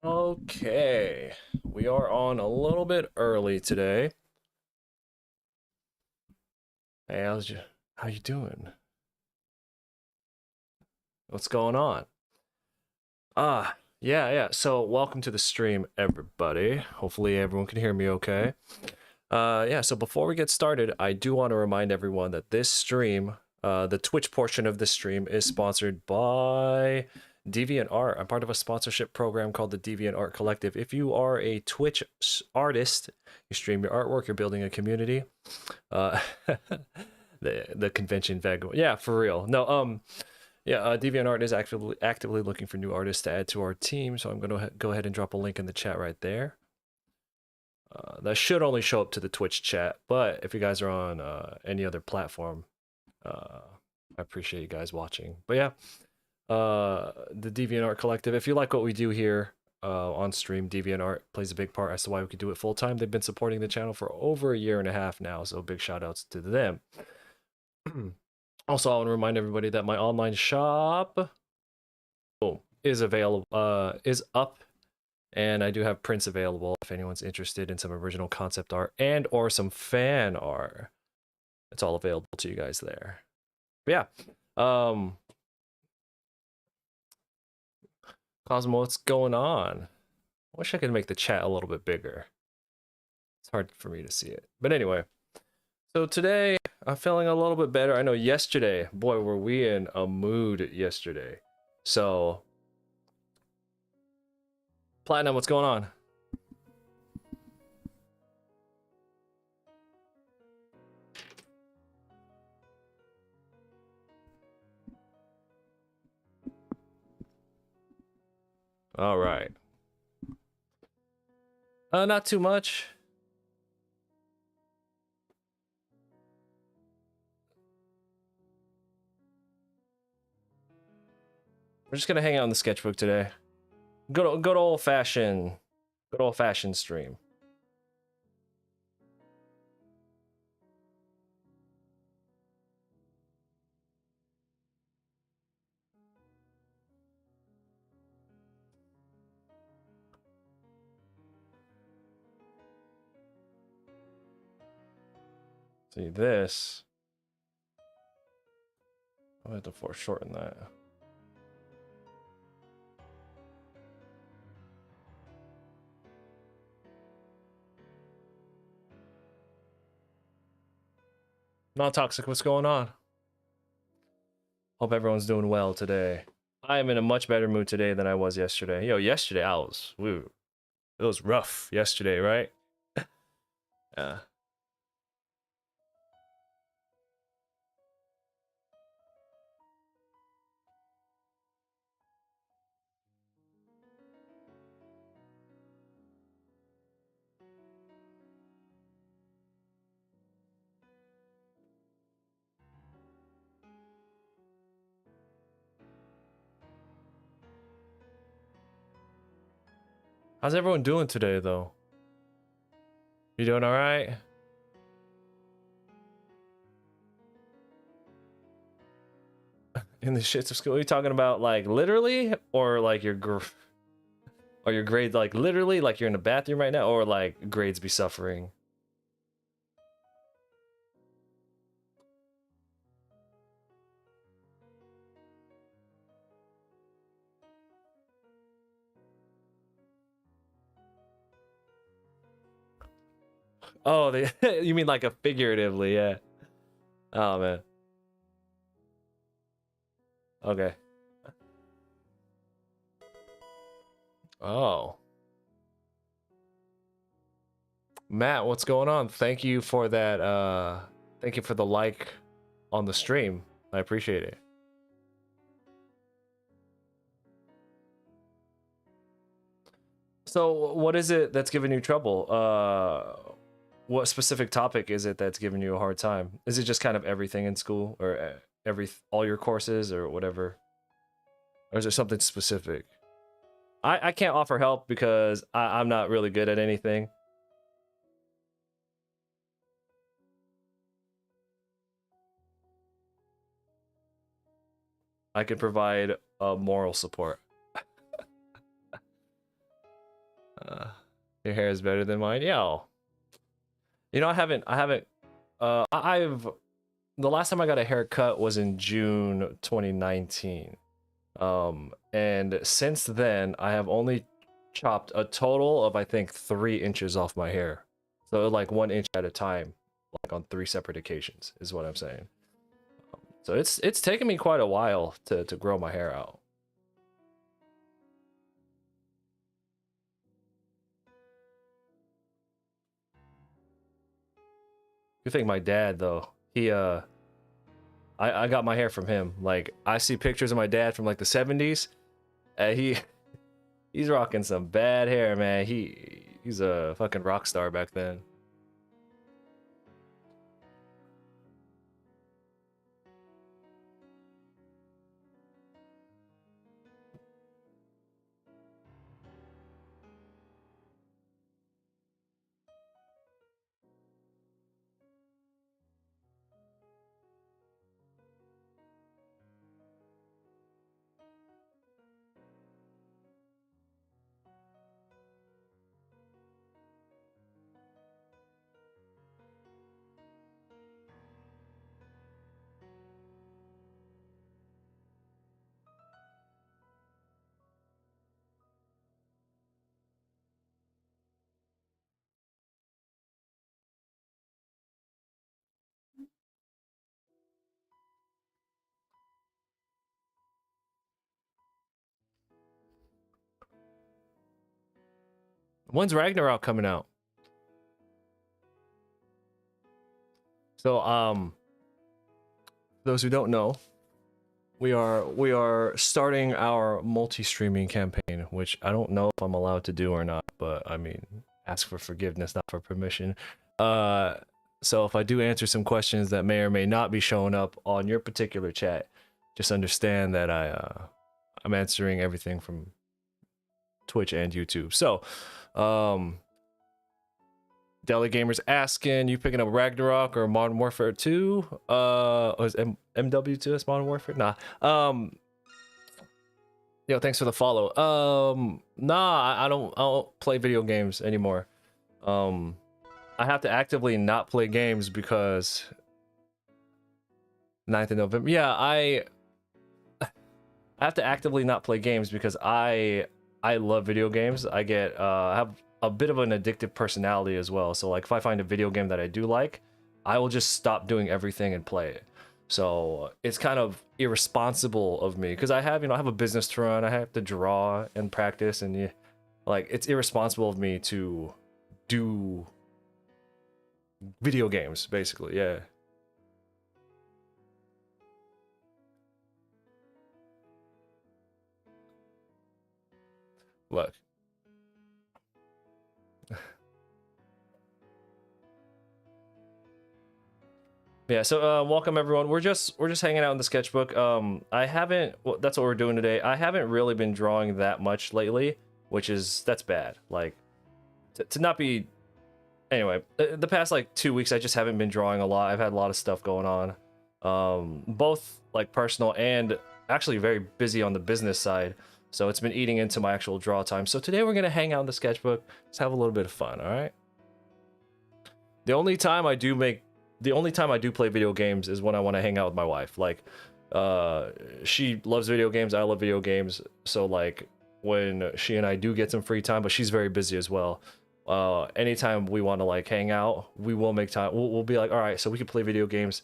Okay, we are on a little bit early today. Hey, how you doing? What's going on? Yeah. So welcome to the stream, everybody. Hopefully everyone can hear me okay. Yeah, so before we get started, I do want to remind everyone that this stream, the Twitch portion of this stream is sponsored by DeviantArt. I'm part of a sponsorship program called the DeviantArt Collective. If you are a Twitch artist, you stream your artwork, you're building a community. The convention vagabond. Yeah, for real. No, yeah, DeviantArt is actively looking for new artists to add to our team, so I'm going to go ahead and drop a link in the chat right there. That should only show up to the Twitch chat, but if you guys are on any other platform, I appreciate you guys watching. But yeah, the DeviantArt Collective, if you like what we do here on stream, DeviantArt plays a big part as to why we could do it full time. They've been supporting the channel for over a year and a half now, so big shout outs to them. Also, I want to remind everybody that my online shop is available, is up, and I do have prints available if anyone's interested in some original concept art and or some fan art. It's all available to you guys there. But yeah, Cosmo, what's going on? I wish I could make the chat a little bit bigger. It's hard for me to see it. But anyway, so today I'm feeling a little bit better. I know yesterday, boy, were we in a mood yesterday. So, Platinum, what's going on? All right. Not too much. We're just gonna hang out in the sketchbook today. Good old fashioned stream. See this. I'll have to foreshorten that. Not toxic, what's going on? Hope everyone's doing well today. I am in a much better mood today than I was yesterday. Yo, yesterday it was rough yesterday, right? Yeah. How's everyone doing today, though? You doing all right? In the shits of school, are you talking about like literally, or like your grades like literally, like you're in the bathroom right now, or like grades be suffering? Oh, you mean like a figuratively, yeah. Oh man. Okay. Oh. Matt, what's going on? Thank you for that thank you for the like on the stream. I appreciate it. So what is it that's giving you trouble? What specific topic is it that's giving you a hard time? Is it just kind of everything in school, or all your courses, or whatever? Or is there something specific? I can't offer help because I'm not really good at anything. I can provide moral support. Uh, your hair is better than mine. Yeah. You know, I've the last time I got a haircut was in June 2019. And since then, I have only chopped a total of, I think, 3 inches off my hair. So like 1 inch at a time, like on 3 separate occasions, is what I'm saying. So it's taken me quite a while to grow my hair out. You think my dad though? I got my hair from him. Like I see pictures of my dad from like the 70s. He's rocking some bad hair, man. He's a fucking rock star back then. When's Ragnarok coming out? So those who don't know, we are starting our multi-streaming campaign, which I don't know if I'm allowed to do or not, but I mean, ask for forgiveness, not for permission. So if I do answer some questions that may or may not be showing up on your particular chat, just understand that I'm answering everything from Twitch and YouTube. So, Deli Gamers asking, you picking up Ragnarok or Modern Warfare 2? Was MW2 that's Modern Warfare? Nah. Yo, thanks for the follow. Nah, I don't play video games anymore. I have to actively not play games because 9th of November. Yeah, I have to actively not play games because I love video games. I have a bit of an addictive personality as well. So like if I find a video game that I do like, I will just stop doing everything and play it. So it's kind of irresponsible of me because I have a business to run. I have to draw and practice, and yeah, like it's irresponsible of me to do video games basically. Yeah. Look. Yeah, so welcome everyone. We're just hanging out in the sketchbook. I haven't that's what we're doing today. I haven't really been drawing that much lately, that's bad. Like to not be anyway, the past like 2 weeks I just haven't been drawing a lot. I've had a lot of stuff going on. Both like personal and actually very busy on the business side. So it's been eating into my actual draw time. So today we're going to hang out in the sketchbook. Let's have a little bit of fun, all right? The only time I do play video games is when I want to hang out with my wife. Like, she loves video games, I love video games. So like, when she and I do get some free time, but she's very busy as well. Anytime we want to like hang out, we will make time. We'll be like, all right, so we can play video games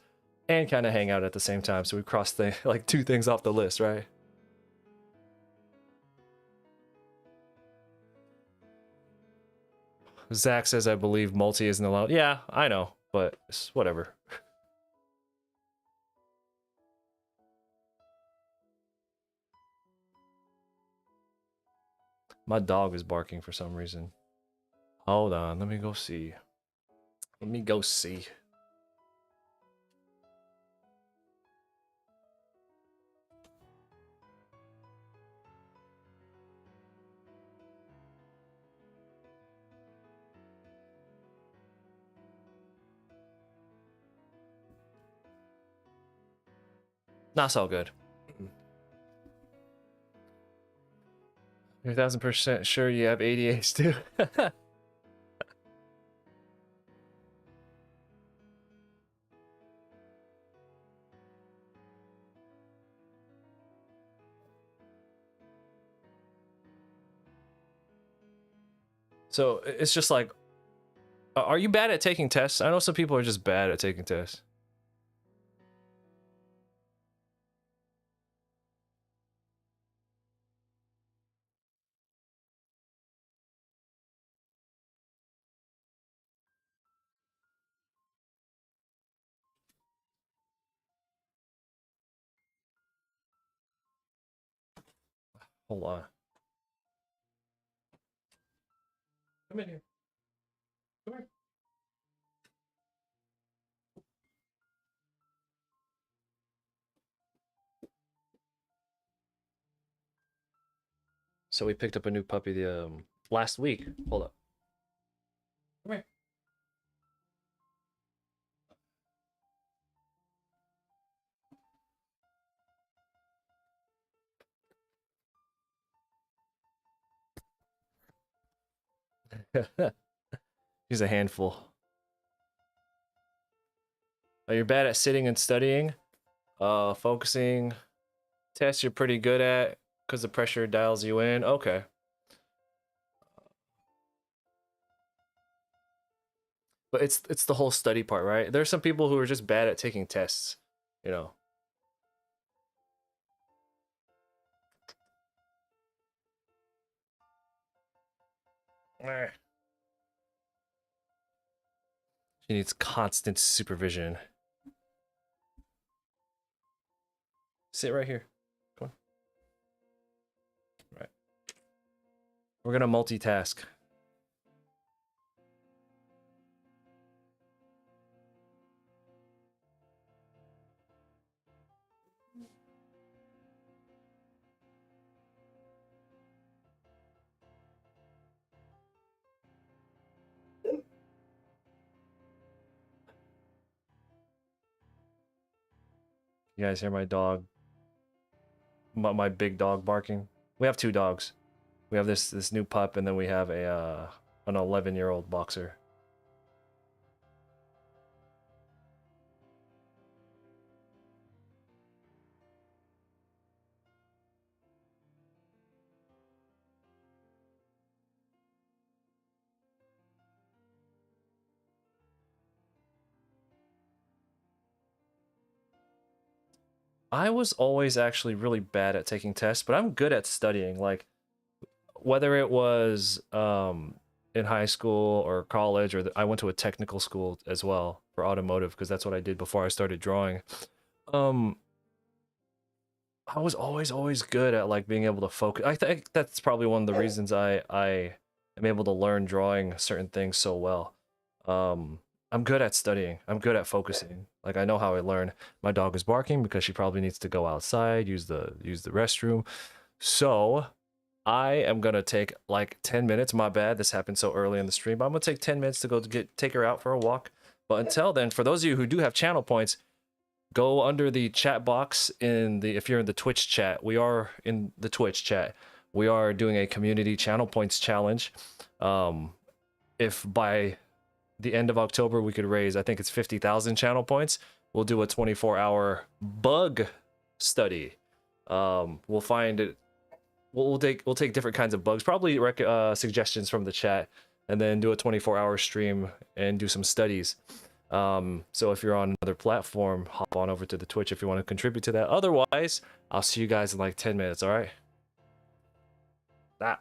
and kind of hang out at the same time. So we cross like 2 things off the list, right? Zach says, I believe multi isn't allowed. Yeah, I know, but it's whatever. My dog is barking for some reason. Hold on, let me go see. Not so good. You're 1000% sure you have ADHD too. So it's just like, are you bad at taking tests? I know some people are just bad at taking tests. Hold on. Come in here. Come here. So we picked up a new puppy the last week. Hold up. Come here. He's a handful. You're bad at sitting and studying. Focusing. Tests you're pretty good at because the pressure dials you in. Okay. But it's the whole study part, right? There's some people who are just bad at taking tests, you know. She needs constant supervision. Sit right here. Come on. Right. We're gonna multitask. You guys hear my dog? My big dog barking. We have two dogs. We have this new pup, and then we have a an 11-year-old boxer. I was always actually really bad at taking tests, but I'm good at studying. Like whether it was in high school or college, or I went to a technical school as well for automotive because that's what I did before I started drawing. Um, I was always good at like being able to focus. I think that's probably one of the reasons I am able to learn drawing certain things so well. I'm good at studying. I'm good at focusing. Like I know how I learn. My dog is barking because she probably needs to go outside, use the restroom. So I am gonna take like 10 minutes. My bad, this happened so early in the stream, but I'm gonna take 10 minutes to go to take her out for a walk. But until then, for those of you who do have channel points, go under the chat box in the, if you're in the Twitch chat, we are in the Twitch chat. We are doing a community channel points challenge. If by the end of October we could raise, I think it's 50,000 channel points, we'll do a 24-hour bug study. We'll find it. We'll take different kinds of bugs, probably suggestions from the chat, and then do a 24-hour stream and do some studies. So if you're on another platform, hop on over to the Twitch if you want to contribute to that. Otherwise, I'll see you guys in like 10 minutes, all right? That.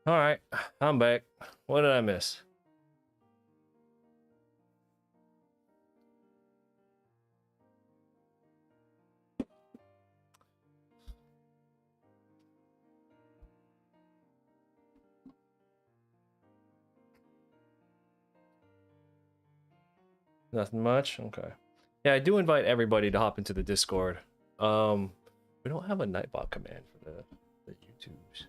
All right, I'm back. What did I miss? Nothing much. Okay. Yeah, I do invite everybody to hop into the Discord. We don't have a Nightbot command for the YouTubes.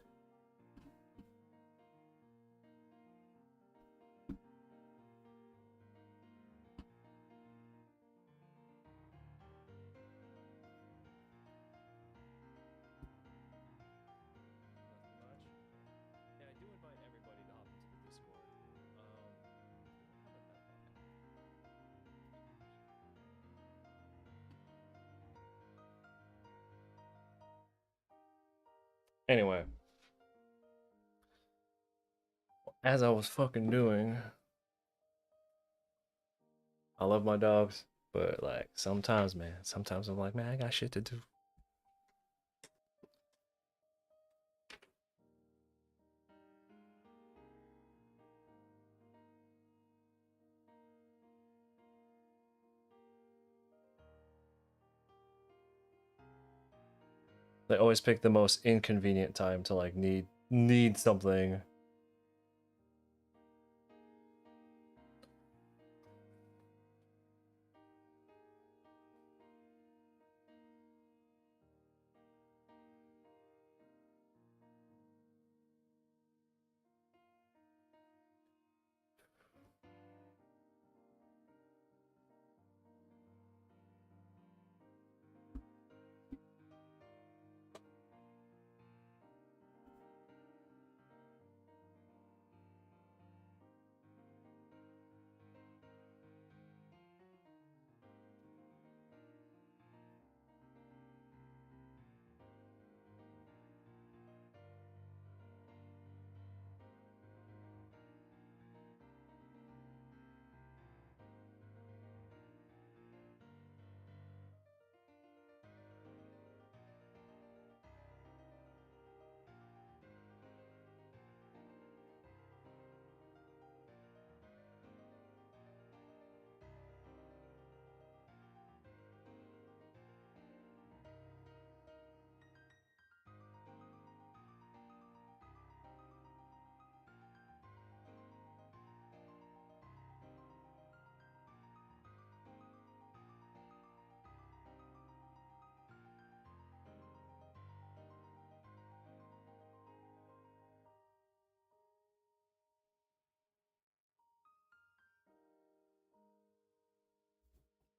Yeah, I do invite everybody to hop into the Discord. Anyway, as I was fucking doing, I love my dogs, but like sometimes, man, sometimes I'm like, man, I got shit to do. They always pick the most inconvenient time to like need something.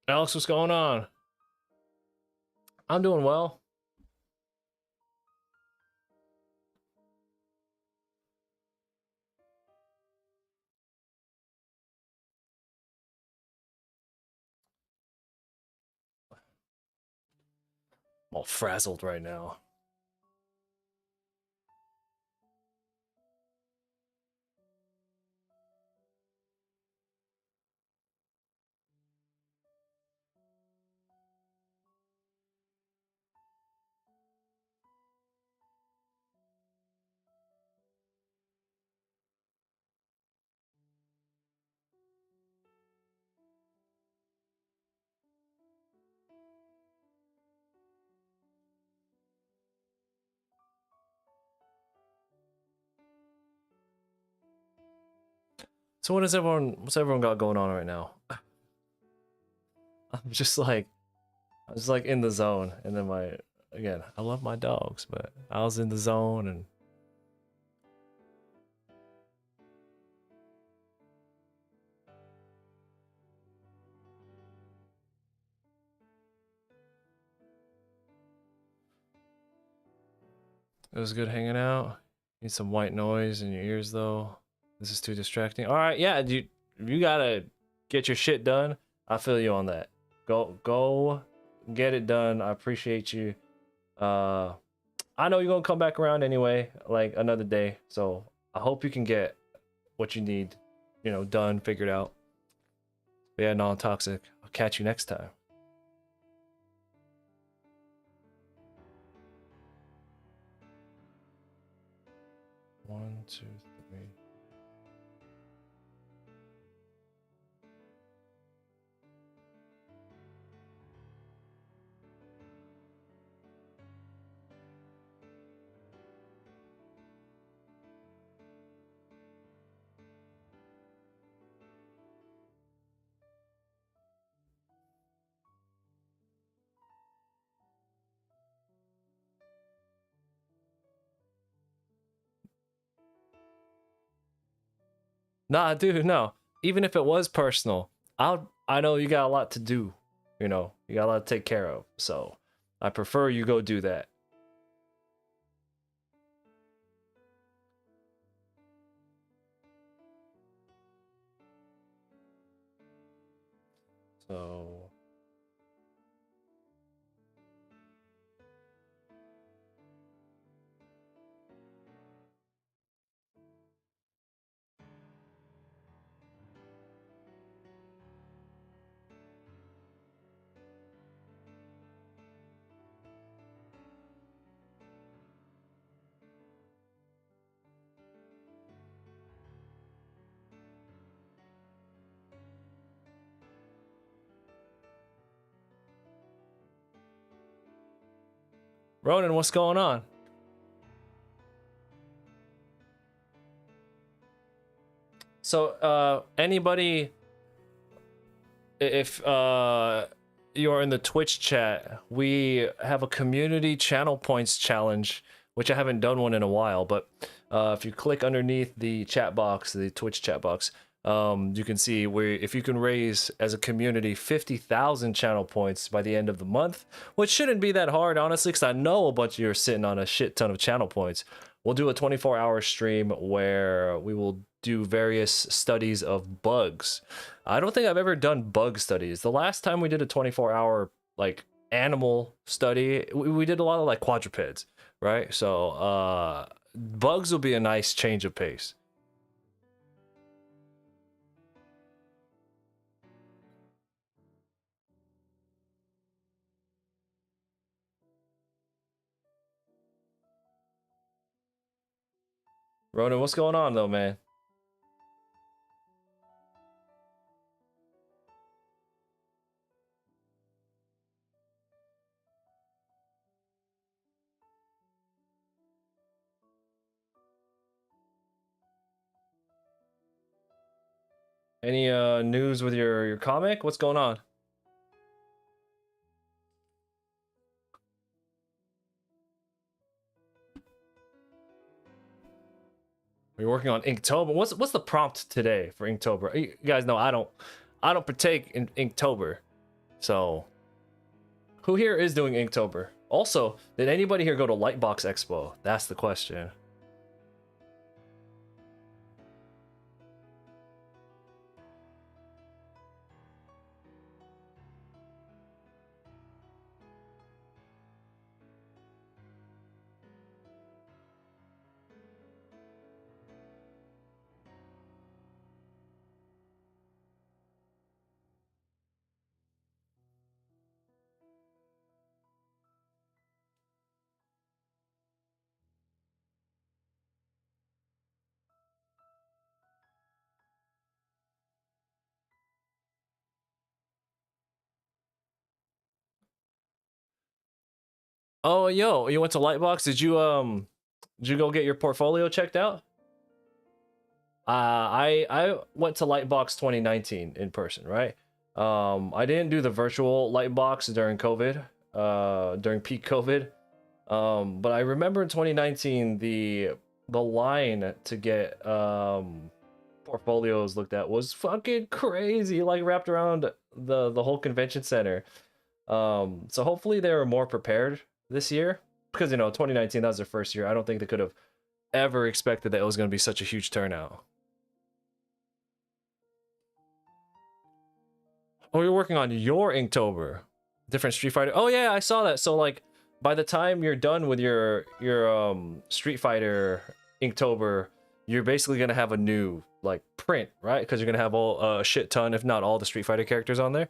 Alex, what's going on? I'm doing well. I'm all frazzled right now. So what's everyone got going on right now? I'm just like in the zone, and then again, I love my dogs, but I was in the zone and it was good hanging out. Need some white noise in your ears though. This is too distracting. All right, yeah, you gotta get your shit done. I feel you on that. Go get it done. I appreciate you. I know you're gonna come back around anyway, like another day. So I hope you can get what you need, done, figured out. But yeah, non-toxic. I'll catch you next time. 1, 2, 3. Nah, dude, no. Even if it was personal, I know you got a lot to do. You know, you got a lot to take care of. So I prefer you go do that. So Ronan, what's going on? So anybody, if you're in the Twitch chat, we have a community channel points challenge, which I haven't done one in a while, but if you click underneath the chat box, the Twitch chat box, you can see where if you can raise as a community 50,000 channel points by the end of the month, which shouldn't be that hard, honestly, because I know a bunch of you are sitting on a shit ton of channel points. We'll do a 24-hour stream where we will do various studies of bugs. I don't think I've ever done bug studies. The last time we did a 24-hour like animal study, we did a lot of like quadrupeds, right? So bugs will be a nice change of pace. Ronan, what's going on though, man? Any news with your comic? What's going on? We're working on Inktober. What's the prompt today for Inktober? You guys know I don't partake in Inktober. So who here is doing Inktober? Also, did anybody here go to Lightbox Expo? That's the question. Oh, yo, you went to Lightbox? Did you go get your portfolio checked out? I went to Lightbox 2019 in person, right? I didn't do the virtual Lightbox during COVID, during peak COVID. But I remember in 2019 the line to get portfolios looked at was fucking crazy, like wrapped around the whole convention center. So hopefully they were more prepared this year, because 2019, that was their first year. I don't think they could have ever expected that it was going to be such a huge turnout. Oh, you're working on your Inktober, different Street Fighter. Oh yeah, I saw that. So like, by the time you're done with your Street Fighter Inktober, you're basically gonna have a new like print, right? Because you're gonna have a shit ton, if not all, the Street Fighter characters on there.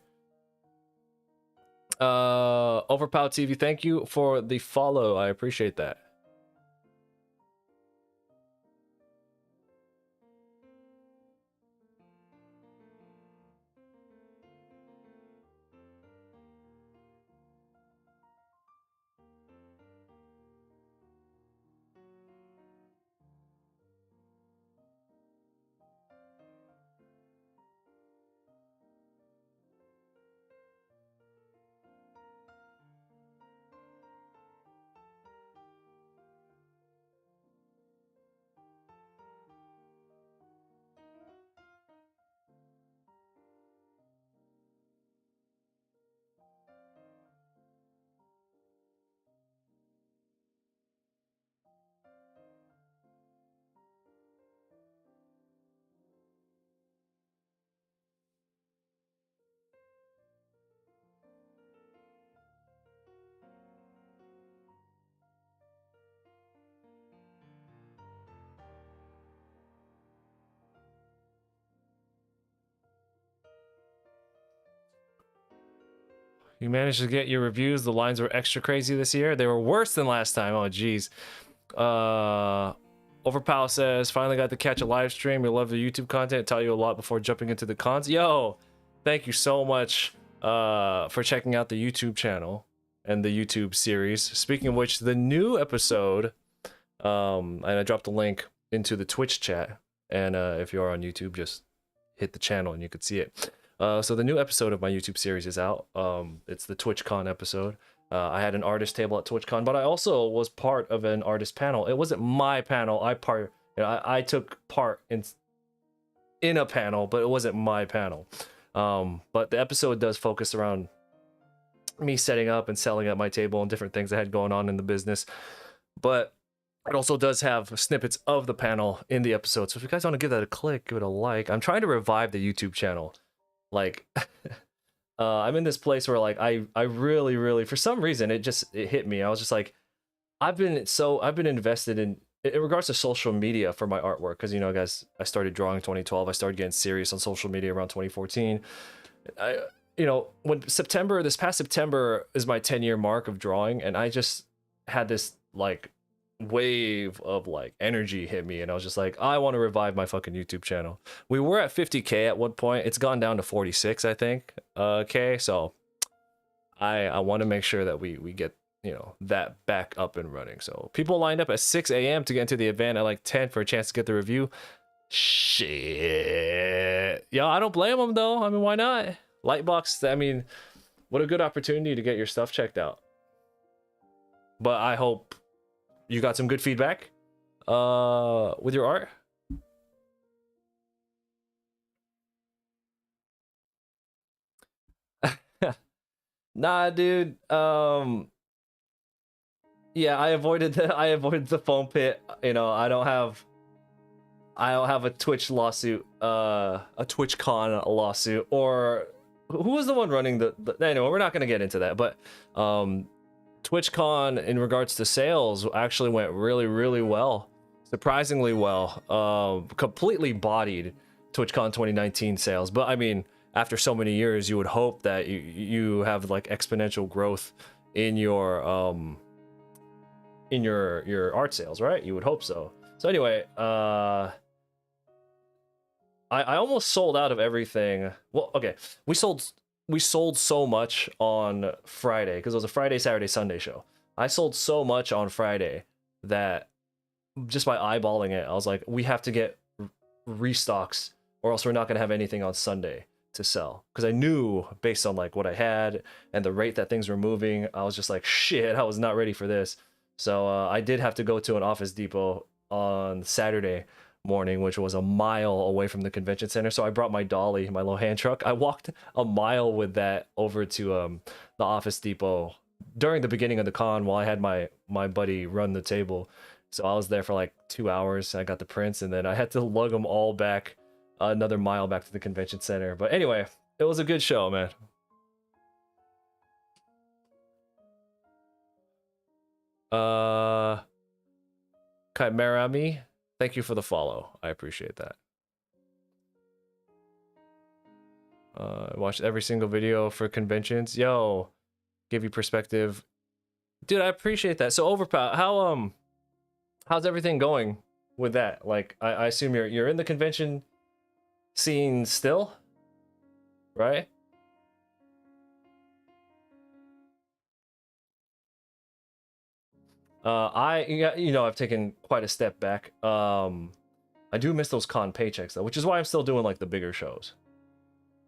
Overpowered TV, thank you for the follow. I appreciate that. You managed to get your reviews. The lines were extra crazy this year. They were worse than last time. Oh, geez. Overpow says, finally got to catch a live stream. We love the YouTube content. Tell you a lot before jumping into the cons. Yo, thank you so much for checking out the YouTube channel and the YouTube series. Speaking of which, the new episode, and I dropped a link into the Twitch chat. And if you are on YouTube, just hit the channel and you could see it. So the new episode of my YouTube series is out. It's the Twitchcon episode. I had an artist table at Twitchcon, but I also was part of an artist panel. It wasn't my panel. I took part in a panel, but it wasn't my panel. But the episode does focus around me setting up and selling at my table and different things I had going on in the business. But it also does have snippets of the panel in the episode. So if you guys want to give that a click, give it a like. I'm trying to revive the YouTube channel. Like, I'm in this place where like I really for some reason it hit me. I was just like, I've been invested in regards to social media for my artwork, because, you know, guys, I started drawing in 2012. I started getting serious on social media around 2014. You know, when this past September is my 10-year mark of drawing, and I just had this like wave of like energy hit me, and I was just like, I want to revive my fucking YouTube channel. We were at 50k at one point. It's gone down to 46, I think, k. So I want to make sure that we get, you know, that back up and running. So people lined up at 6 a.m. to get into the event at like 10 for a chance to get the review. Shit. Yo, I don't blame them though. I mean, why not? Lightbox, I mean, what a good opportunity to get your stuff checked out. But I hope you got some good feedback with your art. Nah, dude. Yeah, I avoided the foam pit. You know, I don't have a Twitch lawsuit, a TwitchCon lawsuit, or who was the one running the anyway, we're not gonna get into that, but TwitchCon in regards to sales actually went really well, surprisingly well. Completely bodied TwitchCon 2019 sales, but I mean, after so many years, you would hope that you have like exponential growth in your art sales, right? You would hope so. So anyway, I almost sold out of everything. Well, okay, we sold so much on Friday because it was a Friday, Saturday, Sunday show. I sold so much on Friday that just by eyeballing it, I was like, we have to get restocks or else we're not going to have anything on Sunday to sell. Because I knew based on like what I had and the rate that things were moving, I was just like, shit, I was not ready for this. So I did have to go to an Office Depot on Saturday morning, which was a mile away from the convention center. So I brought my dolly, my little hand truck. I walked a mile with that over to the Office Depot during the beginning of the con while I had my buddy run the table. So I was there for like 2 hours. I got the prints, and then I had to lug them all back another mile back to the convention center. But anyway, it was a good show, man. Chimerami, thank you for the follow. I appreciate that. Watched every single video for conventions. Yo, give you perspective. Dude, I appreciate that. So Overpower, how's everything going with that? Like, I assume you're in the convention scene still, right? I've taken quite a step back. I do miss those con paychecks though, which is why I'm still doing like the bigger shows.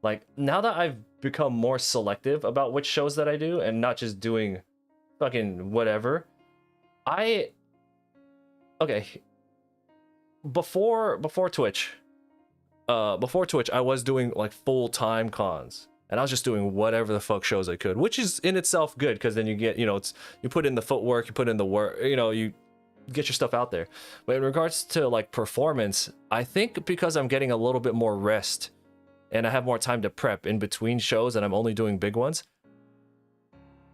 Like, now that I've become more selective about which shows that I do and not just doing fucking whatever. Before Twitch, I was doing like full-time cons. And I was just doing whatever the fuck shows I could, which is in itself good, because then you get, you put in the footwork, you put in the work, you get your stuff out there. But in regards to like performance, I think because I'm getting a little bit more rest and I have more time to prep in between shows and I'm only doing big ones,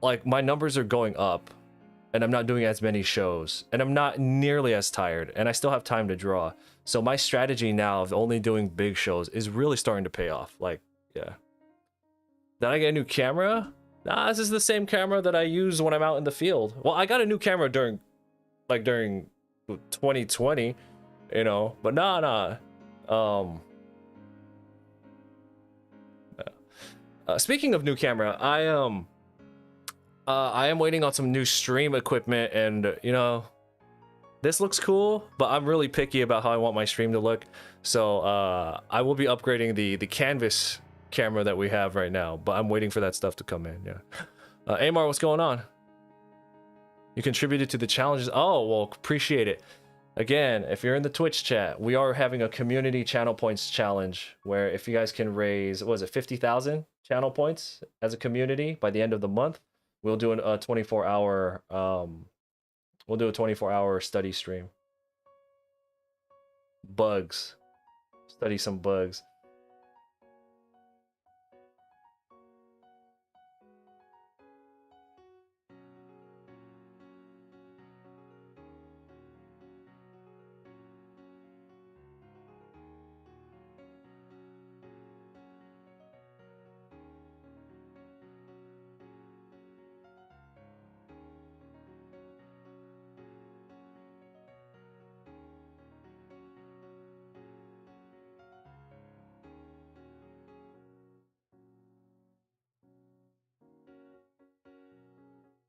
like my numbers are going up and I'm not doing as many shows and I'm not nearly as tired and I still have time to draw. So my strategy now of only doing big shows is really starting to pay off. Like, yeah. Did I get a new camera? Nah, this is the same camera that I use when I'm out in the field. Well, I got a new camera during 2020, you know, but nah. Speaking of new camera, I am waiting on some new stream equipment, and you know, this looks cool, but I'm really picky about how I want my stream to look. So I will be upgrading the canvas camera that we have right now, but I'm waiting for that stuff to come in. Yeah. Amar, what's going on? You contributed to the challenges. Oh, well, appreciate it. Again, if you're in the Twitch chat, we are having a community channel points challenge where if you guys can raise, what was it, 50,000 channel points as a community by the end of the month, we'll do a 24-hour we'll do a 24-hour study stream. Bugs. Study some bugs.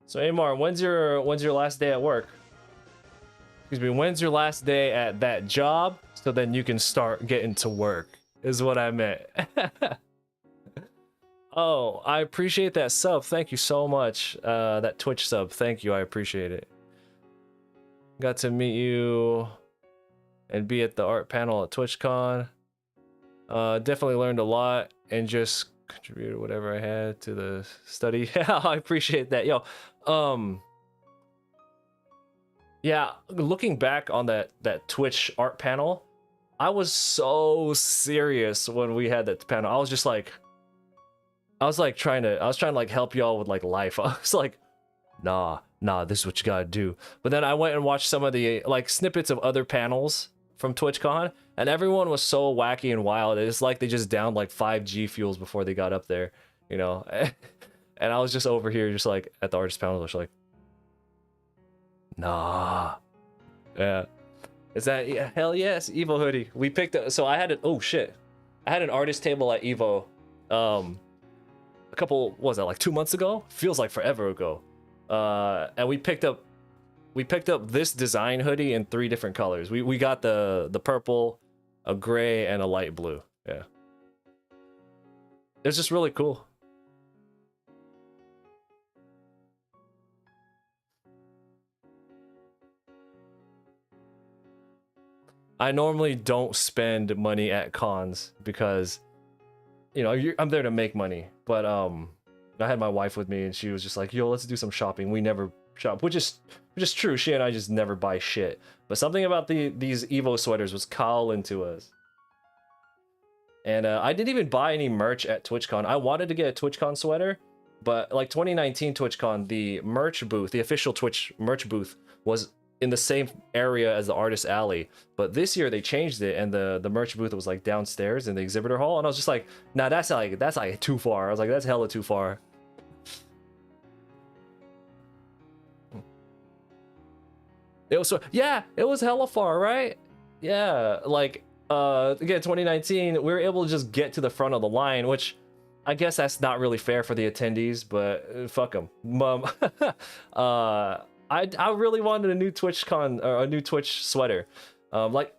So Amar, when's your last day at work? Excuse me, when's your last day at that job? So then you can start getting to work, is what I meant. Oh, I appreciate that sub. Thank you so much. That Twitch sub. Thank you. I appreciate it. Got to meet you and be at the art panel at TwitchCon. Definitely learned a lot and just contributed whatever I had to the study. Yeah, I appreciate that. Yo, yeah, looking back on that Twitch art panel, I was so serious when we had that panel. I was trying to like help y'all with like life. I was like, nah, this is what you gotta do. But then I went and watched some of the like snippets of other panels from TwitchCon, and everyone was so wacky and wild. It's like they just downed like 5 G fuels before they got up there, you know. And I was just over here, just like at the artist panel, just like, nah, yeah. Is that, yeah, hell yes, Evo hoodie. We picked up, so I had it. Oh shit, I had an artist table at Evo, a couple, what was that, like 2 months ago? Feels like forever ago. And we picked up this design hoodie in 3 different colors. We got the purple, a gray, and a light blue. Yeah, it's just really cool. I normally don't spend money at cons because, you know, I'm there to make money. But I had my wife with me and she was just like, yo, let's do some shopping. We never shop, which is true. She and I just never buy shit. But something about these Evo sweaters was calling to us. And I didn't even buy any merch at TwitchCon. I wanted to get a TwitchCon sweater, but like 2019 TwitchCon, the merch booth, the official Twitch merch booth, was in the same area as the artist alley. But this year they changed it, and the merch booth was like downstairs in the exhibitor hall. And I was just like, nah, that's like too far. I was like, that's hella too far. It was, yeah, it was hella far, right? Yeah, like again, 2019, we were able to just get to the front of the line, which I guess that's not really fair for the attendees, but fuck them. I really wanted a new TwitchCon or a new Twitch sweater. Like,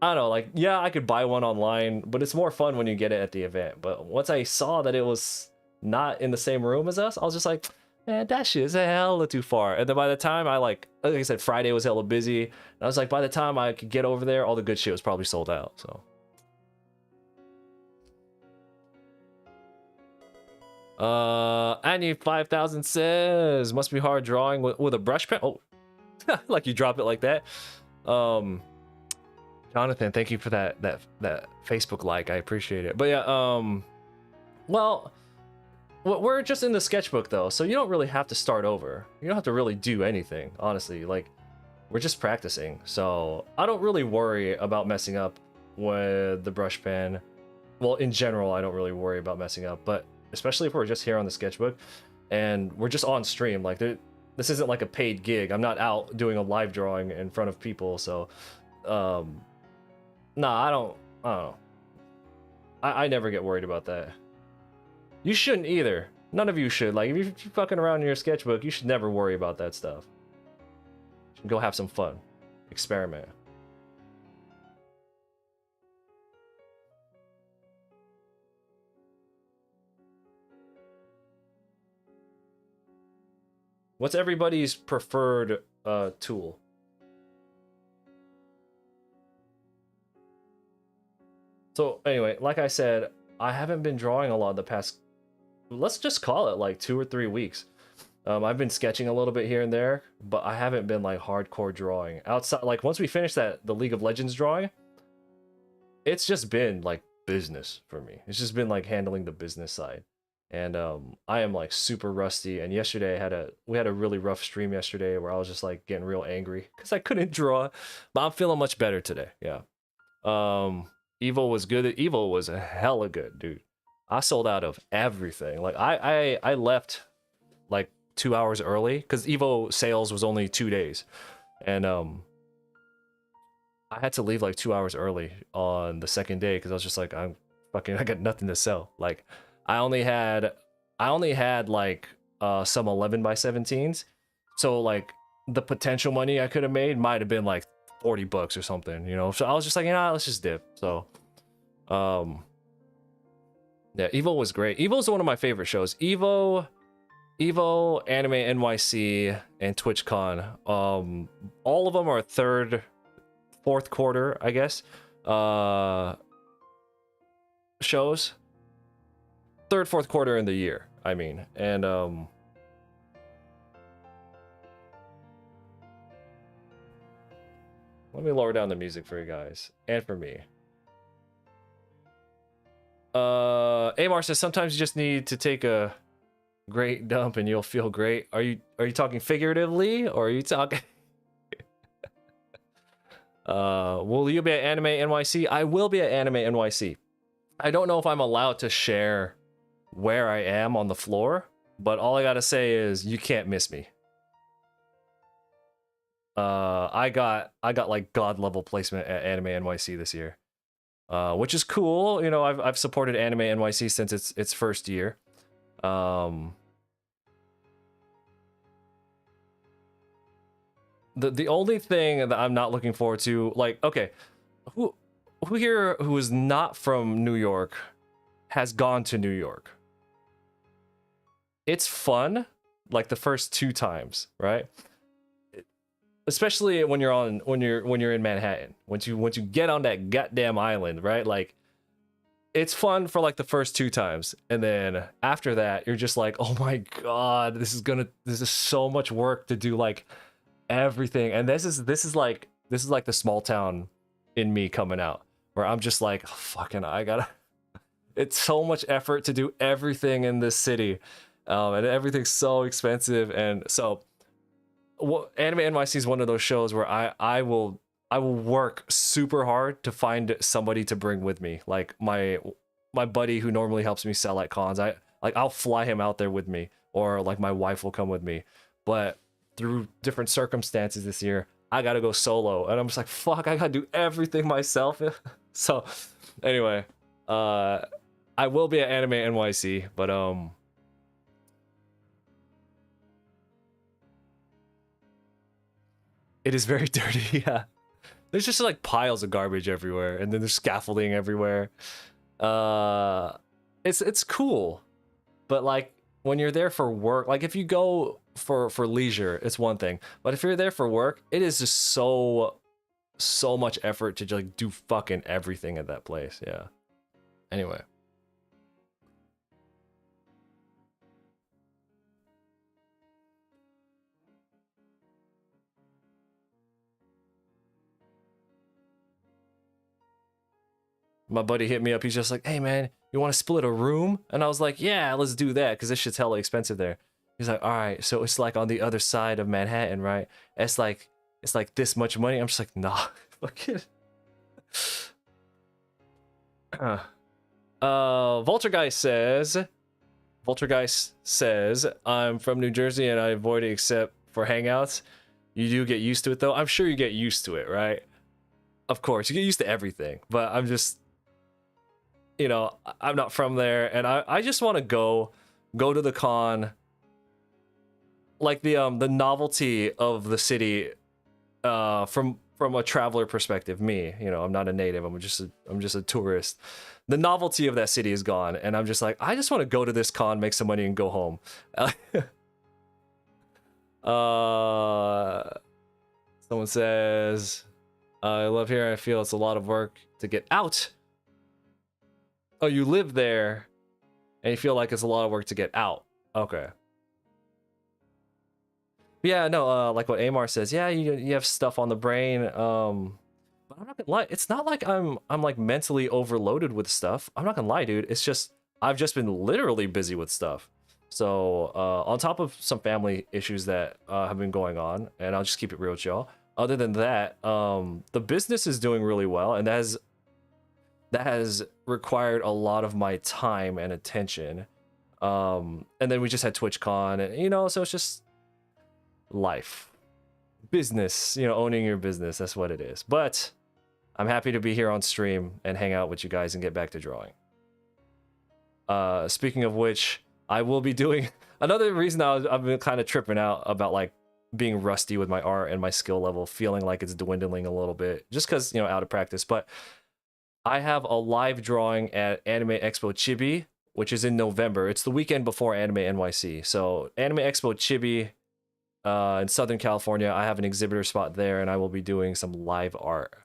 I don't know, like, yeah, I could buy one online, but it's more fun when you get it at the event. But once I saw that it was not in the same room as us, I was just like, man, that shit is hella too far. And then by the time like I said, Friday was hella busy. And I was like, by the time I could get over there, all the good shit was probably sold out. So. Annie 5000 says, must be hard drawing with a brush pen. Oh, like you drop it like that. Jonathan, thank you for that Facebook like. I appreciate it. But yeah, well, we're just in the sketchbook though, so you don't really have to start over. You don't have to really do anything, honestly. Like, we're just practicing, so I don't really worry about messing up with the brush pen. Well, in general, I don't really worry about messing up, but especially if we're just here on the sketchbook, and we're just on stream. Like, this isn't like a paid gig. I'm not out doing a live drawing in front of people. So, nah, I don't know. I never get worried about that. You shouldn't either. None of you should. Like, if you're fucking around in your sketchbook, you should never worry about that stuff. You should go have some fun. Experiment. What's everybody's preferred tool? So anyway, like I said, I haven't been drawing a lot the past, let's just call it like 2 or 3 weeks. I've been sketching a little bit here and there, but I haven't been like hardcore drawing. Outside, like once we finish the League of Legends drawing, it's just been like business for me. It's just been like handling the business side. And I am like super rusty. And yesterday we had a really rough stream yesterday where I was just like getting real angry because I couldn't draw. But I'm feeling much better today. Yeah. Evo was good. Evo was hella good, dude. I sold out of everything. Like I left like 2 hours early because Evo sales was only 2 days, and I had to leave like 2 hours early on the second day because I was just like, I got nothing to sell. Like I only had like some 11x17s, so like the potential money I could have made might have been like $40 or something, you know. So I was just like, you know, let's just dip. So yeah, Evo was great. Evo's one of my favorite shows. Evo, Anime NYC, and Twitchcon. All of them are third, fourth quarter, I guess. Shows. Third, fourth quarter in the year, I mean. And let me lower down the music for you guys and for me. Amar says sometimes you just need to take a great dump and you'll feel great. Are you talking figuratively or are you talking will you be at Anime NYC? I will be at Anime NYC. I don't know if I'm allowed to share where I am on the floor, but all I gotta say is you can't miss me. I got like god level placement at Anime NYC this year, which is cool. You know, I've supported Anime NYC since its first year. The only thing that I'm not looking forward to, like, okay, who here who is not from New York has gone to New York? It's fun, like the first 2 times, right? Especially when you're in Manhattan. Once you get on that goddamn island, right? Like, it's fun for like the first 2 times, and then after that, you're just like, oh my god, this is so much work to do like everything. And this is like the small town in me coming out, where I'm just like, fucking, it's so much effort to do everything in this city, and everything's so expensive. And so Anime NYC is one of those shows where I will work super hard to find somebody to bring with me, like my buddy who normally helps me sell at cons. I'll fly him out there with me, or like my wife will come with me. But through different circumstances this year, I gotta go solo, and I'm just like, fuck, I gotta do everything myself. So anyway, I will be at Anime NYC, but it is very dirty. Yeah, there's just like piles of garbage everywhere, and then there's scaffolding everywhere. It's cool, but like when you're there for work, like if you go for leisure, it's one thing, but if you're there for work, it is just so much effort to like do fucking everything at that place. Yeah. Anyway. My buddy hit me up. He's just like, hey man, you want to split a room? And I was like, yeah, let's do that, because this shit's hella expensive there. He's like, all right, so it's like on the other side of Manhattan, right? It's like this much money. I'm just like, nah, fuck it. Vulture Guy says, Voltergeist says, I'm from New Jersey and I avoid it except for hangouts. You do get used to it though. I'm sure you get used to it, right? Of course, you get used to everything. But I'm just, you know, I'm not from there, and I just want to go to the con. Like the novelty of the city, from a traveler perspective. Me, you know, I'm not a native. I'm just a tourist. The novelty of that city is gone, and I'm just like, I just want to go to this con, make some money, and go home. Someone says, I love here. I feel it's a lot of work to get out. Oh, you live there, and you feel like it's a lot of work to get out. Okay. Yeah, no, like what Amar says. Yeah, you have stuff on the brain. But I'm not gonna lie. It's not like I'm like mentally overloaded with stuff. I'm not gonna lie, dude. It's just I've just been literally busy with stuff. So on top of some family issues that have been going on, and I'll just keep it real with y'all. Other than that, the business is doing really well, and that has required a lot of my time and attention. And then we just had TwitchCon, and you know, so it's just life, business, you know, owning your business. That's what it is. But I'm happy to be here on stream and hang out with you guys and get back to drawing. Speaking of which, I will be doing another reason I've been kind of tripping out about like being rusty with my art and my skill level, feeling like it's dwindling a little bit just because, you know, out of practice. But I have a live drawing at Anime Expo Chibi, which is in November. It's the weekend before Anime NYC. So Anime Expo Chibi in Southern California, I have an exhibitor spot there, and I will be doing some live art.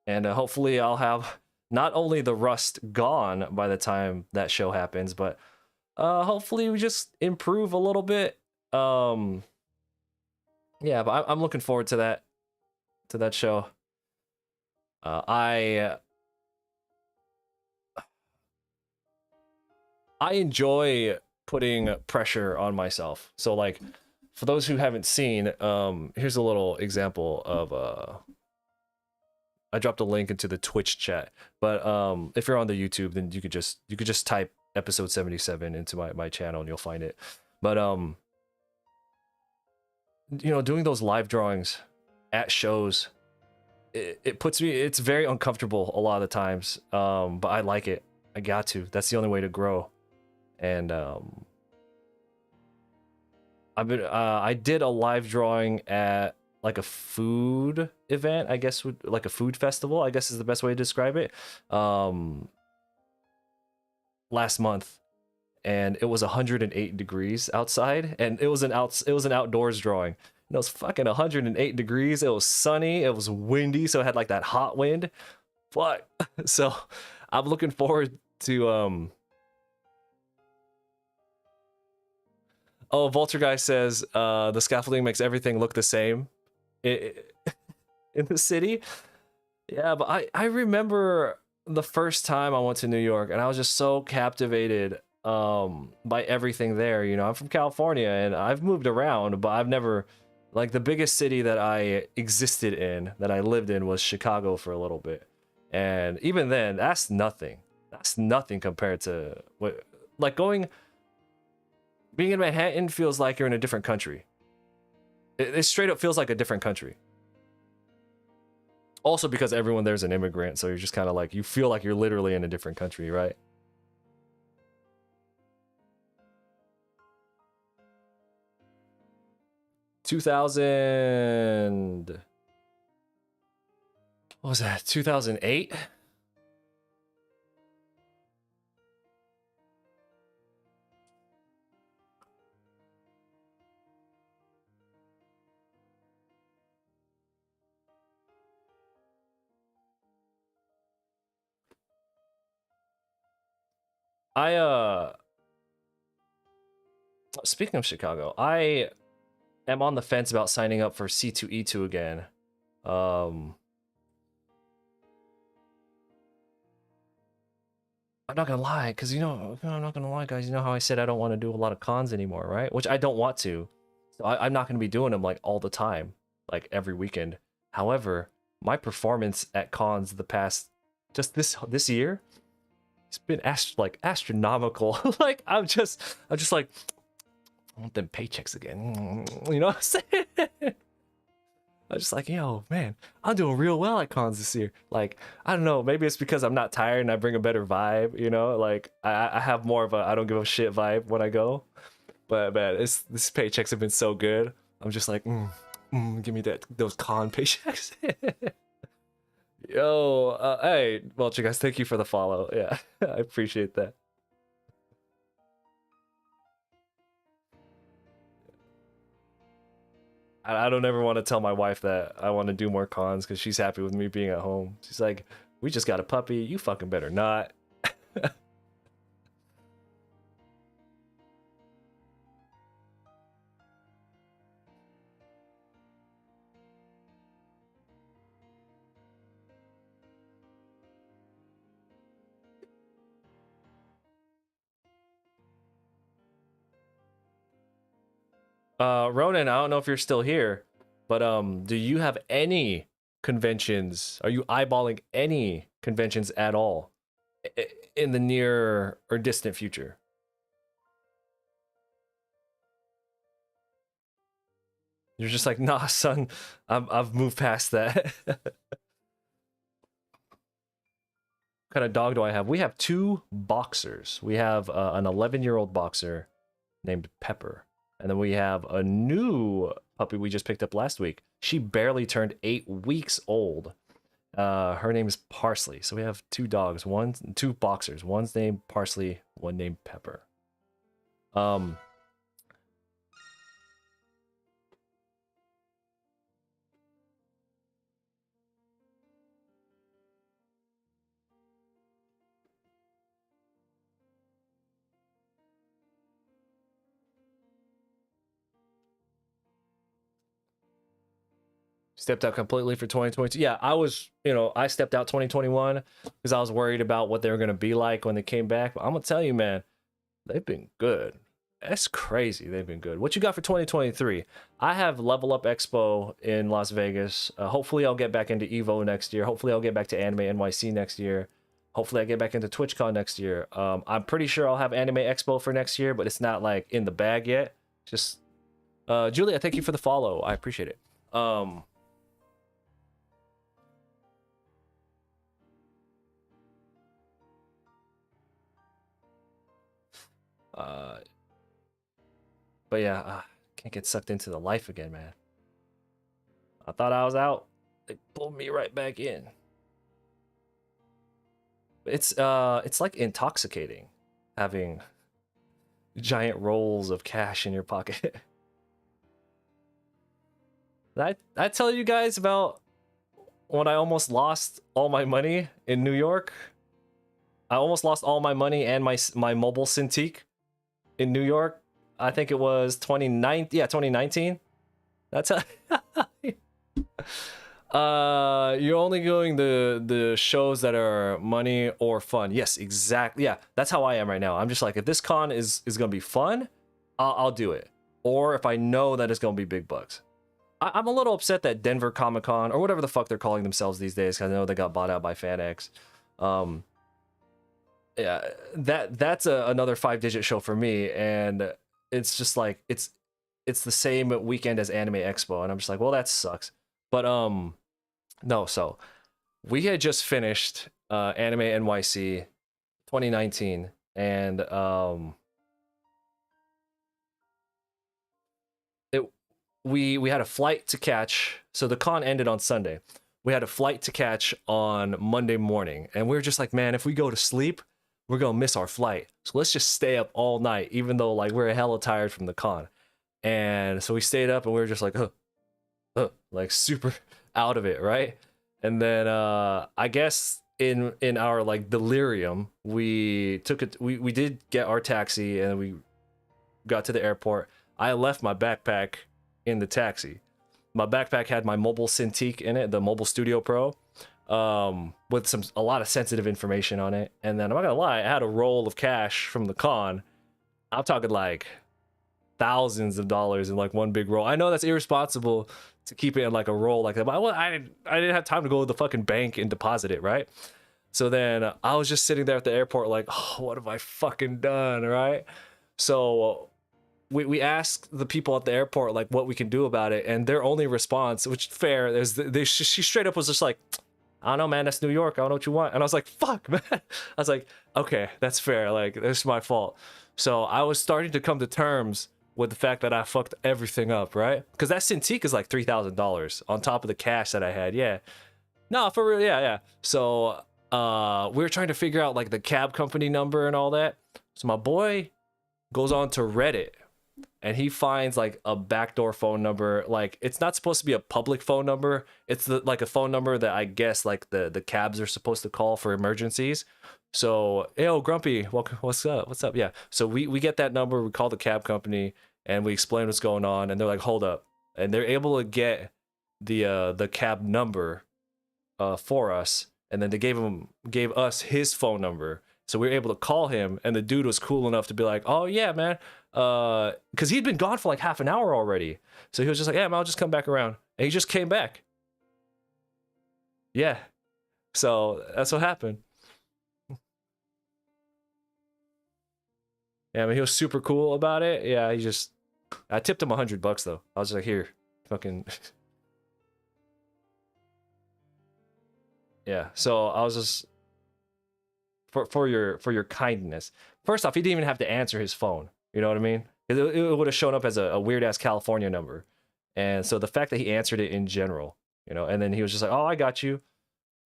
And hopefully I'll have not only the rust gone by the time that show happens, but hopefully we just improve a little bit. Yeah, but I'm looking forward to that show. I enjoy putting pressure on myself. So like, for those who haven't seen, here's a little example of I dropped a link into the Twitch chat, but if you're on the YouTube, then you could just type episode 77 into my channel and you'll find it. But you know, doing those live drawings at shows, it puts me, it's very uncomfortable a lot of the times, but I like it. I got to. That's the only way to grow. And I did a live drawing at like a food event, I guess, like a food festival, I guess is the best way to describe it, last month, and it was 108 degrees outside, and it was an outdoors drawing, and it was fucking 108 degrees. It was sunny, it was windy, so it had like that hot wind. But so I'm looking forward to oh, Vulture Guy says the scaffolding makes everything look the same in the city. Yeah, but I remember the first time I went to New York, and I was just so captivated by everything there. You know, I'm from California, and I've moved around, but I've never, like, the biggest city that I existed in, that I lived in, was Chicago for a little bit. And even then, that's nothing. That's nothing compared to what, like, being in Manhattan feels like you're in a different country. It straight up feels like a different country. Also because everyone there's an immigrant, so you're just kind of like, you feel like you're literally in a different country, right? What was that? 2008? Speaking of Chicago, I am on the fence about signing up for C2E2 again. I'm not gonna lie, because I'm not gonna lie, guys. You know how I said I don't want to do a lot of cons anymore, right? Which I don't want to. So I'm not gonna be doing them like all the time, like every weekend. However, my performance at cons the past just this year, it's been astronomical. Like I'm just like, I want them paychecks again. You know what I'm saying? I was just like, yo, man, I'm doing real well at cons this year. Like, I don't know, maybe it's because I'm not tired and I bring a better vibe, you know? Like, I have more of a I don't give a shit vibe when I go. But man, this paychecks have been so good. I'm just like, give me those con paychecks. Yo, hey, Vulture guys, thank you for the follow. Yeah, I appreciate that. I don't ever want to tell my wife that I want to do more cons because she's happy with me being at home. She's like, we just got a puppy. You fucking better not. Ronan, I don't know if you're still here, but do you have any conventions? Are you eyeballing any conventions at all in the near or distant future? You're just like, nah, son, I've moved past that. What kind of dog do I have? We have two boxers. We have an 11-year-old boxer named Pepper. And then we have a new puppy we just picked up last week. She barely turned 8 weeks old. Her name is Parsley. So we have two dogs, two boxers. One's named Parsley, one named Pepper. Stepped out completely for 2022. Yeah, I was, I stepped out 2021 because I was worried about what they were going to be like when they came back. But I'm going to tell you, man, they've been good. That's crazy. They've been good. What you got for 2023? I have Level Up Expo in Las Vegas. Hopefully, I'll get back into Evo next year. Hopefully, I'll get back to Anime NYC next year. Hopefully, I get back into TwitchCon next year. I'm pretty sure I'll have Anime Expo for next year, but it's not like in the bag yet. Just, Julia, thank you for the follow. I appreciate it. But yeah, can't get sucked into the life again, man. I thought I was out. They pulled me right back in. It's like intoxicating having giant rolls of cash in your pocket. Did I tell you guys about when I almost lost all my money in New York? I almost lost all my money and my mobile Cintiq in New York. I think it was 2019. That's how you're only going the shows that are money or fun. Yes, exactly. Yeah, that's how I am right now. I'm just like, if this con is gonna be fun, I'll do it. Or if I know that it's gonna be big bucks. I'm a little upset that Denver Comic Con, or whatever the fuck they're calling themselves these days, because I know they got bought out by FanX. Yeah, that's another 5-digit show for me, and it's just like it's the same weekend as Anime Expo, and I'm just like, well, that sucks. But no, so we had just finished Anime NYC 2019, and we had a flight to catch. So the con ended on Sunday. We had a flight to catch on Monday morning, and we were just like, man, if we go to sleep, we're gonna miss our flight. So let's just stay up all night, even though like we're hella tired from the con. And so we stayed up, and we were just like, like super out of it, right? And then I guess in our like delirium, we took it. We did get our taxi, and we got to the airport. I left my backpack in the taxi. My backpack had my mobile Cintiq in it, the Mobile Studio Pro. with a lot of sensitive information on it. And then I'm not gonna lie, I had a roll of cash from the con. I'm talking like thousands of dollars in like one big roll. I know that's irresponsible to keep it in like a roll like that, but I didn't have time to go to the fucking bank and deposit it, right? So then I was just sitting there at the airport like, oh, what have I fucking done, right? So we asked the people at the airport like what we can do about it, and their only response, which fair, is she straight up was just like, I don't know, man, that's New York, I don't know what you want. And I was like, fuck, man. I was like, okay, that's fair, like that's my fault. So I was starting to come to terms with the fact that I fucked everything up, right? Because that Cintiq is like $3,000 on top of the cash that I had. Yeah, no, for real, yeah. So we were trying to figure out like the cab company number and all that. So my boy goes on to Reddit and he finds like a backdoor phone number. Like it's not supposed to be a public phone number. It's like a phone number that I guess like the cabs are supposed to call for emergencies. So, yo, Grumpy, what's up? Yeah. So we get that number, we call the cab company, and we explain what's going on, and they're like, hold up. And they're able to get the cab number for us, and then they gave us his phone number. So we were able to call him, and the dude was cool enough to be like, oh yeah, man. Because he'd been gone for like half an hour already. So he was just like, yeah, man, I'll just come back around. And he just came back. Yeah. So that's what happened. Yeah, I mean, he was super cool about it. Yeah, I tipped him $100 though. I was like, here, fucking. Yeah, so I was just for your kindness. First off, he didn't even have to answer his phone. You know what I mean? It would have shown up as a weird ass California number, and so the fact that he answered it in general, you know, and then he was just like, oh, I got you,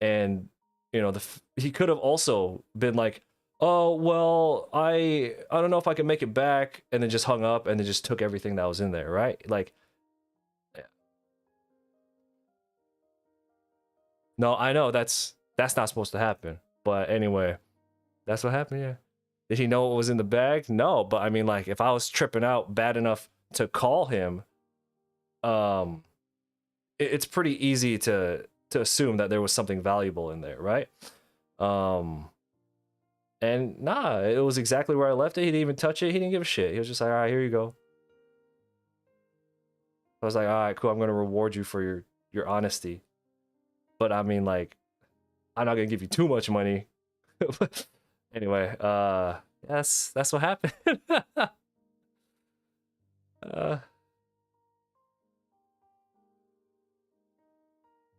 and you know, he could have also been like, oh well, I don't know if I can make it back, and then just hung up and then just took everything that was in there, right? Like, yeah. No, I know that's not supposed to happen, but anyway, that's what happened. Yeah. Did he know what was in the bag? No, but I mean, like, if I was tripping out bad enough to call him, it's pretty easy to assume that there was something valuable in there, right? And nah, it was exactly where I left it. He didn't even touch it. He didn't give a shit. He was just like, all right, here you go. I was like, all right, cool. I'm gonna reward you for your honesty. But I mean, like, I'm not gonna give you too much money. Anyway, that's what happened.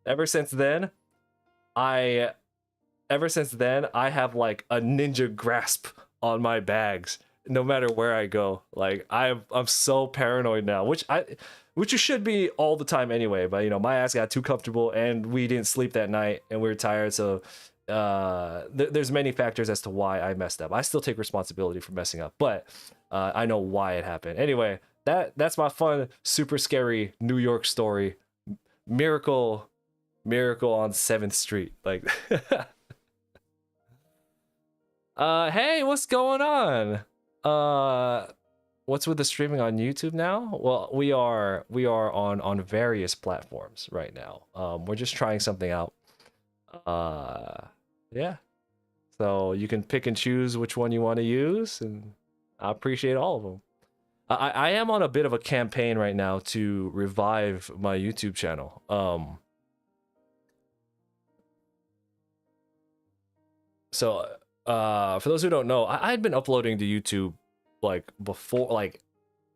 Ever since then, I have like a ninja grasp on my bags no matter where I go. Like I'm so paranoid now, which you should be all the time anyway, but you know, my ass got too comfortable and we didn't sleep that night and we were tired, so there's many factors as to why I messed up. I still take responsibility for messing up, but I know why it happened. Anyway, that's my fun, super scary New York story. Miracle on 7th Street. Like hey, what's going on? What's with the streaming on YouTube now? Well, we are on various platforms right now. We're just trying something out. Yeah. So you can pick and choose which one you want to use, and I appreciate all of them. I am on a bit of a campaign right now to revive my YouTube channel. So for those who don't know, I had been uploading to YouTube like before, like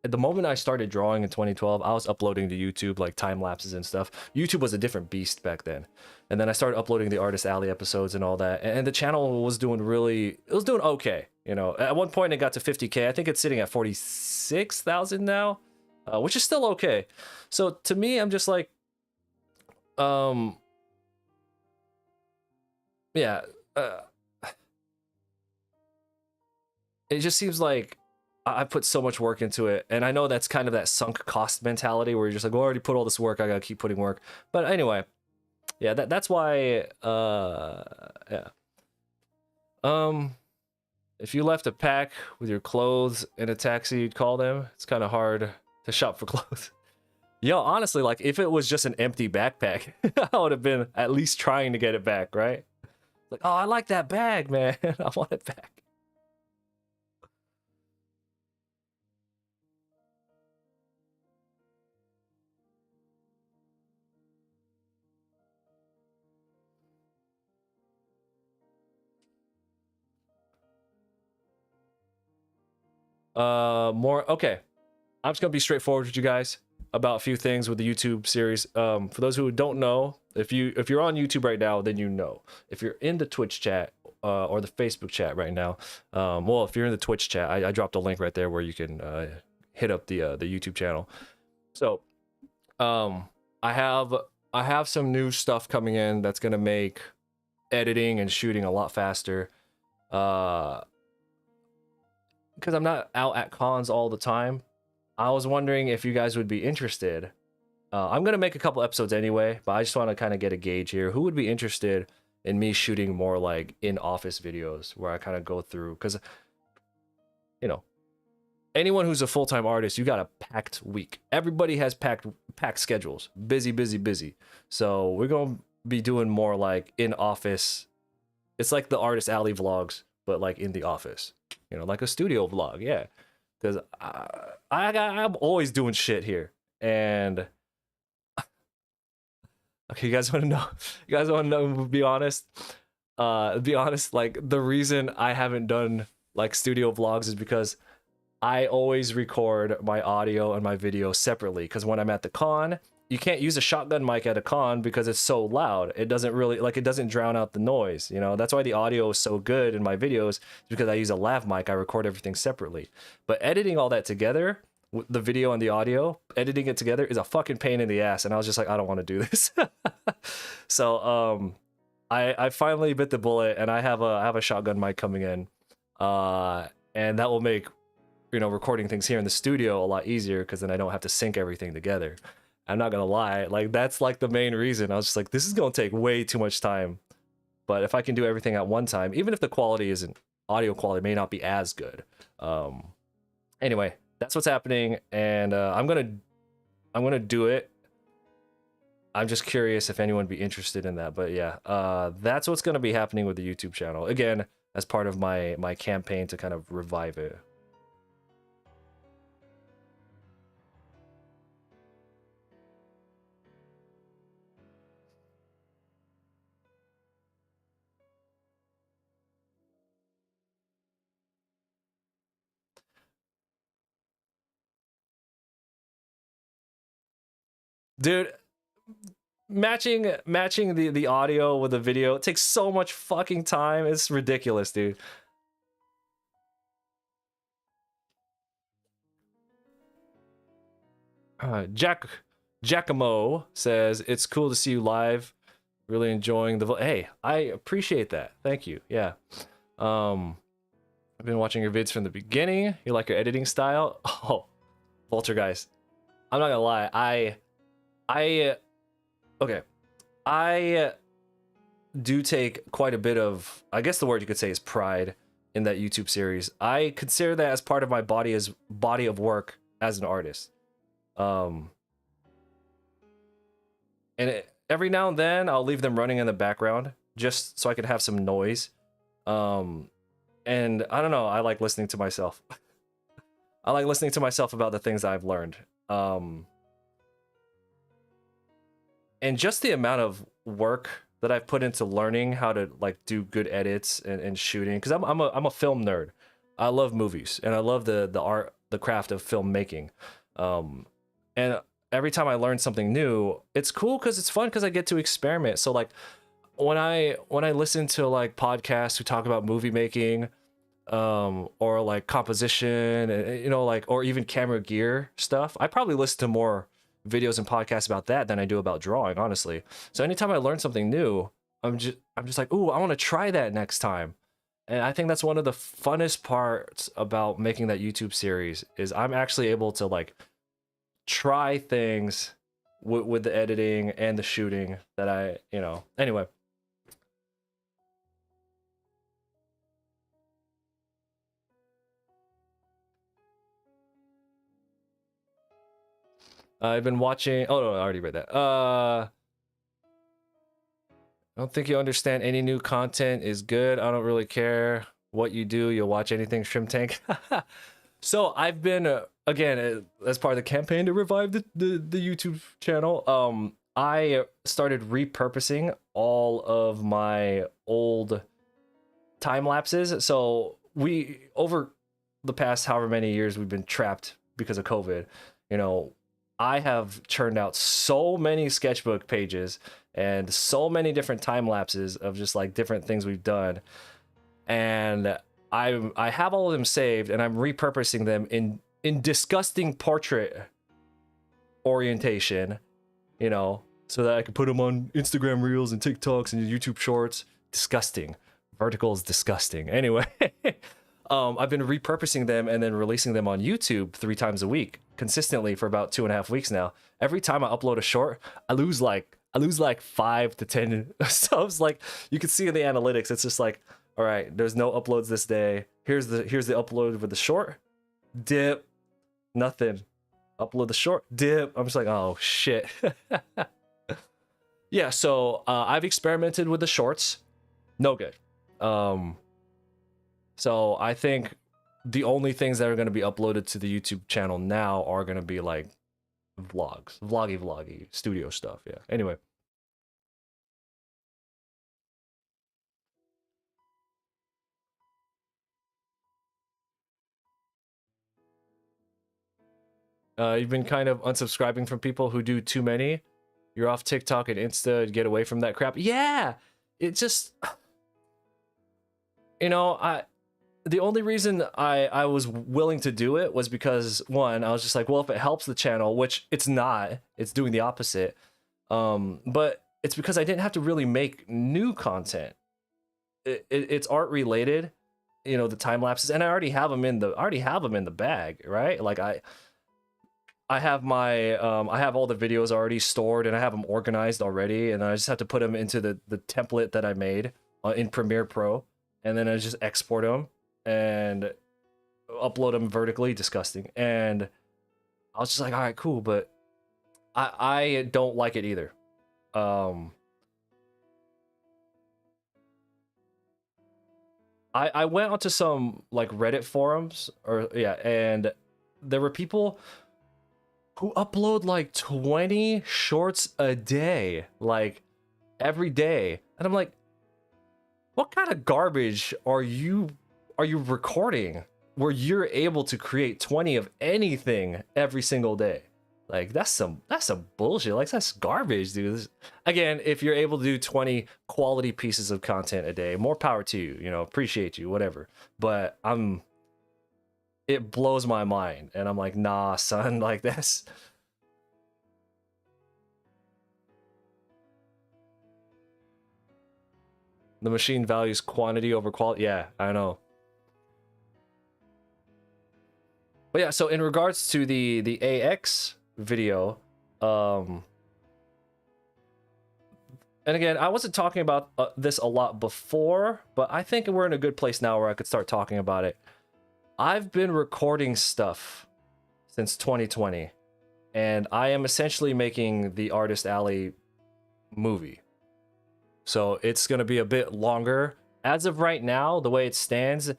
at the moment I started drawing in 2012, I was uploading to YouTube like time lapses and stuff. YouTube was a different beast back then. And then I started uploading the Artist Alley episodes and all that. And the channel was doing okay. You know, at one point it got to 50K. I think it's sitting at 46,000 now, which is still okay. So to me, I'm just like, yeah, it just seems like I put so much work into it, and I know that's kind of that sunk cost mentality where you're just like, well, I already put all this work, I gotta keep putting work. But anyway, yeah, that's why, yeah. If you left a pack with your clothes in a taxi, you'd call them. It's kind of hard to shop for clothes. Yo, honestly, like if it was just an empty backpack, I would have been at least trying to get it back, right? Like, oh, I like that bag, man. I want it back. More okay. I'm just gonna be straightforward with you guys about a few things with the YouTube series. For those who don't know, if you're on YouTube right now, then you know. If you're in the Twitch chat or the Facebook chat right now, well, if you're in the Twitch chat, I dropped a link right there where you can hit up the YouTube channel. So, I have some new stuff coming in that's gonna make editing and shooting a lot faster. Because I'm not out at cons all the time. I was wondering if you guys would be interested. I'm gonna make a couple episodes anyway, but I just want to kind of get a gauge here. Who would be interested in me shooting more like in-office videos where I kind of go through? Because, you know, anyone who's a full-time artist, you got a packed week. Everybody has packed schedules. Busy, busy, busy. So we're gonna be doing more like in-office. It's like the Artist Alley vlogs, but like in the office. You know, like a studio vlog, yeah. Because I'm always doing shit here. And okay, you guys want to know? You guys want to know? Be honest. Be honest. Like the reason I haven't done like studio vlogs is because I always record my audio and my video separately. Because when I'm at the con, you can't use a shotgun mic at a con because it's so loud. It doesn't really like it doesn't drown out the noise. You know, that's why the audio is so good in my videos, because I use a lav mic. I record everything separately. But editing all that together, the video and the audio, editing it together is a fucking pain in the ass. And I was just like, I don't want to do this. So I finally bit the bullet, and I have a shotgun mic coming in, and that will make, you know, recording things here in the studio a lot easier, because then I don't have to sync everything together. I'm not gonna lie, like that's like the main reason. I was just like, this is gonna take way too much time. But if I can do everything at one time, even if the quality isn't, audio quality may not be as good. Anyway, that's what's happening, and I'm gonna do it. I'm just curious if anyone would be interested in that. But yeah, that's what's gonna be happening with the YouTube channel. Again, as part of my campaign to kind of revive it. Dude, matching the audio with the video, it takes so much fucking time. It's ridiculous, dude. Giacomo says it's cool to see you live. Really enjoying the hey, I appreciate that. Thank you. Yeah. I've been watching your vids from the beginning. You like your editing style? Oh, Vulture guys. I'm not gonna lie. Okay. I do take quite a bit of, I guess the word you could say is pride in that YouTube series. I consider that as part of my body of work as an artist. And every now and then I'll leave them running in the background just so I can have some noise. And I don't know, I like listening to myself. I like listening to myself about the things I've learned. And just the amount of work that I've put into learning how to like do good edits and shooting, because I'm a film nerd. I love movies and I love the art, the craft of filmmaking. And every time I learn something new, it's cool because it's fun because I get to experiment. So like when I listen to like podcasts who talk about movie making, or like composition, and you know, like, or even camera gear stuff, I probably listen to more videos and podcasts about that than I do about drawing, honestly. So anytime I learn something new, I'm just like, ooh, I want to try that next time. And I think that's one of the funnest parts about making that YouTube series, is I'm actually able to like try things with the editing and the shooting that I, you know, anyway. I've been watching. Oh no, I already read that. I don't think you understand any new content is good. I don't really care what you do. You'll watch anything, Shrimp Tank. So I've been again as part of the campaign to revive the YouTube channel. I started repurposing all of my old time lapses. So we over the past however many years we've been trapped because of COVID. You know, I have churned out so many sketchbook pages and so many different time lapses of just like different things we've done, and I have all of them saved, and I'm repurposing them in disgusting portrait orientation, you know, so that I can put them on Instagram Reels and TikToks and YouTube Shorts. Disgusting. Vertical is disgusting. Anyway, I've been repurposing them and then releasing them on YouTube 3 times a week consistently for about 2.5 weeks now. Every time I upload a short, I lose like 5 to 10 subs. Like you can see in the analytics, it's just like, all right, there's no uploads this day. Here's the upload with the short. Dip. Nothing. Upload the short. Dip. I'm just like, oh shit. Yeah, so I've experimented with the shorts. No good. So I think the only things that are going to be uploaded to the YouTube channel now are going to be like vlogs, vloggy studio stuff. Yeah. Anyway. You've been kind of unsubscribing from people who do too many. You're off TikTok and Insta to get away from that crap. Yeah, it just, you know, the only reason I was willing to do it was because, one, I was just like, well, if it helps the channel, which it's not, it's doing the opposite. But it's because I didn't have to really make new content. It's art related, you know, the time lapses, and I already have them in the bag, right? Like I have my I have all the videos already stored, and I have them organized already, and I just have to put them into the template that I made in Premiere Pro, and then I just export them and upload them vertically. Disgusting. And I was just like, all right, cool, but I don't like it either. I went onto some like Reddit forums, or yeah, and there were people who upload like 20 shorts a day, like every day. And I'm like, what kind of garbage are you recording where you're able to create 20 of anything every single day? Like that's some bullshit. Like that's garbage, dude. Again, if you're able to do 20 quality pieces of content a day, more power to you, you know, appreciate you, whatever. But it blows my mind, and I'm like, nah, son, like this. The machine values quantity over quality. Yeah, I know. But yeah, so in regards to the AX video, and again, I wasn't talking about this a lot before, but I think we're in a good place now where I could start talking about it. I've been recording stuff since 2020, and I am essentially making the Artist Alley movie. So it's going to be a bit longer. As of right now, the way it stands,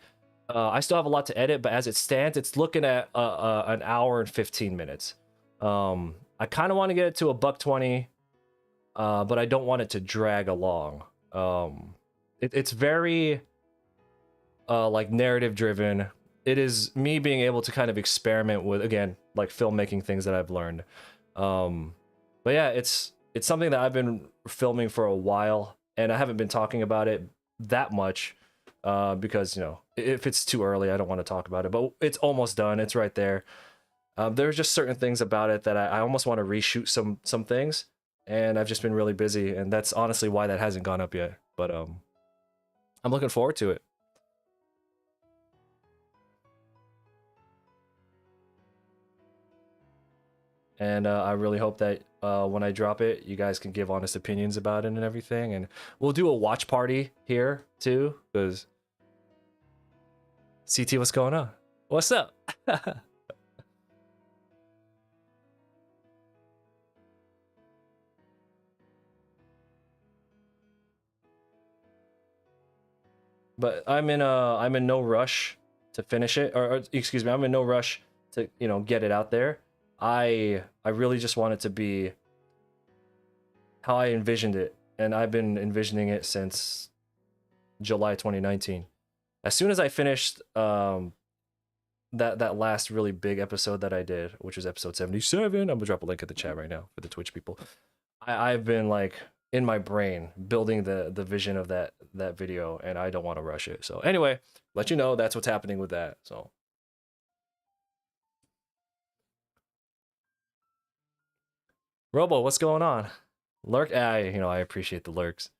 I still have a lot to edit, but as it stands, it's looking at an hour and 15 minutes. I kind of want to get it to $120, but I don't want it to drag along. It's very like narrative driven. It is me being able to kind of experiment with, again, like filmmaking things that I've learned. But yeah, it's something that I've been filming for a while, and I haven't been talking about it that much because, you know, if it's too early, I don't want to talk about it, but it's almost done. It's right there. There's just certain things about it that I almost want to reshoot some things, and I've just been really busy, and that's honestly why that hasn't gone up yet. But I'm looking forward to it. And I really hope that when I drop it, you guys can give honest opinions about it and everything. And we'll do a watch party here too, because CT, what's going on? What's up? but I'm in no rush to finish it, or excuse me, I'm in no rush to get it out there. I really just want it to be how I envisioned it, and I've been envisioning it since July 2019. As soon as I finished that last really big episode that I did, which was episode 77, I'm gonna drop a link in the chat right now for the Twitch people. I've been like in my brain building the vision of that video, and I don't want to rush it. So anyway, let you know that's what's happening with that. So Robo, what's going on? Lurk, I appreciate the lurks.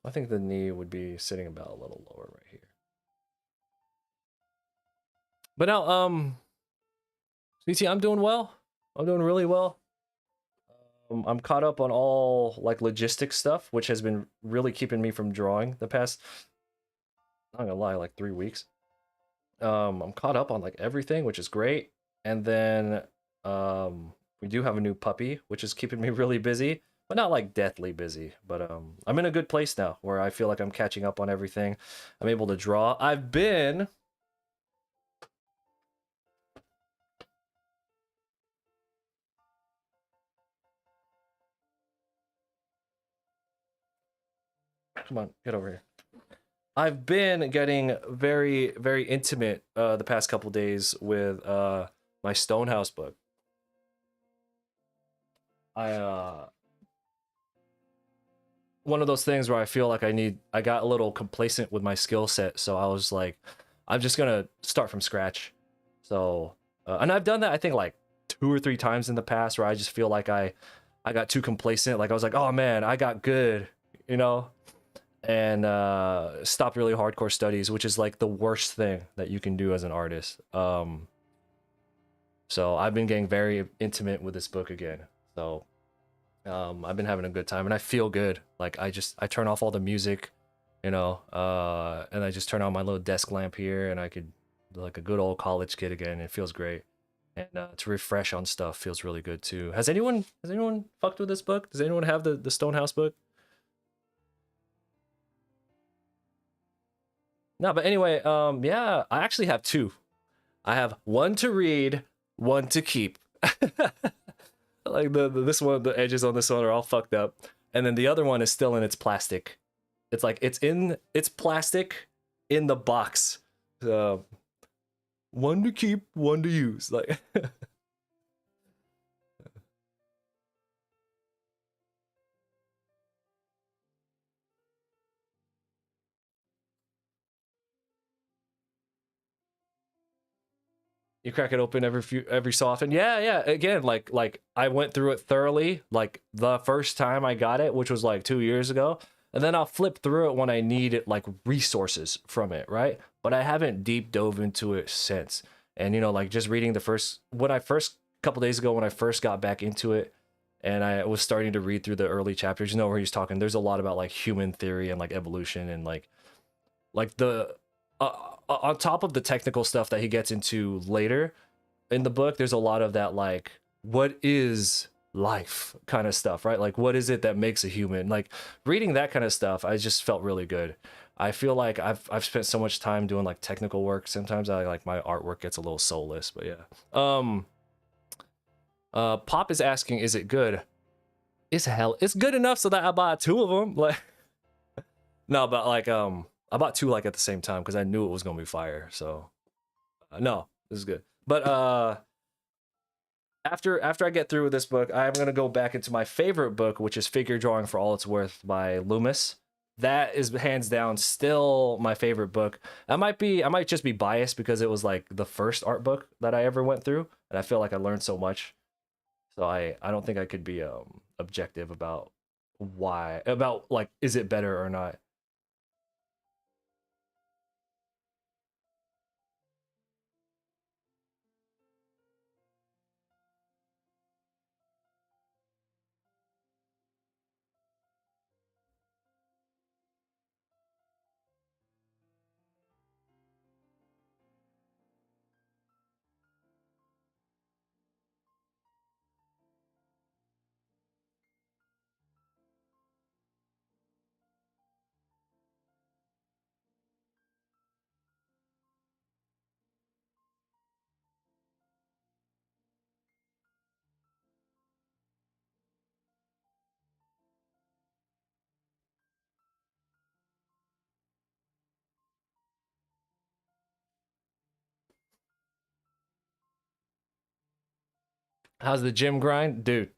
I think the knee would be sitting about a little lower right here. But now, CT, I'm doing well. I'm doing really well. I'm caught up on all like logistics stuff, which has been really keeping me from drawing the past, I'm not gonna lie, like 3 weeks. I'm caught up on like everything, which is great. And then we do have a new puppy, which is keeping me really busy, but not like deathly busy. But I'm in a good place now where I feel like I'm catching up on everything. I'm able to draw. I've been come on, get over here. I've been getting very, very intimate the past couple days with my Stonehouse book. I one of those things where I feel like I got a little complacent with my skill set, so I was like, I'm just gonna start from scratch. So and I've done that I think like 2 or 3 times in the past where I just feel like I got too complacent. Like I was like, oh man, I got good, you know, and stopped really hardcore studies, which is like the worst thing that you can do as an artist. So I've been getting very intimate with this book again. So I've been having a good time and I feel good. Like I turn off all the music, and I just turn on my little desk lamp here, and I could like a good old college kid again. It feels great. And to refresh on stuff feels really good too. Has anyone fucked with this book? Does anyone have the Stonehouse book? No, but anyway, yeah, I actually have two. I have one to read, one to keep. Like this one, the edges on this one are all fucked up, and then the other one is still in its plastic. It's like it's plastic in the box. One to keep, one to use. Like you crack it open every so often. Yeah. Again, like I went through it thoroughly, like the first time I got it, which was like 2 years ago, and then I'll flip through it when I need like resources from it, right? But I haven't deep dove into it since. And like just reading the first when I first couple days ago when I first got back into it, and I was starting to read through the early chapters, where he's talking. There's a lot about like human theory and like evolution and like the on top of the technical stuff that he gets into later in the book, there's a lot of that like what is life kind of stuff, right? Like what is it that makes a human? Like reading that kind of stuff, I just felt really good. I feel like I've spent so much time doing like technical work. Sometimes I like my artwork gets a little soulless, but yeah. Pop is asking, is it good? It's good enough so that I bought two of them. Like no, but like I bought two like at the same time because I knew it was gonna be fire. So no, this is good. But after I get through with this book, I'm gonna go back into my favorite book, which is Figure Drawing for All It's Worth by Loomis. That is hands down still my favorite book. I might just be biased because it was like the first art book that I ever went through, and I feel like I learned so much. So I don't think I could be objective about like is it better or not. How's the gym grind, dude?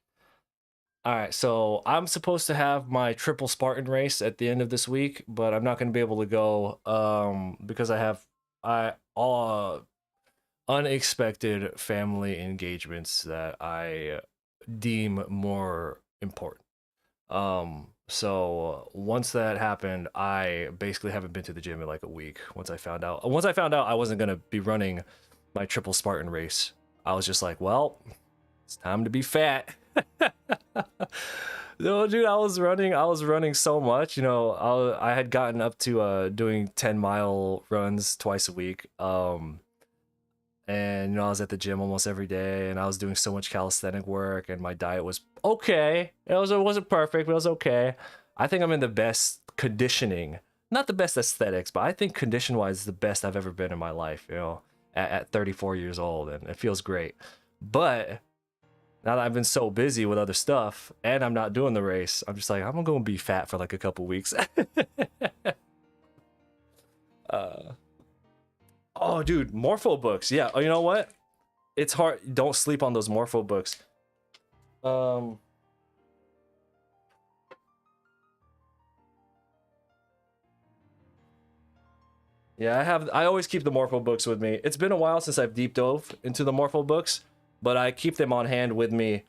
All right, so I'm supposed to have my triple Spartan race at the end of this week, but I'm not going to be able to go because I have I all unexpected family engagements that I deem more important. So once that happened, I basically haven't been to the gym in like a week. Once I found out I wasn't going to be running my triple Spartan race, I was just like, well, it's time to be fat. No, dude, I was running so much. I had gotten up to doing 10-mile runs twice a week. And I was at the gym almost every day, and I was doing so much calisthenic work, and my diet was okay. It wasn't perfect, but it was okay. I think I'm in the best conditioning, not the best aesthetics, but I think condition wise the best I've ever been in my life, at 34 years old, and it feels great. But now that I've been so busy with other stuff and I'm not doing the race, I'm just like, I'm gonna be fat for like a couple weeks. uh, oh, dude, Morpho books. Yeah, oh, you know what? It's hard. Don't sleep on those Morpho books. Yeah, I always keep the Morpho books with me. It's been a while since I've deep dove into the Morpho books, but I keep them on hand with me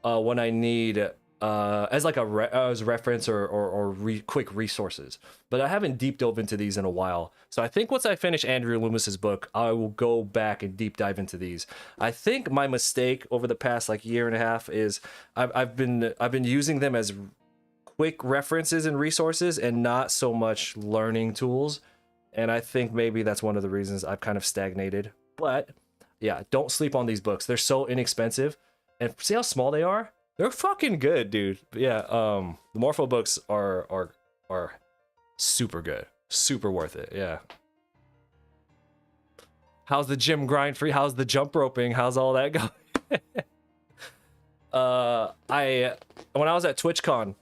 when I need as like as reference or quick resources. But I haven't deep dove into these in a while. So I think once I finish Andrew Loomis's book, I will go back and deep dive into these. I think my mistake over the past like year and a half is I've been using them as quick references and resources and not so much learning tools. And I think maybe that's one of the reasons I've kind of stagnated. But yeah, don't sleep on these books. They're so inexpensive. And see how small they are? They're fucking good, dude. But yeah, the Morpho books are super good. Super worth it. Yeah. How's the gym grind for you? How's the jump roping? How's all that going? When I was at Twitchcon,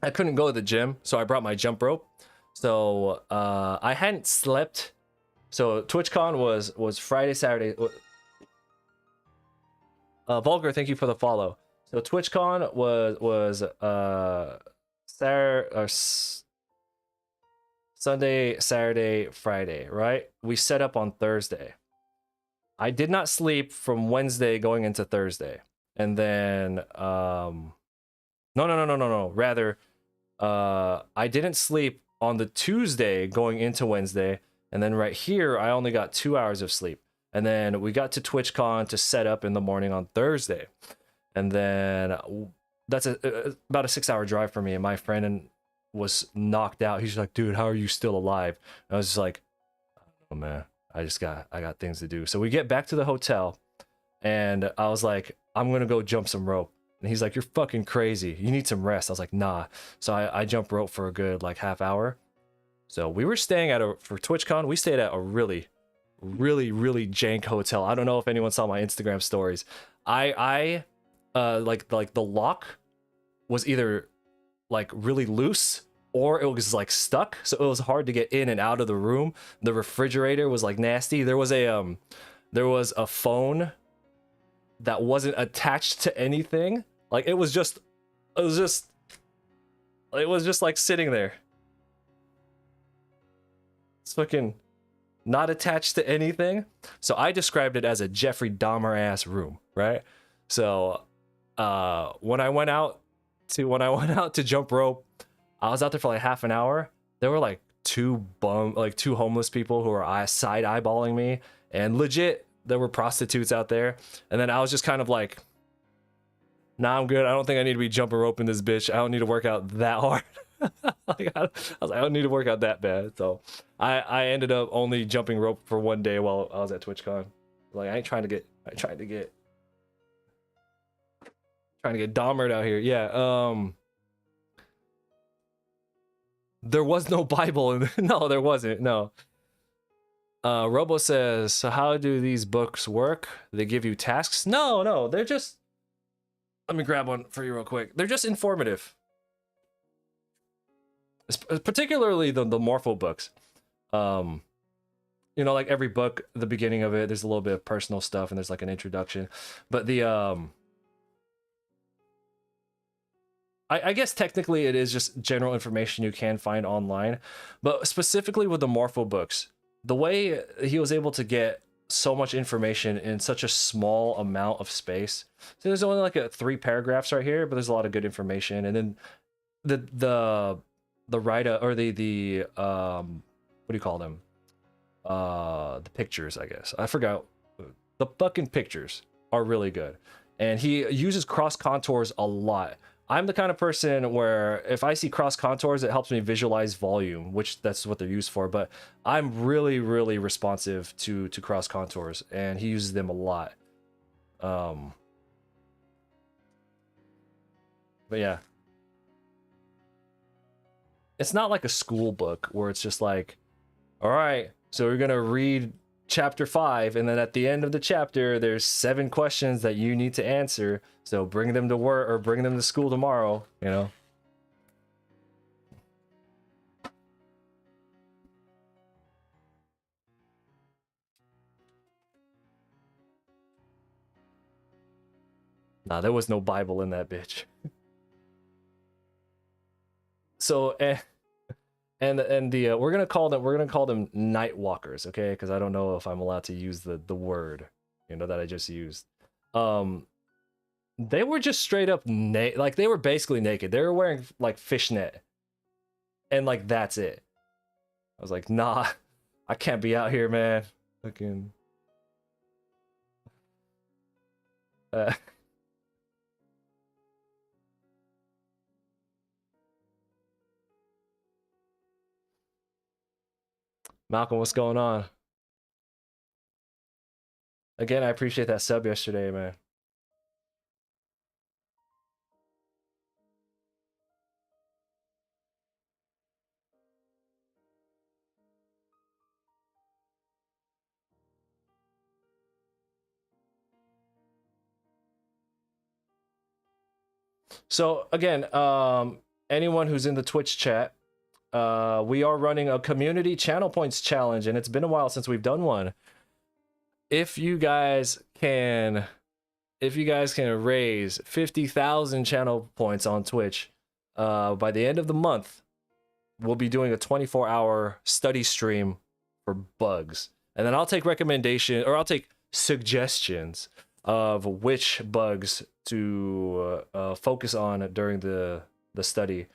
I couldn't go to the gym, so I brought my jump rope. So I hadn't slept. So Twitchcon was Friday, Saturday. Vulgar, thank you for the follow. So TwitchCon was Sunday, Saturday, Friday, right? We set up on Thursday. I did not sleep from Wednesday going into Thursday. And then no. Rather, I didn't sleep on the Tuesday going into Wednesday, and then right here I only got 2 hours of sleep. And then we got to TwitchCon to set up in the morning on Thursday. And then that's about a 6 hour drive for me. And my friend was knocked out. He's like, dude, how are you still alive? And I was just like, oh man, I got things to do. So we get back to the hotel and I was like, I'm going to go jump some rope. And he's like, you're fucking crazy. You need some rest. I was like, nah. So I jumped rope for a good like half hour. So we were staying for TwitchCon, we stayed at a really jank hotel. I don't know if anyone saw my Instagram stories. I like the lock was either like really loose or it was like stuck, so it was hard to get in and out of the room. The refrigerator was like nasty. There was a phone that wasn't attached to anything. Like it was just like sitting there. It's fucking not attached to anything. So I described it as a Jeffrey Dahmer ass room, right? So when I went out to jump rope, I was out there for like half an hour. There were like two homeless people who were side eyeballing me, and legit there were prostitutes out there. And then I was just kind of like, nah, I'm good. I don't think I need to be jumping rope in this bitch. I don't need to work out that hard. I was like, I don't need to work out that bad. So I ended up only jumping rope for one day while I was at TwitchCon. Like I ain't trying to get Dahmered out here. Yeah. There was no Bible. No, there wasn't. No. Robo says, so how do these books work? They give you tasks? No, they're just, let me grab one for you real quick. They're just informative. Particularly the Morpho books. you know, like every book, the beginning of it, there's a little bit of personal stuff and there's like an introduction. But the I guess technically it is just general information you can find online, but specifically with the Morpho books, the way he was able to get so much information in such a small amount of space. So there's only like 3 paragraphs right here, but there's a lot of good information. And then the writer, or the what do you call them? The pictures, I guess. I forgot. The fucking pictures are really good. And he uses cross contours a lot. I'm the kind of person where if I see cross contours, it helps me visualize volume, which that's what they're used for. But I'm really, really responsive to cross contours, and he uses them a lot. But yeah, it's not like a school book where it's just like, all right, so we're gonna read chapter 5, and then at the end of the chapter there's 7 questions that you need to answer, so bring them to work or bring them to school tomorrow, you know. Nah, there was no Bible in that bitch. So and the we're gonna call them night walkers, okay? Because I don't know if I'm allowed to use the word, you know, that I just used. They were just straight up like they were basically naked. They were wearing like fishnet, and like that's it. I was like, nah, I can't be out here, man. Fucking. Malcolm, what's going on? Again, I appreciate that sub yesterday, man. So again, anyone who's in the Twitch chat, we are running a community channel points challenge, and it's been a while since we've done one. If you guys can raise 50,000 channel points on Twitch, by the end of the month, we'll be doing a 24-hour study stream for bugs. And then I'll take suggestions of which bugs to focus on during the study.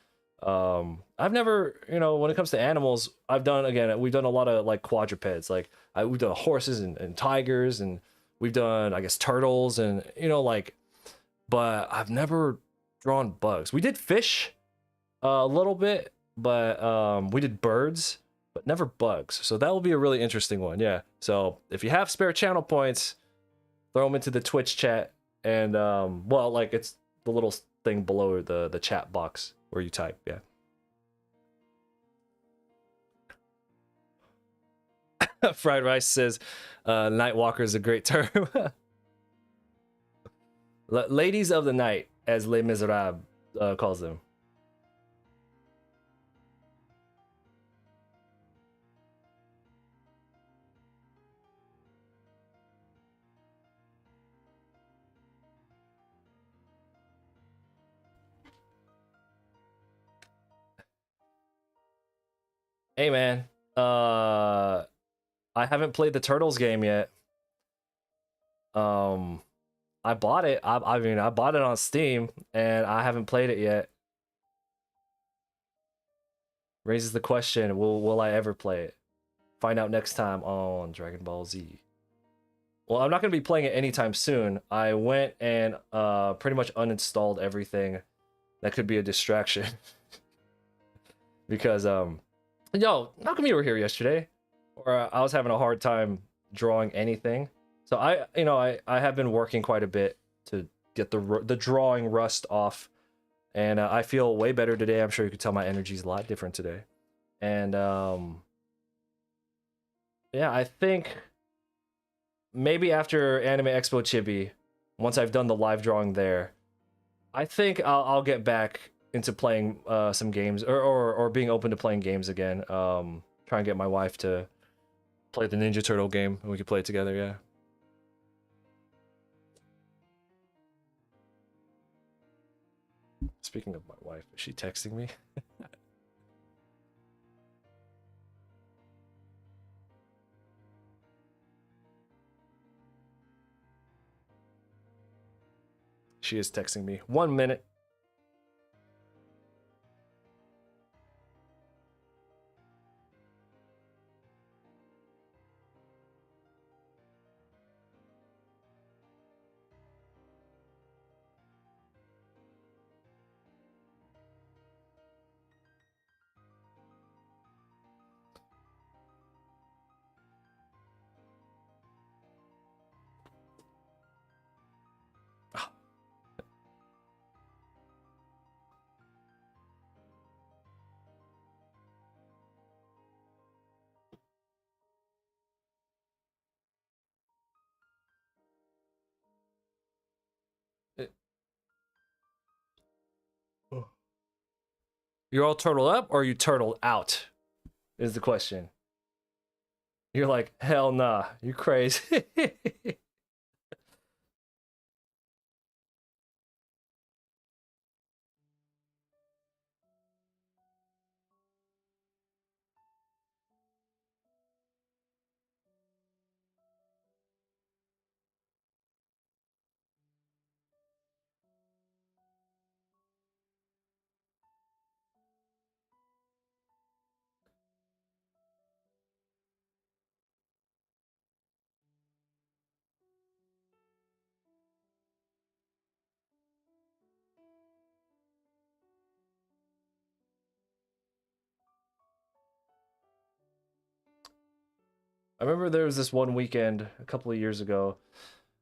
I've never, you know, when it comes to animals, we've done a lot of like quadrupeds, like we've done horses and tigers, and we've done, I guess, turtles, and you know, like, but I've never drawn bugs. We did fish a little bit, but we did birds, but never bugs. So that will be a really interesting one. Yeah. So if you have spare channel points, throw them into the Twitch chat, and well, like it's the little thing below the chat box where you type. Yeah. Fried Rice says, Nightwalker is a great term. Ladies of the Night, as Les Miserables calls them. Hey man, I haven't played the Turtles game yet. I bought it. I mean, I bought it on Steam, and I haven't played it yet. Raises the question: Will I ever play it? Find out next time on Dragon Ball Z. Well, I'm not gonna be playing it anytime soon. I went and pretty much uninstalled everything that could be a distraction. Because yo, how come you were here yesterday? Or I was having a hard time drawing anything. So I have been working quite a bit to get the drawing rust off, and I feel way better today. I'm sure you could tell my energy's a lot different today. And yeah, I think maybe after Anime Expo Chibi, once I've done the live drawing there, I think I'll get back into playing some games, or being open to playing games again. Try and get my wife to Play the Ninja Turtle game and we could play it together, yeah. Speaking of my wife, is she texting me? She is texting me. 1 minute. You're all turtled up or you turtled out? Is the question. You're like, hell nah, you crazy. I remember there was this one weekend a couple of years ago.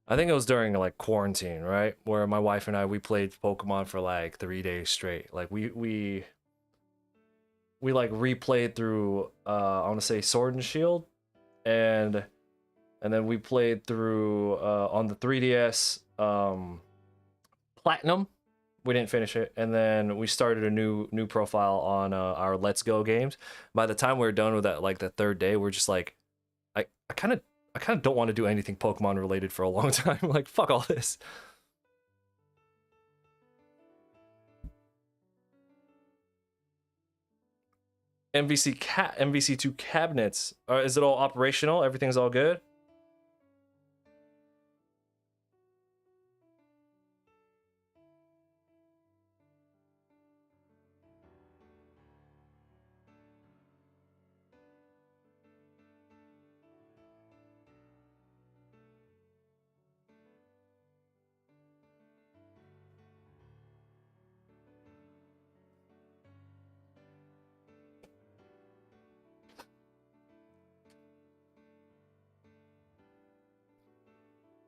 I think it was during like quarantine, right? Where my wife and I we played Pokemon for like 3 days straight. Like we like replayed through I want to say Sword and Shield, and then we played through on the 3DS Platinum. We didn't finish it, and then we started a new profile on our Let's Go games. By the time we were done with that, like the third day, we're just like, I kind of don't want to do anything Pokemon related for a long time. Like, fuck all this. MVC2 cabinets. Is it all operational? Everything's all good?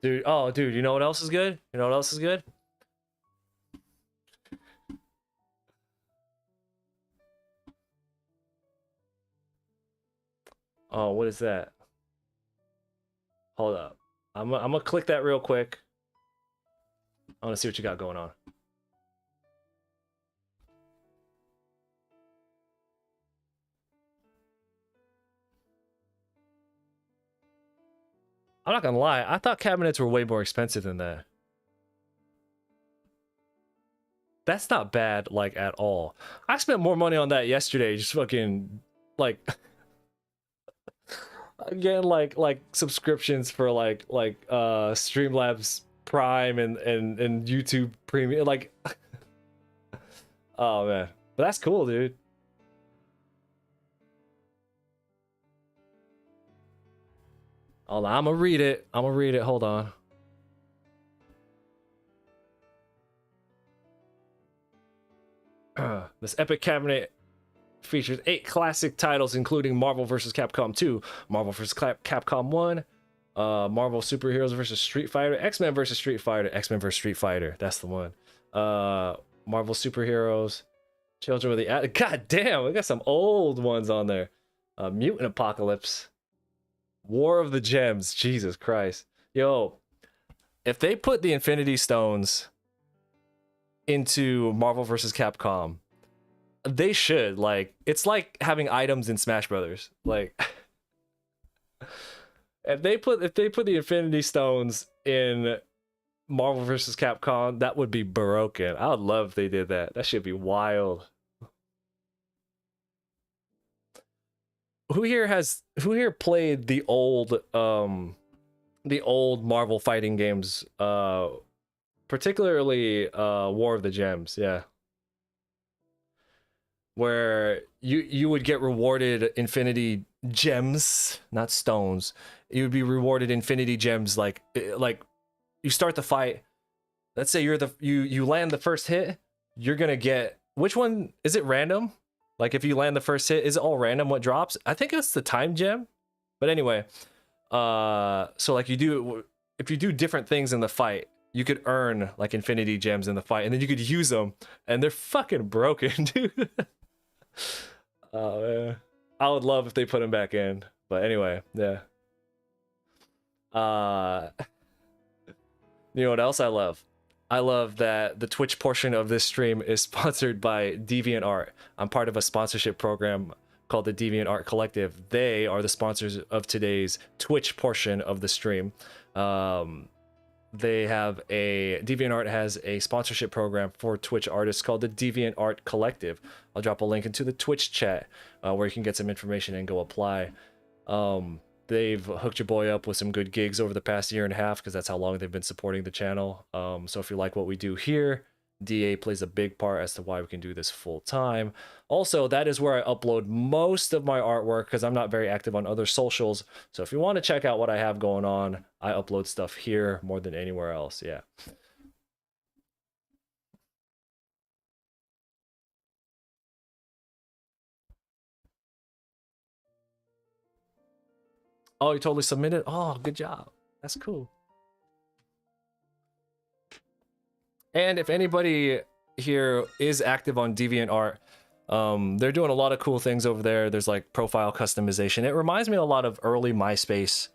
Dude, oh, dude, you know what else is good? You know what else is good? Oh, what is that? Hold up. I'm gonna click that real quick. I want to see what you got going on. I'm not gonna lie. I thought cabinets were way more expensive than that. That's not bad, like, at all. I spent more money on that yesterday, just fucking, like, again, like subscriptions for like Streamlabs Prime and YouTube Premium, like, oh man, but that's cool, dude. Hold on, I'm gonna read it. Hold on. This epic cabinet features 8 classic titles, including Marvel vs. Capcom 2, Marvel vs. Capcom 1, Marvel Superheroes vs. Street Fighter, X-Men vs. Street Fighter, X-Men vs. Street Fighter, that's the one. Marvel Superheroes, Children of the God damn, we got some old ones on there. Mutant Apocalypse, War of the Gems, Jesus Christ. Yo, if they put the Infinity Stones into Marvel vs. Capcom, they should. Like, it's like having items in Smash Brothers. Like, If they put the Infinity Stones in Marvel vs. Capcom, that would be broken. I would love if they did that. That should be wild. Who here played the old Marvel fighting games, particularly War of the Gems, yeah. Where you would get rewarded Infinity Gems, not stones. You would be rewarded Infinity Gems like you start the fight. Let's say you land the first hit, you're gonna get, which one is it, random? Like if you land the first hit, is it all random what drops? I think it's the time gem. But anyway, so like if you do different things in the fight, you could earn like Infinity Gems in the fight, and then you could use them, and they're fucking broken, dude. Oh man, I would love if they put them back in. But anyway, yeah. You know what else I love? I love that the Twitch portion of this stream is sponsored by DeviantArt. I'm part of a sponsorship program called the DeviantArt Collective. They are the sponsors of today's Twitch portion of the stream. DeviantArt has a sponsorship program for Twitch artists called the DeviantArt Collective. I'll drop a link into the Twitch chat where you can get some information and go apply. They've hooked your boy up with some good gigs over the past year and a half, because that's how long they've been supporting the channel. So if you like what we do here, DA plays a big part as to why we can do this full time. Also, that is where I upload most of my artwork, because I'm not very active on other socials. So if you want to check out what I have going on, I upload stuff here more than anywhere else. Yeah. Oh, you totally submitted? Oh, good job. That's cool. And if anybody here is active on DeviantArt, they're doing a lot of cool things over there. There's like profile customization. It reminds me a lot of early MySpace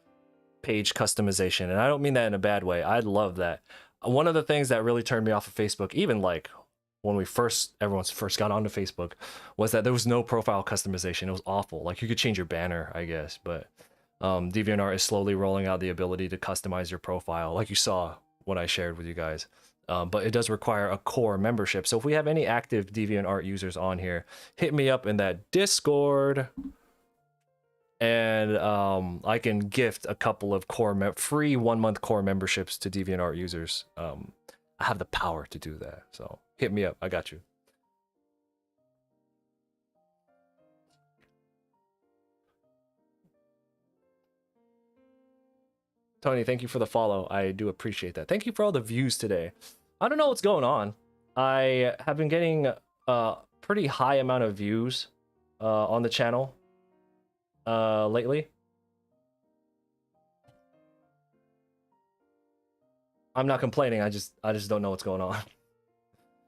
page customization, and I don't mean that in a bad way. I love that. One of the things that really turned me off of Facebook, even like when everyone first got onto Facebook, was that there was no profile customization. It was awful. Like you could change your banner, I guess, but DeviantArt is slowly rolling out the ability to customize your profile, like you saw when I shared with you guys. But it does require a core membership. So if we have any active DeviantArt users on here, hit me up in that Discord, and I can gift a couple of free 1-month core memberships to DeviantArt users. I have the power to do that, so hit me up. I got you. Tony, thank you for the follow. I do appreciate that. Thank you for all the views today. I don't know what's going on. I have been getting a pretty high amount of views on the channel lately. I'm not complaining. I just don't know what's going on.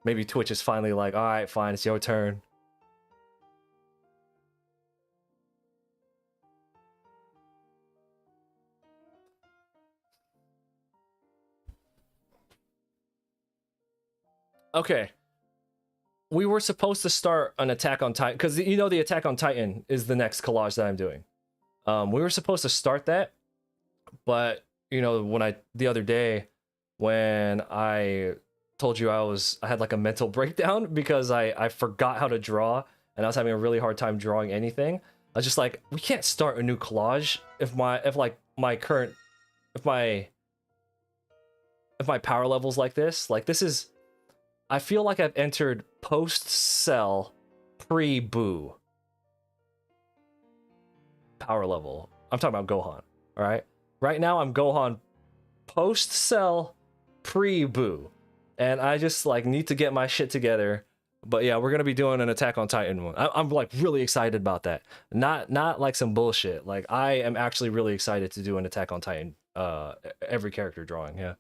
Maybe Twitch is finally like, all right, fine, it's your turn. Okay. We were supposed to start an Attack on Titan, because you know the Attack on Titan is the next collage that I'm doing. We were supposed to start that, but you know, the other day when I told you I had like a mental breakdown because I forgot how to draw, and I was having a really hard time drawing anything. I was just like, we can't start a new collage if my power level's like this. Like this is, I feel like I've entered post-cell, pre-boo power level. I'm talking about Gohan, all right? Right now, I'm Gohan post-cell, pre-boo. And I just, like, need to get my shit together. But yeah, we're going to be doing an Attack on Titan one. I'm like, really excited about that. Not like some bullshit. Like, I am actually really excited to do an Attack on Titan every character drawing, yeah.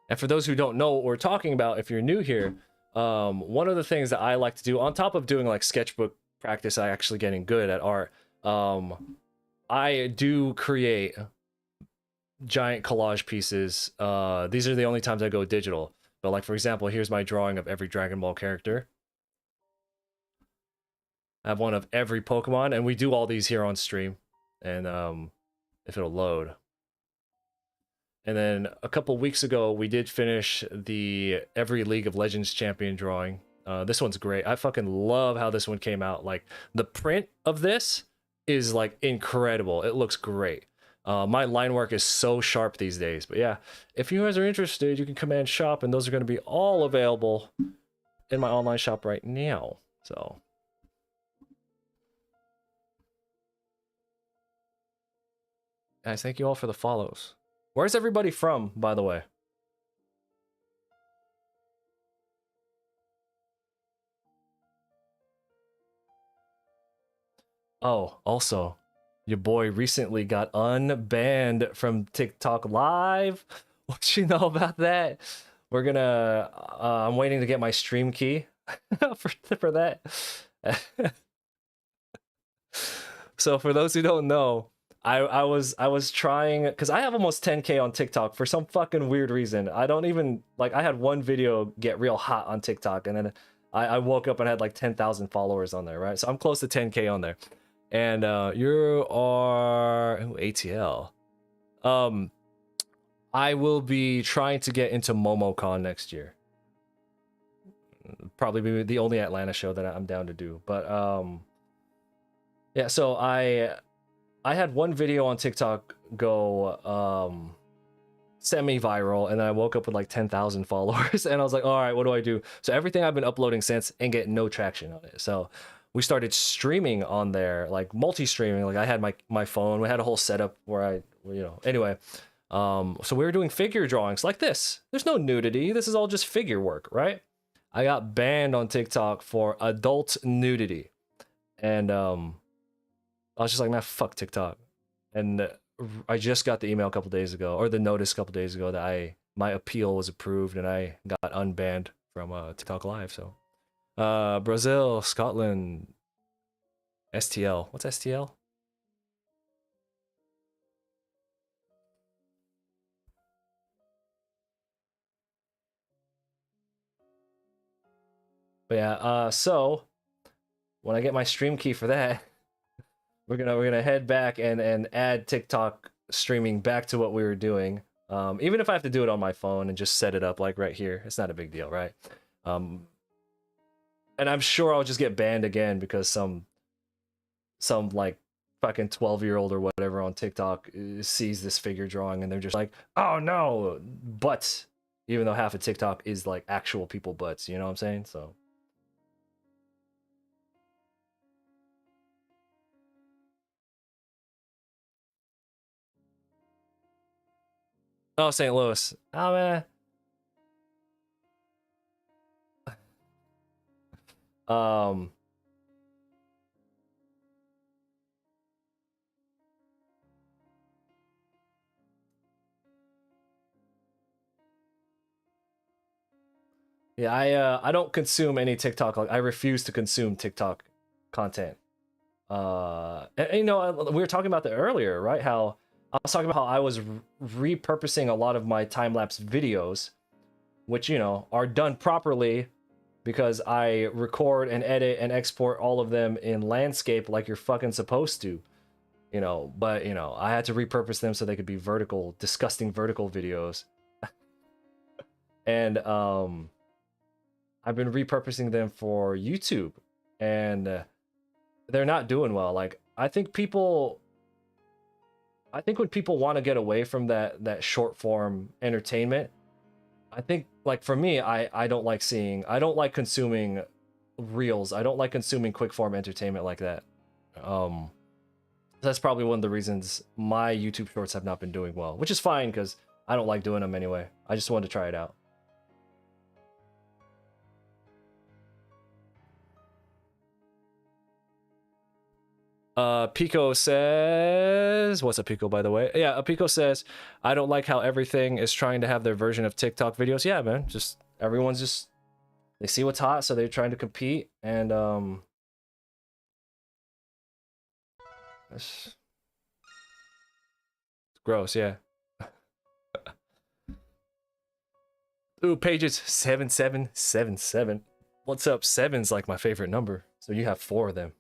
And for those who don't know what we're talking about, if you're new here, one of the things that I like to do, on top of doing like sketchbook practice, I actually getting good at art, I do create giant collage pieces. These are the only times I go digital. But like, for example, here's my drawing of every Dragon Ball character. I have one of every Pokemon, and we do all these here on stream. And if it'll load. And then a couple weeks ago, we did finish the every League of Legends champion drawing. This one's great. I fucking love how this one came out. Like, the print of this is like incredible. It looks great. My line work is so sharp these days. But yeah, if you guys are interested, you can command shop, and those are going to be all available in my online shop right now. So guys, thank you all for the follows. Where's everybody from, by the way? Oh, also, your boy recently got unbanned from TikTok Live. What you know about that? We're gonna. I'm waiting to get my stream key for that. So for those who don't know, I was trying, because I have almost 10K on TikTok for some fucking weird reason. I don't even like. I had one video get real hot on TikTok, and then I woke up and had like 10,000 followers on there, right? So I'm close to 10K on there. And you are ATL. I will be trying to get into MomoCon next year. Probably be the only Atlanta show that I'm down to do. But yeah, so I had one video on TikTok go semi-viral, and then I woke up with like 10,000 followers, and I was like, all right, what do I do? So everything I've been uploading since ain't getting no traction on it. So we started streaming on there, like multi-streaming. Like I had my phone, we had a whole setup where I, you know, anyway. So we were doing figure drawings like this. There's no nudity. This is all just figure work, right? I got banned on TikTok for adult nudity. And I was just like, man, fuck TikTok. And I just got the email a couple days ago, or the notice a couple days ago, that my appeal was approved and I got unbanned from TikTok Live. So Brazil, Scotland, STL. What's STL? But yeah, so when I get my stream key for that, we're gonna head back and add TikTok streaming back to what we were doing. Even if I have to do it on my phone and just set it up like right here, it's not a big deal, right? And I'm sure I'll just get banned again because some like fucking 12-year-old or whatever on TikTok sees this figure drawing and they're just like, oh no, butts. Even though half of TikTok is like actual people butts, you know what I'm saying? So oh, St. Louis. Oh man. Um yeah, I don't consume any TikTok. Like I refuse to consume TikTok content. And, you know, we were talking about that earlier, right? How I was talking about how I was repurposing a lot of my time-lapse videos, which, you know, are done properly because I record and edit and export all of them in landscape like you're fucking supposed to, you know. But, you know, I had to repurpose them so they could be vertical, disgusting vertical videos. And I've been repurposing them for YouTube, and they're not doing well. Like I think when people want to get away from that short form entertainment, I think, like for me, I don't like consuming reels. I don't like consuming quick form entertainment like that. That's probably one of the reasons my YouTube shorts have not been doing well, which is fine because I don't like doing them anyway. I just wanted to try it out. Pico says, what's a Pico, by the way? Yeah, a Pico says, I don't like how everything is trying to have their version of TikTok videos. Yeah, man, just everyone's just, they see what's hot, so they're trying to compete, and it's gross, yeah. Ooh, pages 7777. What's up? Seven's like my favorite number. So you have 4 of them.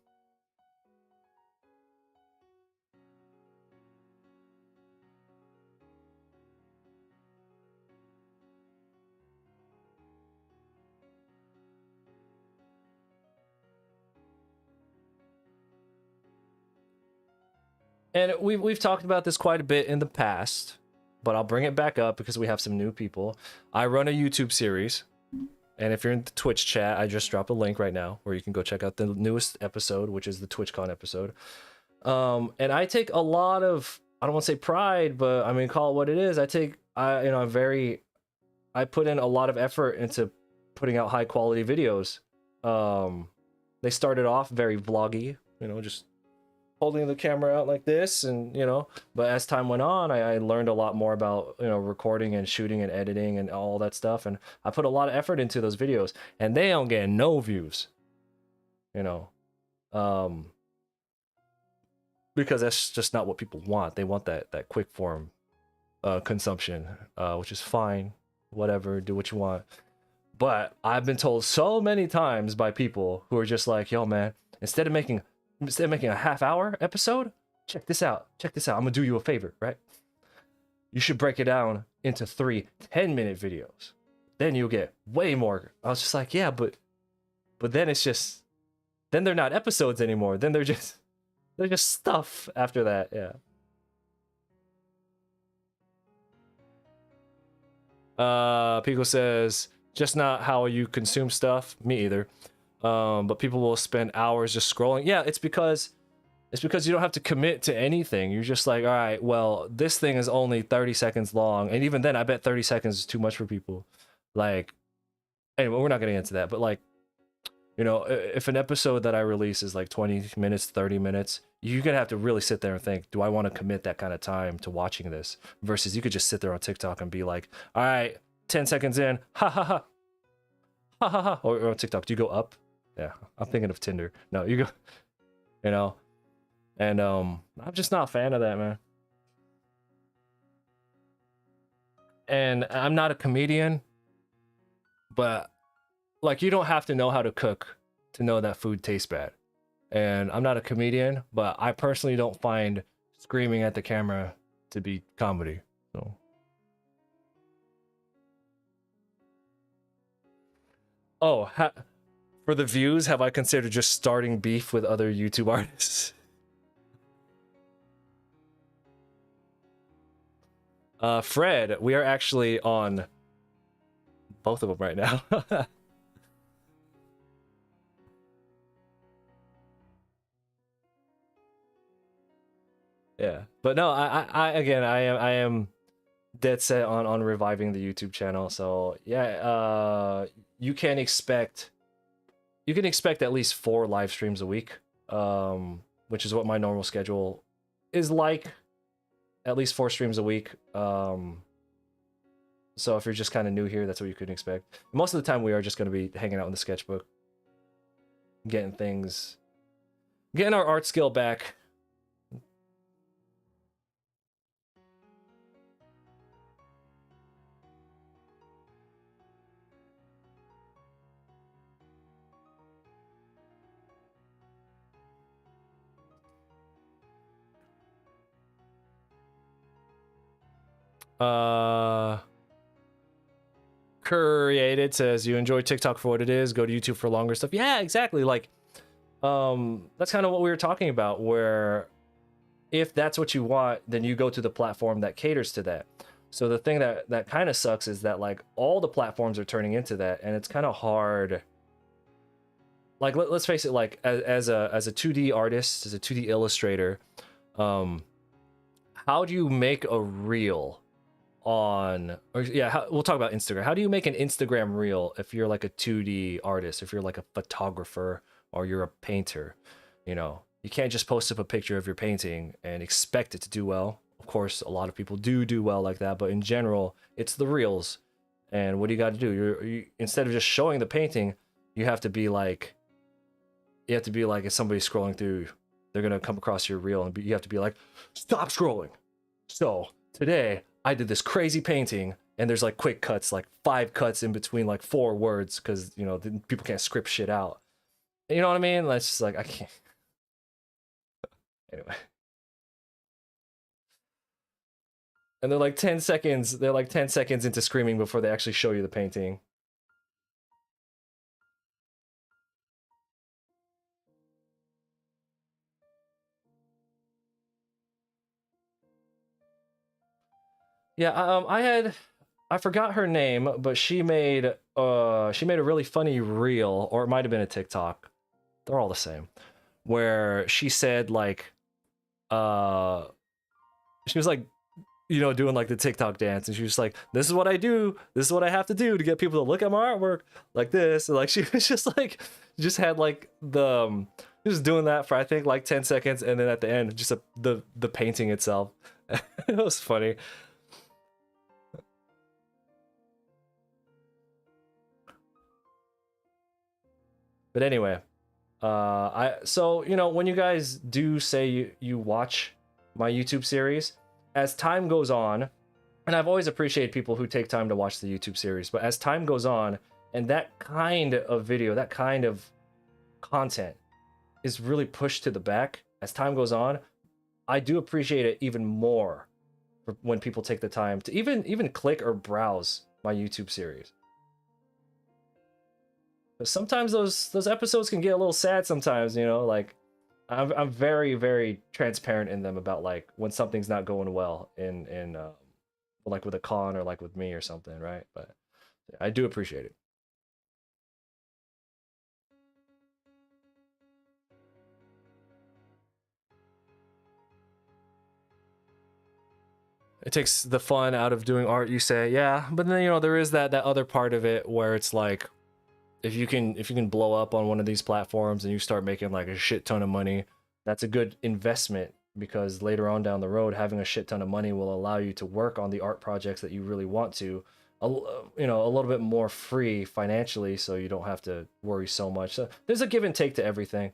And we've talked about this quite a bit in the past, but I'll bring it back up because we have some new people. I run a YouTube series, and if you're in the Twitch chat, I just dropped a link right now where you can go check out the newest episode, which is the Twitchcon episode. And I take a lot of, I don't want to say pride, but I mean, call it what it is. I put in a lot of effort into putting out high quality videos. They started off very vloggy, just holding the camera out like this, and but as time went on, I learned a lot more about recording and shooting and editing and all that stuff, and I put a lot of effort into those videos, and they don't get no views, because that's just not what people want. They want that quick form consumption, which is fine, whatever, do what you want. But I've been told so many times by people who are just like, yo man, instead of making a half-hour episode, check this out. I'm gonna do you a favor, right? You should break it down into 3 10-minute videos. Then you'll get way more. I was just like, yeah, but then it's just, then they're not episodes anymore. Then they're just stuff after that. Yeah. Pico says, just not how you consume stuff. Me either. But people will spend hours just scrolling. Yeah, it's because you don't have to commit to anything. You're just like, all right, well, this thing is only 30 seconds long, and even then, I bet 30 seconds is too much for people. Like, anyway, we're not getting into that, but like, if an episode that I release is like 20 minutes, 30 minutes, you're gonna have to really sit there and think, do I want to commit that kind of time to watching this? Versus you could just sit there on TikTok and be like, all right, 10 seconds in, ha ha ha, ha ha ha. Or on TikTok, do you go up? Yeah, I'm thinking of Tinder. No, you go, and I'm just not a fan of that, man. And I'm not a comedian, but like, you don't have to know how to cook to know that food tastes bad. And I'm not a comedian, but I personally don't find screaming at the camera to be comedy. So. Oh, for the views, have I considered just starting beef with other YouTube artists? Fred, we are actually on both of them right now. Yeah, but no, I am dead set on reviving the YouTube channel. So yeah, you can expect at least 4 live streams a week, which is what my normal schedule is like. At least 4 streams a week. So if you're just kind of new here, that's what you could expect. Most of the time, we are just going to be hanging out in the sketchbook, getting our art skill back. Created says, you enjoy TikTok for what it is, go to YouTube for longer stuff. Yeah, exactly. Like, that's kind of what we were talking about, where if that's what you want, then you go to the platform that caters to that. So the thing that kind of sucks is that like all the platforms are turning into that, and it's kind of hard. Like, let's face it, like as a 2D artist, as a 2D illustrator, how do you make a reel on, or yeah, we'll talk about Instagram. How do you make an Instagram reel if you're like a 2D artist, if you're like a photographer or you're a painter? You can't just post up a picture of your painting and expect it to do well. Of course, a lot of people do well like that, but in general, it's the reels. And what do you got to do? You instead of just showing the painting, you have to be like, if somebody's scrolling through, they're gonna come across your reel, and you have to be like, stop scrolling. So today I did this crazy painting, and there's like quick cuts, like 5 cuts in between like 4 words, because you know people can't script shit out. You know what I mean? That's just like I can't. Anyway. And they're like 10 seconds. They're like 10 seconds into screaming before they actually show you the painting. Yeah, I forgot her name, but she made a really funny reel, or it might have been a TikTok. They're all the same. Where she said like she was like, you know, doing like the TikTok dance, and she was like, this is what I do, this is what I have to do to get people to look at my artwork like this. And like she was just like, just had like the just doing that for I think like 10 seconds, and then at the end just the painting itself. It was funny. But anyway, so you know, when you guys do say you watch my YouTube series, as time goes on, and I've always appreciated people who take time to watch the YouTube series, but as time goes on, and that kind of video, that kind of content is really pushed to the back as time goes on, I do appreciate it even more when people take the time to even click or browse my YouTube series. But sometimes those episodes can get a little sad sometimes, you know, like I'm very, very transparent in them about like when something's not going well in like with a con or like with me or something, right? But I do appreciate it. It takes the fun out of doing art, you say, yeah, but then you know there is that other part of it where it's like if you can blow up on one of these platforms and you start making like a shit ton of money, that's a good investment, because later on down the road, having a shit ton of money will allow you to work on the art projects that you really want to, you know, a little bit more free financially, so you don't have to worry so much. So there's a give and take to everything.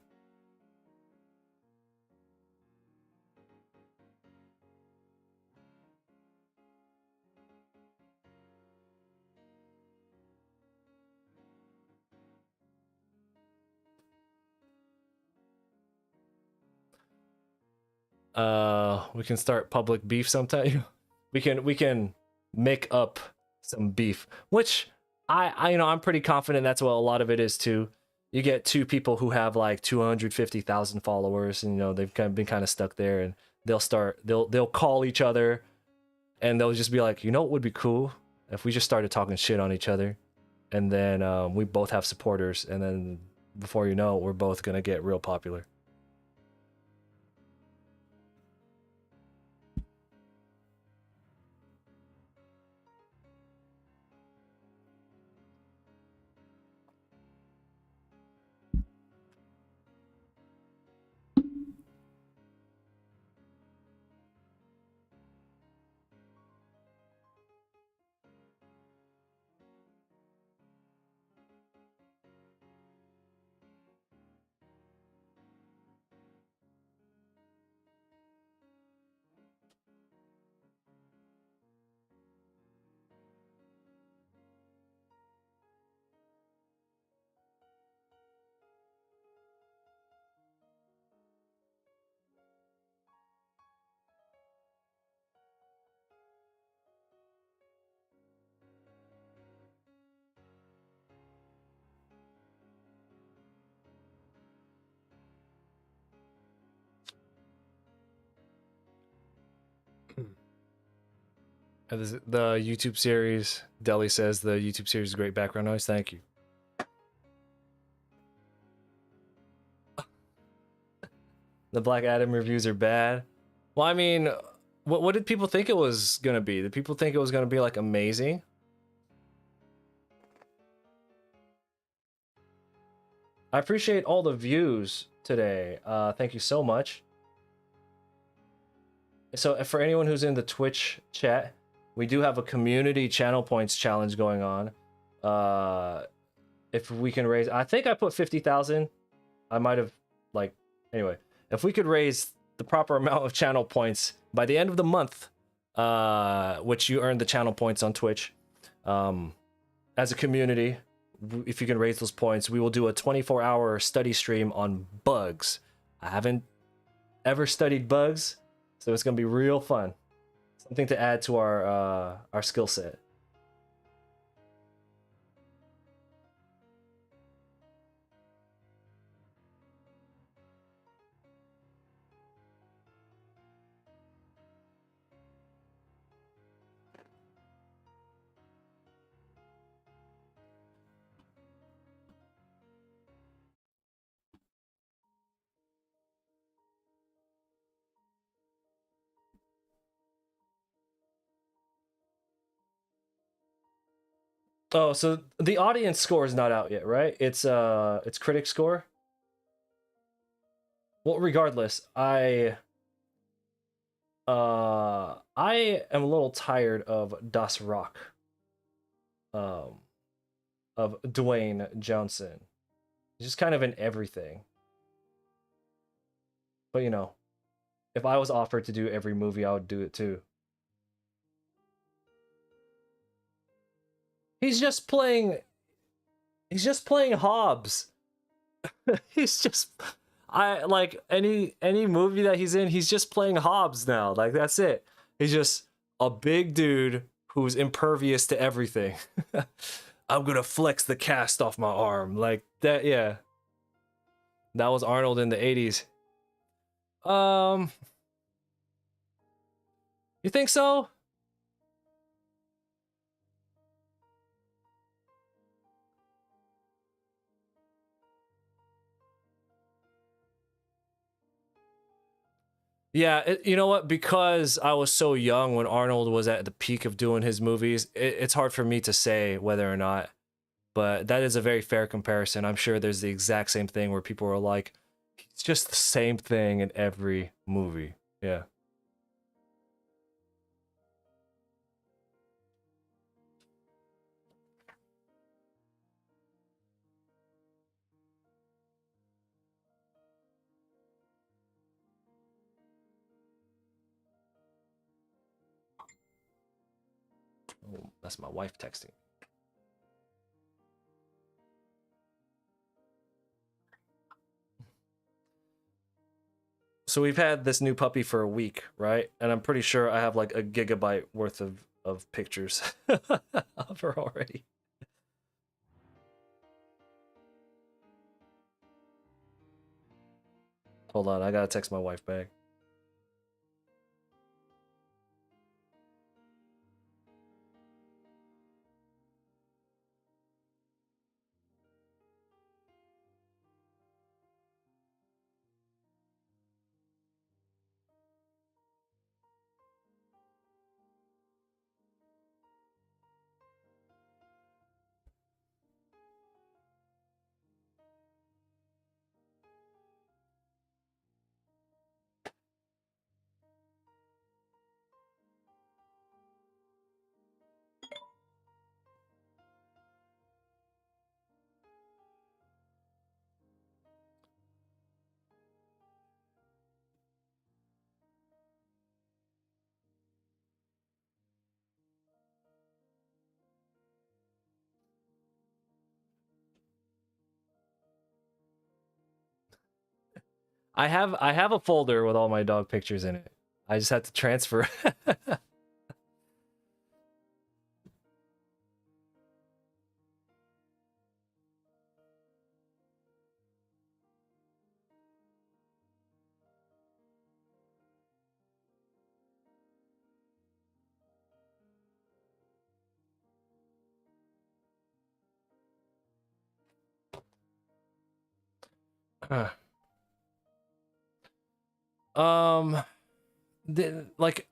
We can start public beef sometime. we can make up some beef, which I you know, I'm pretty confident that's what a lot of it is too. You get 2 people who have like 250,000 followers, and you know they've been kind of stuck there, and they'll call each other, and they'll just be like, you know what would be cool if we just started talking shit on each other, and then we both have supporters, and then before you know it, we're both gonna get real popular. The YouTube series, Deli says the YouTube series is great background noise. Thank you. The Black Adam reviews are bad. Well, I mean, what did people think it was gonna be? Did people think it was gonna be like amazing? I appreciate all the views today. Thank you so much. So for anyone who's in the Twitch chat, we do have a community channel points challenge going on. If we can raise, I think I put 50,000. I might have like, anyway, if we could raise the proper amount of channel points by the end of the month, which you earn the channel points on Twitch. As a community, if you can raise those points, we will do a 24-hour study stream on bugs. I haven't ever studied bugs, so it's gonna be real fun. Something to add to our skill set. Oh, so the audience score is not out yet, right? It's critic score. Well, regardless, I am a little tired of Das Rock. Of Dwayne Johnson. He's just kind of in everything. But you know, if I was offered to do every movie, I would do it too. He's just playing Hobbs. He's just I like any movie that he's in, he's just playing Hobbs now. Like that's it. He's just a big dude who's impervious to everything. I'm gonna flex the cast off my arm. Like that, yeah. That was Arnold in the 80s. You think so? Yeah, you know what? Because I was so young when Arnold was at the peak of doing his movies, it's hard for me to say whether or not. But that is a very fair comparison. I'm sure there's the exact same thing where people are like, it's just the same thing in every movie. Yeah. Oh, that's my wife texting. So we've had this new puppy for a week, right? And I'm pretty sure I have like a gigabyte worth of pictures of her already. Hold on, I gotta text my wife back. I have a folder with all my dog pictures in it. I just have to transfer. um like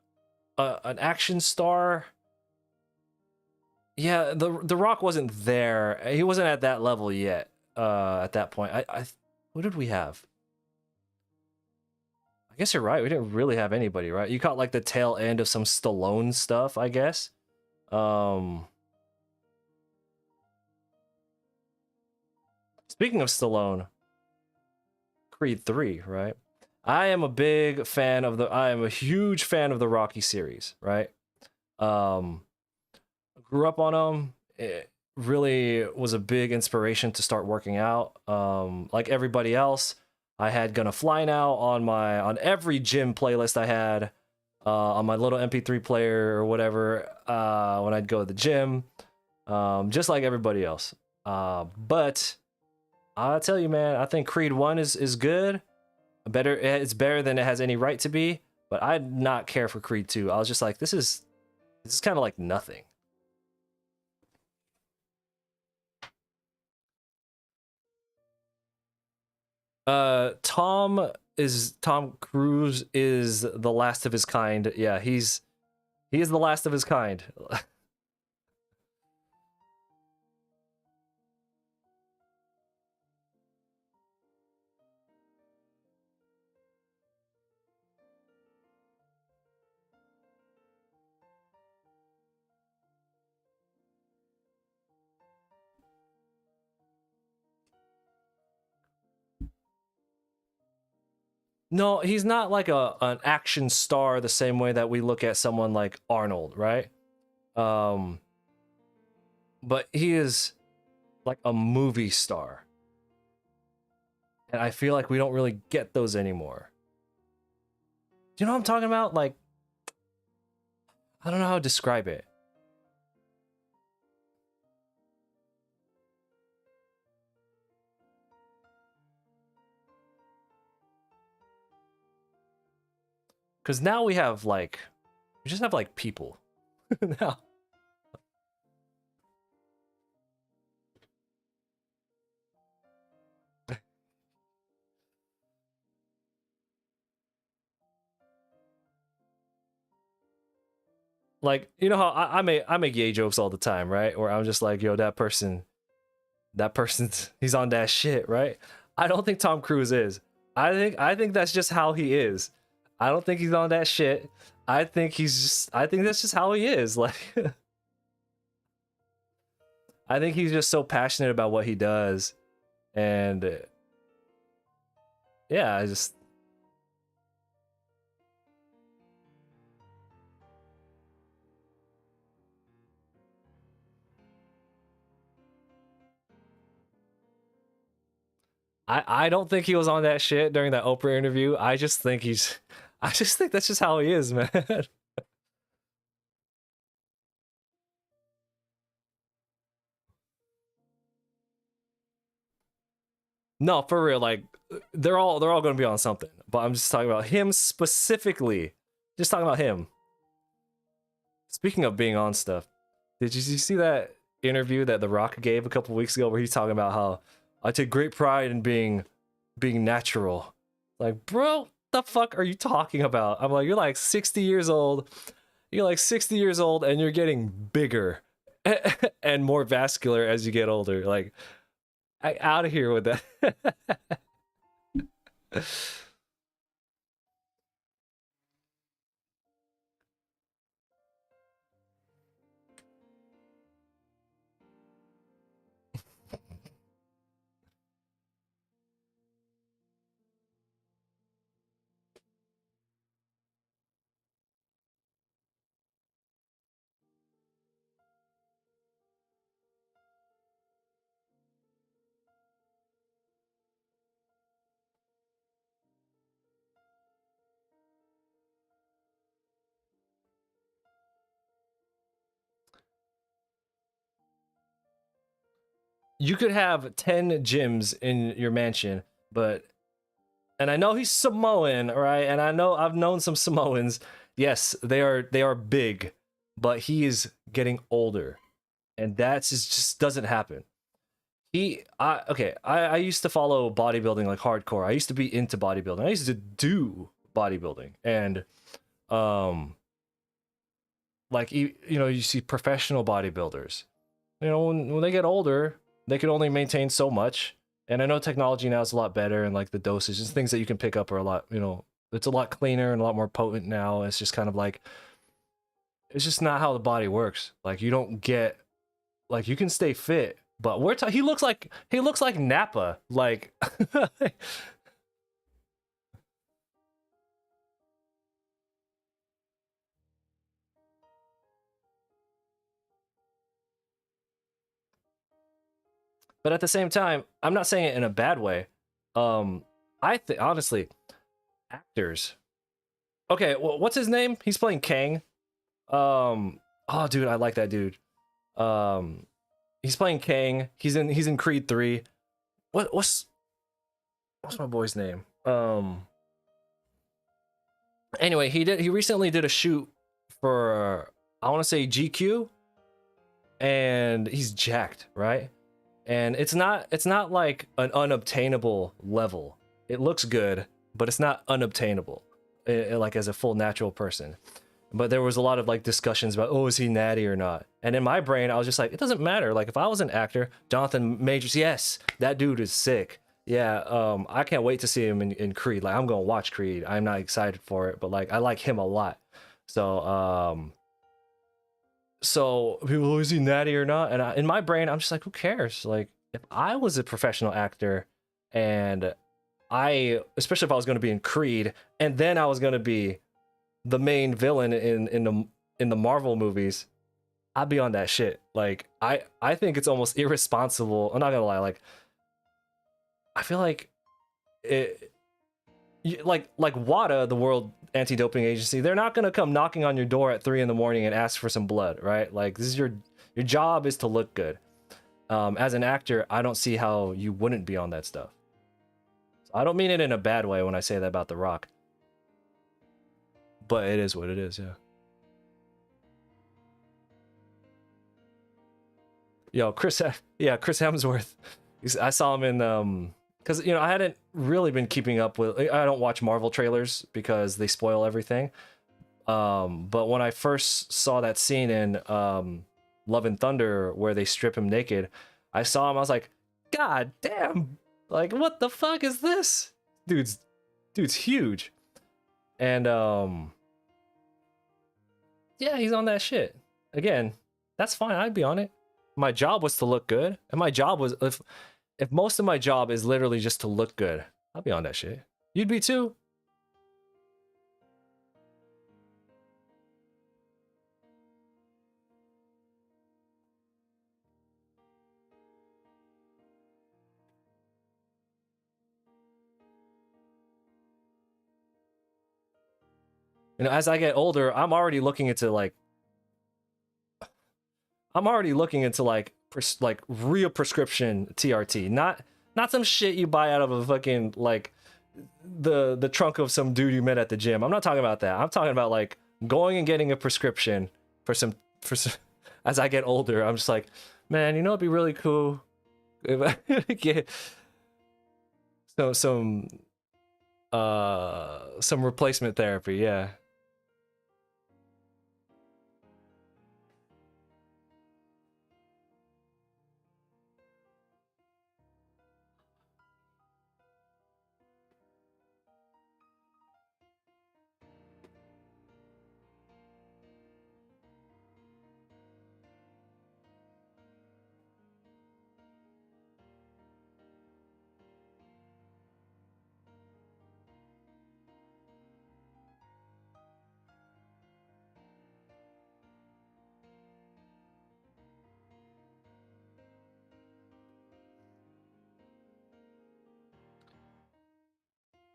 an action star. Yeah, the Rock wasn't there. He wasn't at that level yet. At that point, I who did we have? I guess you're right. We didn't really have anybody, right? You caught like the tail end of some Stallone stuff, I guess. Speaking of Stallone, Creed 3, right? I am a big fan of I am a huge fan of the Rocky series, right? Um, grew up on them. It really was a big inspiration to start working out. Like everybody else, I had Gonna Fly Now on every gym playlist I had, on my little MP3 player or whatever, when I'd go to the gym, just like everybody else. But I'll tell you, man, I think Creed 1 is good. It's better than it has any right to be, but I did not care for Creed 2. I was just like, this is kind of like nothing. Tom Cruise is the last of his kind. Yeah, he is the last of his kind. No, he's not like an action star the same way that we look at someone like Arnold, right? But he is like a movie star. And I feel like we don't really get those anymore. Do you know what I'm talking about? Like, I don't know how to describe it. Because now we just have like people. Now. Like, you know how I make gay jokes all the time, right? Where I'm just like, yo, that person's he's on that shit, right? I don't think Tom Cruise is. I think that's just how he is. I don't think he's on that shit. I think that's just how he is. Like, I think he's just so passionate about what he does. And yeah, I don't think he was on that shit during that Oprah interview. I just think that's just how he is, man. No, for real, like they're all gonna be on something. But I'm just talking about him specifically. Just talking about him. Speaking of being on stuff, did you see that interview that The Rock gave a couple weeks ago where he's talking about how I take great pride in being natural? Like, bro, the fuck are you talking about? I'm like, you're like 60 years old. You're like 60 years old and you're getting bigger and more vascular as you get older. Like, out of here with that. You could have 10 gyms in your mansion, but and I know he's Samoan, right? And I know I've known some Samoans. Yes, they are big, but he is getting older. And just doesn't happen. I used to follow bodybuilding like hardcore. I used to be into bodybuilding. I used to do bodybuilding. And like you know, you see professional bodybuilders. You know, when they get older, they can only maintain so much. And I know technology now is a lot better, and like the dosages, things that you can pick up are a lot, you know, it's a lot cleaner and a lot more potent now. It's just kind of like, it's just not how the body works. Like you don't get, like you can stay fit, but he looks like Nappa. Like But at the same time, I'm not saying it in a bad way. I think honestly, actors. Okay, what's his name? He's playing Kang. Oh, dude, I like that dude. He's playing Kang. He's in Creed 3. What's my boy's name? Anyway, he recently did a shoot for I want to say GQ, and he's jacked, right? And it's not like an unobtainable level. It looks good, but it's not unobtainable, like as a full natural person. But there was a lot of like discussions about, oh, is he natty or not? And in my brain, I was just like, it doesn't matter. Like if I was an actor, Jonathan Majors, yes, that dude is sick. Yeah, I can't wait to see him in Creed. Like I'm gonna watch Creed. I'm not excited for it, but like I like him a lot. So so people, is he natty or not? And in my brain, I'm just like, who cares? Like if I was a professional actor, and especially if I was going to be in Creed, and then I was going to be the main villain in the Marvel movies, I'd be on that shit. Like I think it's almost irresponsible. I'm not gonna lie. Like I feel like it, like WADA, the World Anti-Doping Agency, they're not gonna come knocking on your door at 3 in the morning and ask for some blood, right? Like this is your job is to look good. As an actor, I don't see how you wouldn't be on that stuff. So I don't mean it in a bad way when I say that about The Rock, but it is what it is. Yeah. Yo, Chris Hemsworth. I saw him in because I hadn't really been keeping up with. I don't watch Marvel trailers because they spoil everything. But when I first saw that scene in Love and Thunder where they strip him naked, I saw him. I was like, God damn! Like, what the fuck is this? Dude's huge, and yeah, he's on that shit. Again, that's fine. I'd be on it. My job was to look good, and my job was if most of my job is literally just to look good, I'll be on that shit. You'd be too. As I get older, I'm already looking into like real prescription TRT, not some shit you buy out of a fucking like the trunk of some dude you met at the gym. I'm not talking about that. I'm talking about like going and getting a prescription for some as I get older. I'm just like, man, it'd be really cool if I get some replacement therapy. Yeah.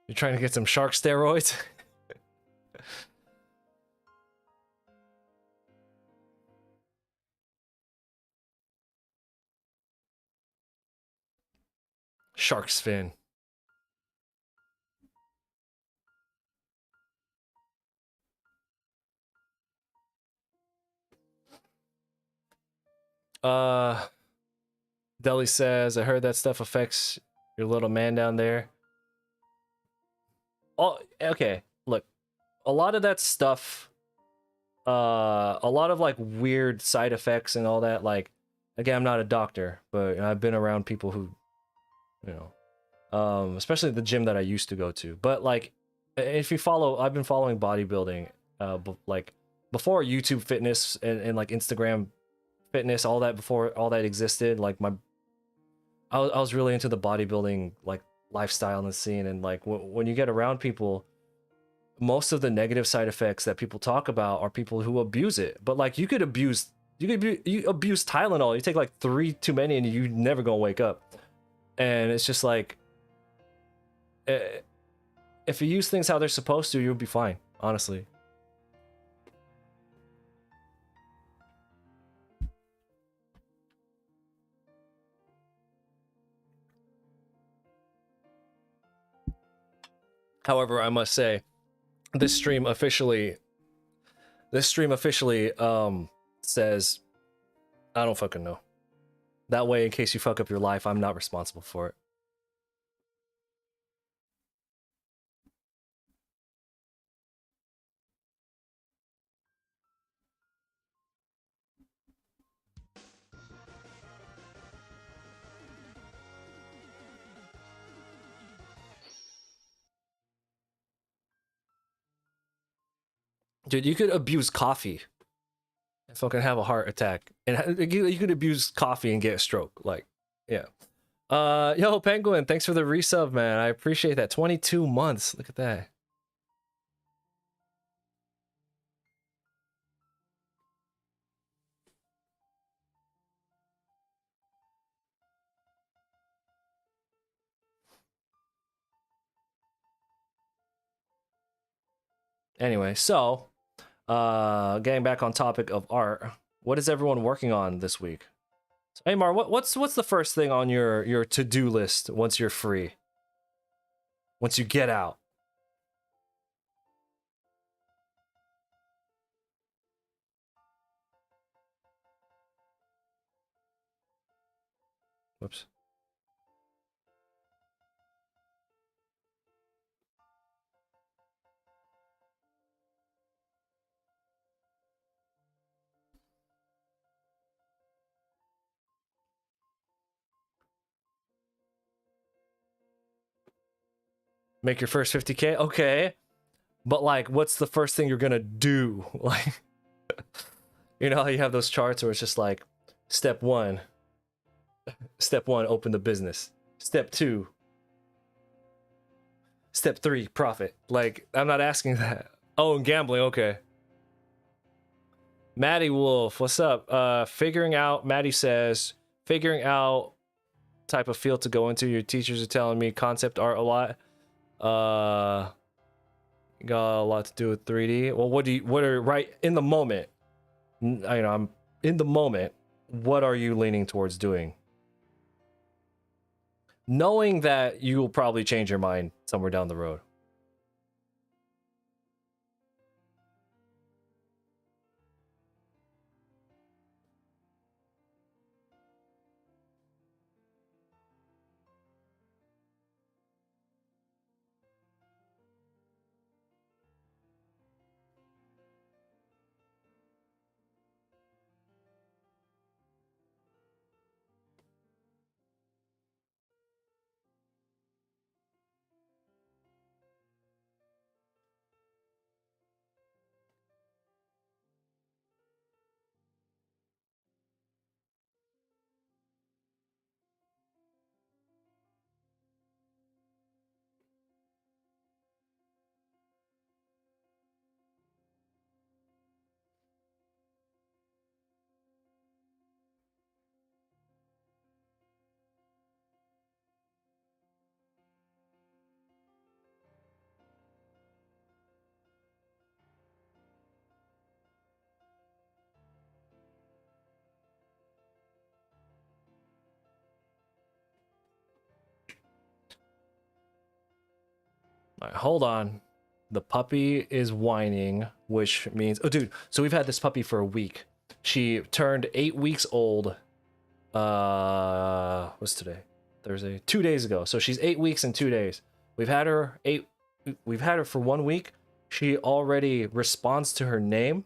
You're trying to get some shark steroids? Shark's fin. Deli says, I heard that stuff affects your little man down there. Oh, okay. Look, a lot of that stuff, a lot of like weird side effects and all that. Like, again, I'm not a doctor, but I've been around people who, especially the gym that I used to go to. But like, if you follow, I've been following bodybuilding, like before YouTube fitness and like Instagram fitness, all that before all that existed. Like I was really into the bodybuilding like lifestyle in the scene, and like when you get around people, most of the negative side effects that people talk about are people who abuse it. But like you could abuse You abuse Tylenol. You take like 3 too many, and you never gonna wake up. And it's just like, if you use things how they're supposed to, you'll be fine. Honestly. However, I must say, this stream officially says, I don't fucking know. That way, in case you fuck up your life, I'm not responsible for it. Dude, you could abuse coffee and fucking have a heart attack. And you could abuse coffee and get a stroke. Like, yeah. Yo, Penguin, thanks for the resub, man. I appreciate that. 22 months. Look at that. Anyway, so getting back on topic of art, what is everyone working on this week? So, hey Mar, what's the first thing on your to-do list once you're free? Once you get out? Whoops. Make your first 50K? Okay. But like, what's the first thing you're gonna do? Like, you know how you have those charts where it's just like, step 1, open the business. Step 2, step 3, profit. Like, I'm not asking that. Oh, and gambling, okay. Maddie Wolf, what's up? Figuring out, Maddie says, figuring out type of field to go into. Your teachers are telling me concept art a lot. Got a lot to do with 3D. Well, what are right in the moment? I'm in the moment. What are you leaning towards doing? Knowing that you will probably change your mind somewhere down the road. All right, hold on. The puppy is whining, which means, oh dude, so we've had this puppy for a week. She turned 8 weeks old. What's today? Thursday. 2 days ago. So she's 8 weeks and 2 days. We've had her for 1 week. She already responds to her name,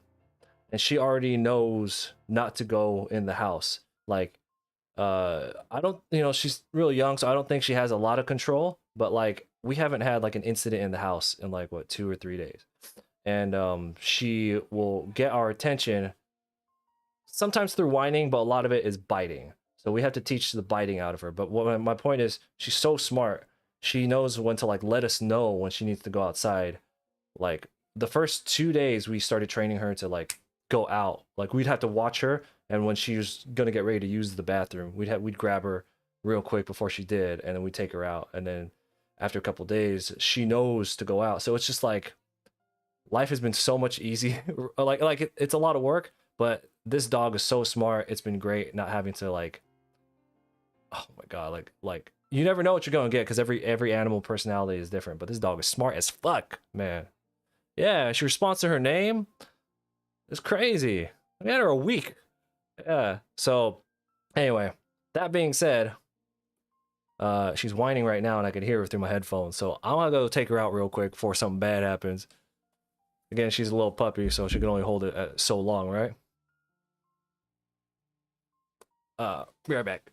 and she already knows not to go in the house. Like, I don't, she's really young, so I don't think she has a lot of control, but like, we haven't had like an incident in the house in like what, 2 or 3 days. And she will get our attention sometimes through whining, but a lot of it is biting. So we have to teach the biting out of her. But what my point is, she's so smart. She knows when to like let us know when she needs to go outside. Like the first 2 days we started training her to like go out. Like we'd have to watch her And when she was gonna get ready to use the bathroom, we'd grab her real quick before she did, and then we'd take her out. And then after a couple days, she knows to go out. So it's just like life has been so much easy. It's a lot of work, but this dog is so smart. It's been great not having to like, oh my god, like you never know what you're gonna get because every animal personality is different. But this dog is smart as fuck, man. Yeah, she responds to her name. It's crazy. We had her a week. Yeah. So anyway, that being said, she's whining right now and I can hear her through my headphones. So I'm gonna go take her out real quick before something bad happens. Again, she's a little puppy, so she can only hold it so long, right? Be right back.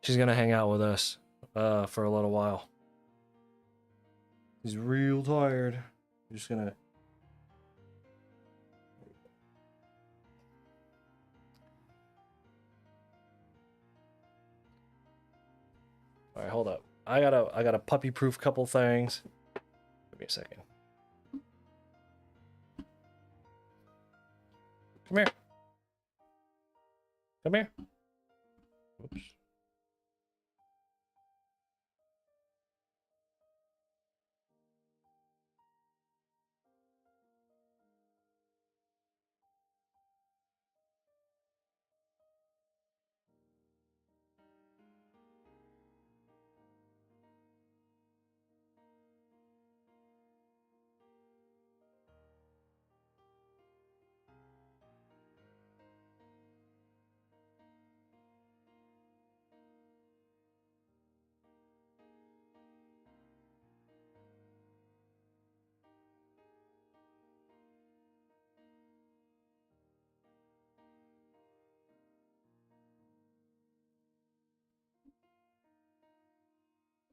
she's gonna hang out with us for a little while. She's real tired. I'm just gonna. All right, hold up. I gotta puppy-proof couple things. Give me a second. Come here. Come here. Oops.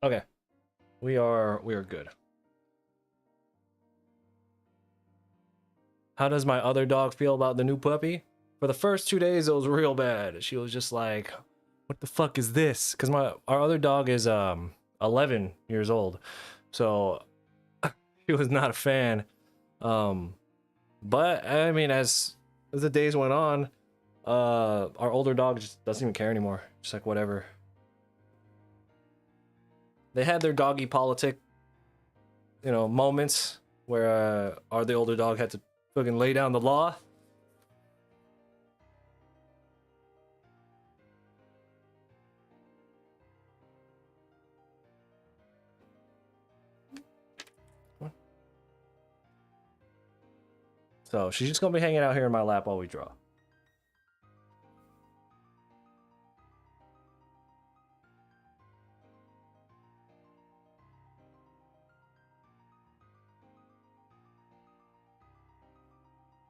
Okay. We are good. How does my other dog feel about the new puppy? For the first 2 days, it was real bad. She was just like, "What the fuck is this?" Because our other dog is 11 years old, so she was not a fan. But I mean, as the days went on, our older dog just doesn't even care anymore. Just like whatever. They had their doggy politic, moments where the older dog had to fucking lay down the law. So she's just gonna be hanging out here in my lap while we draw.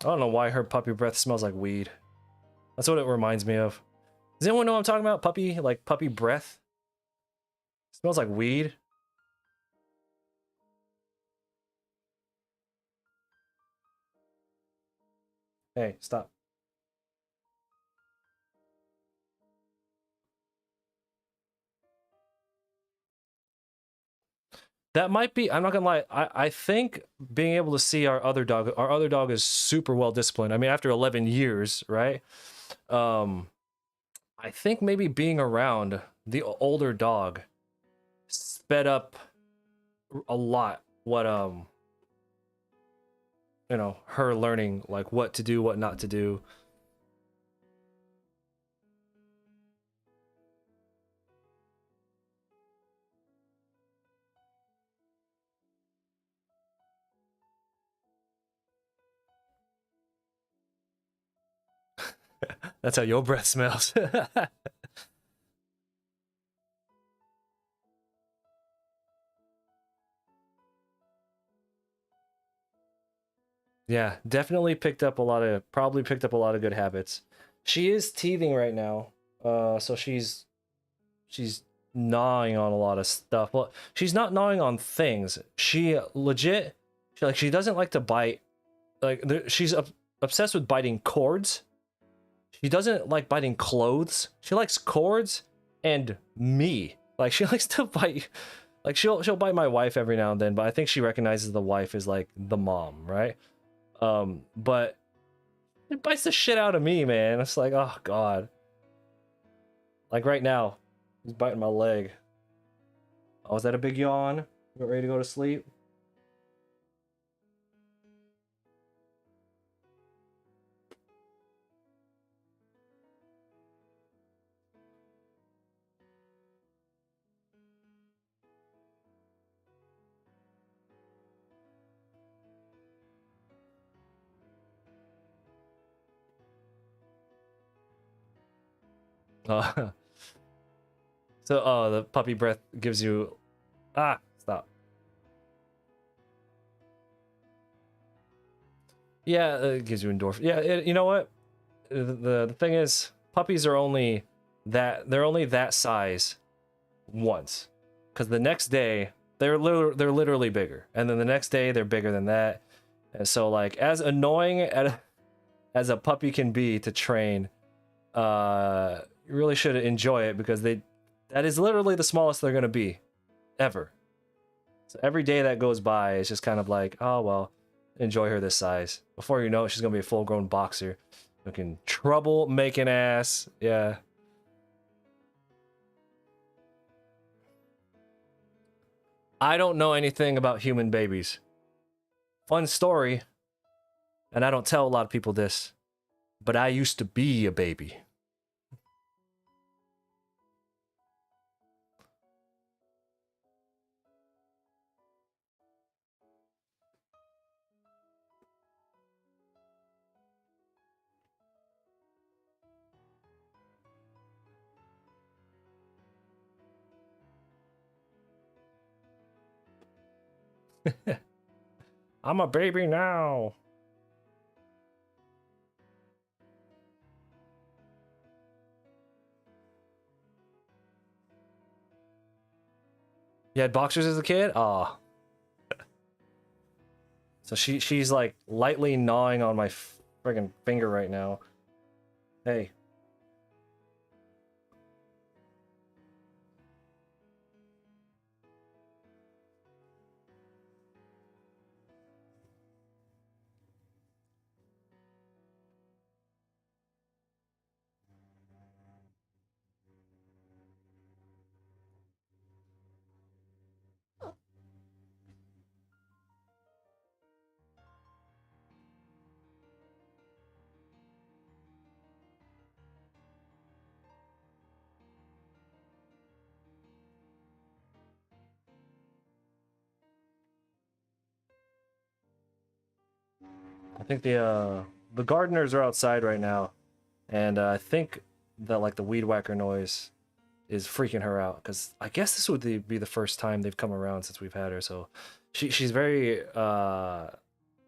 I don't know why her puppy breath smells like weed. That's what it reminds me of. Does anyone know what I'm talking about? Puppy breath? It smells like weed. Hey, stop. That might be, I'm not gonna lie, I think being able to see our other dog is super well disciplined. I mean, after 11 years, right? I think maybe being around the older dog sped up a lot what her learning like what to do, what not to do. That's how your breath smells. Yeah, definitely probably picked up a lot of good habits. She is teething right now. So she's gnawing on a lot of stuff. Well, she's not gnawing on things. She legit, she doesn't like to bite. She's obsessed with biting cords. She doesn't like biting clothes. She likes cords and me. Like she likes to bite. Like she'll bite my wife every now and then, but I think she recognizes the wife as like the mom, right? But it bites the shit out of me, man. It's like, oh god. Like right now, he's biting my leg. Oh, is that a big yawn? Get ready to go to sleep? Uh, so, the puppy breath gives you... Ah, stop. Yeah, it gives you endorphin. Yeah, you know what? The thing is, puppies are only that they're only that size once, because the next day they're literally bigger, and then the next day they're bigger than that. And so, like, as annoying as a puppy can be to train, you really should enjoy it, because that is literally the smallest they're gonna be ever. So every day that goes by is just kind of like, oh well, enjoy her this size. Before you know it, she's gonna be a full-grown boxer, looking trouble making ass. Yeah. I don't know anything about human babies. Fun story, and I don't tell a lot of people this, but I used to be a baby. I'm a baby now. You had boxers as a kid? Aw. So she's like lightly gnawing on my friggin' finger right now. Hey. I think the gardeners are outside right now, and I think that like the weed whacker noise is freaking her out, because I guess this would be the first time they've come around since we've had her. So she's very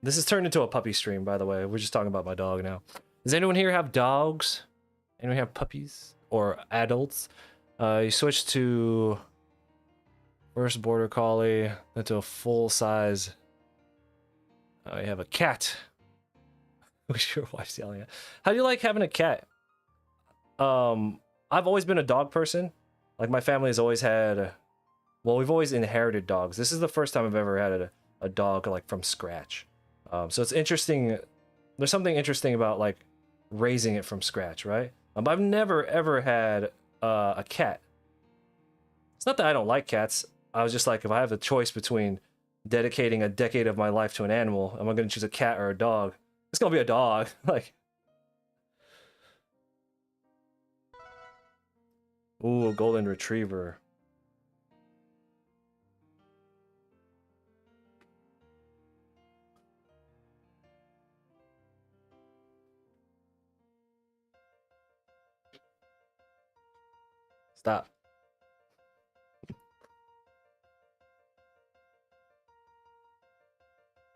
this has turned into a puppy stream, by the way. We're just talking about my dog now. Does anyone here have dogs? Anyone have puppies or adults? You switch to first border collie, then to a full size. You have a cat. Wish your wife's yelling at. How do you like having a cat? I've always been a dog person. Like, my family has always had, well, we've always inherited dogs. This is the first time I've ever had a dog like from scratch. So it's interesting. There's something interesting about like raising it from scratch, right? I've never ever had a cat. It's not that I don't like cats. I was just like, if I have a choice between dedicating a decade of my life to an animal, am I going to choose a cat or a dog? It's gonna be a dog. Like, ooh, a golden retriever. Stop.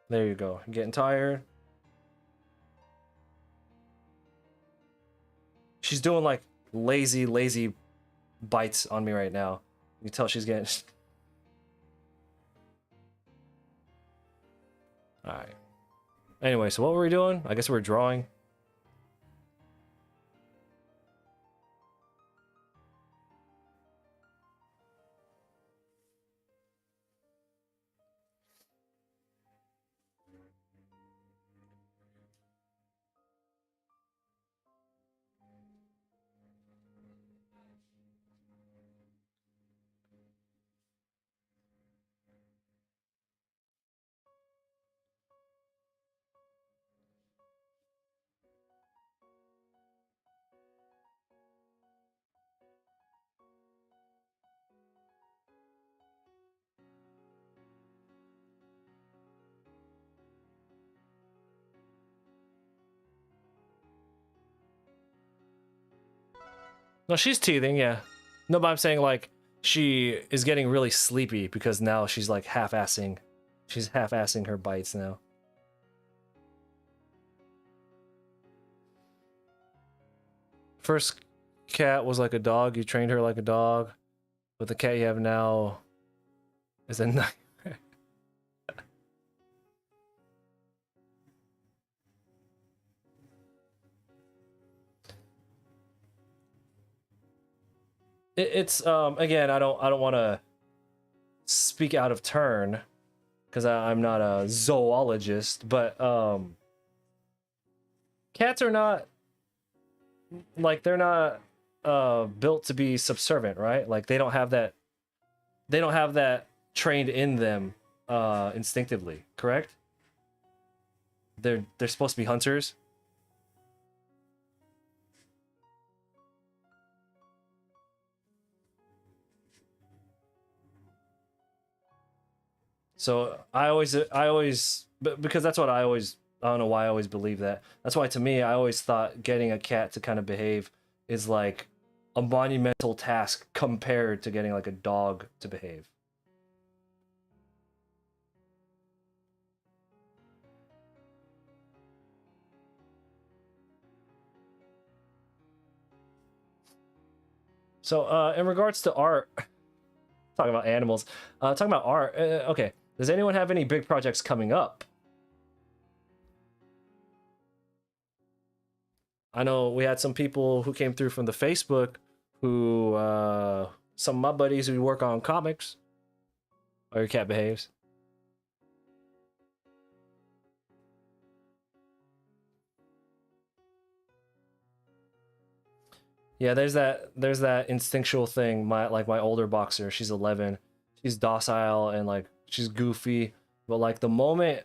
There you go. I'm getting tired. She's doing like lazy bites on me right now. You can tell she's getting. All right. Anyway, so what were we doing? I guess we're drawing. No, she's teething, yeah. No, but I'm saying like she is getting really sleepy because now she's like half-assing. She's half-assing her bites now. First cat was like a dog, you trained her like a dog, but the cat you have now is a nightmare. It's again, I don't want to speak out of turn because I'm not a zoologist, but cats are not like they're not built to be subservient, right? Like they don't have that trained in them instinctively, correct? They're supposed to be hunters. So I always, but because that's what I don't know why I always believe that. That's why to me, I always thought getting a cat to kind of behave is like a monumental task compared to getting like a dog to behave. So in regards to art, talking about animals, talking about art, okay, does anyone have any big projects coming up? I know we had some people who came through from the Facebook who, some of my buddies who work on comics. Oh, your cat behaves. Yeah, there's that instinctual thing. My older boxer, she's 11. She's docile and like she's goofy, but like the moment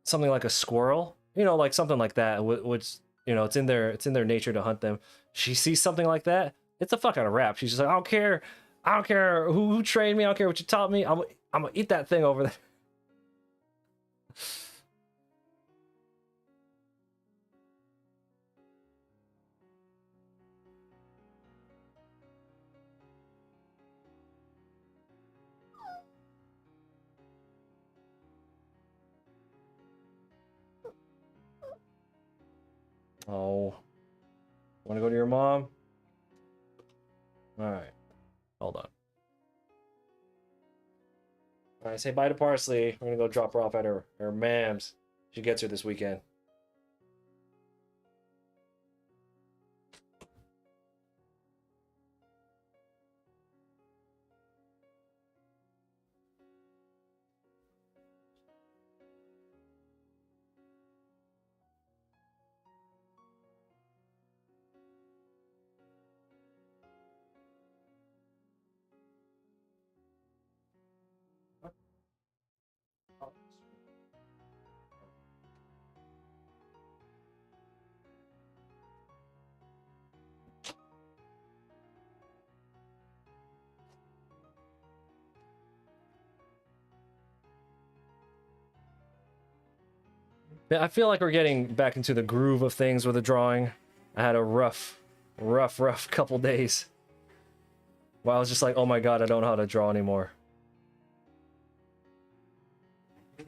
something like a squirrel, like something like that, which it's in their nature to hunt them. She sees something like that, it's a fucking wrap. She's just like, I don't care who trained me, I don't care what you taught me. I'm gonna eat that thing over there. Oh, want to go to your mom? All right, hold on. All right, say bye to Parsley. We're gonna go drop her off at her mam's. She gets her this weekend. Yeah, I feel like we're getting back into the groove of things with the drawing. I had a rough couple days where I was just like, oh my god, I don't know how to draw anymore.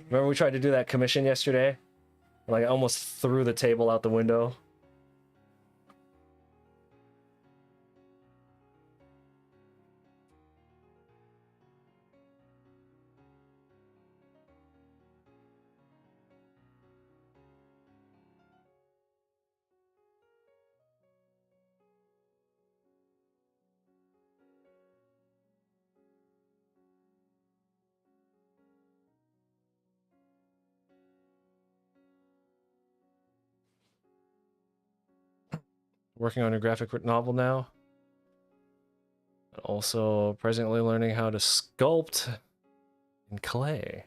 Remember we tried to do that commission yesterday? Like I almost threw the table out the window. Working on a graphic novel now. Also presently learning how to sculpt in clay.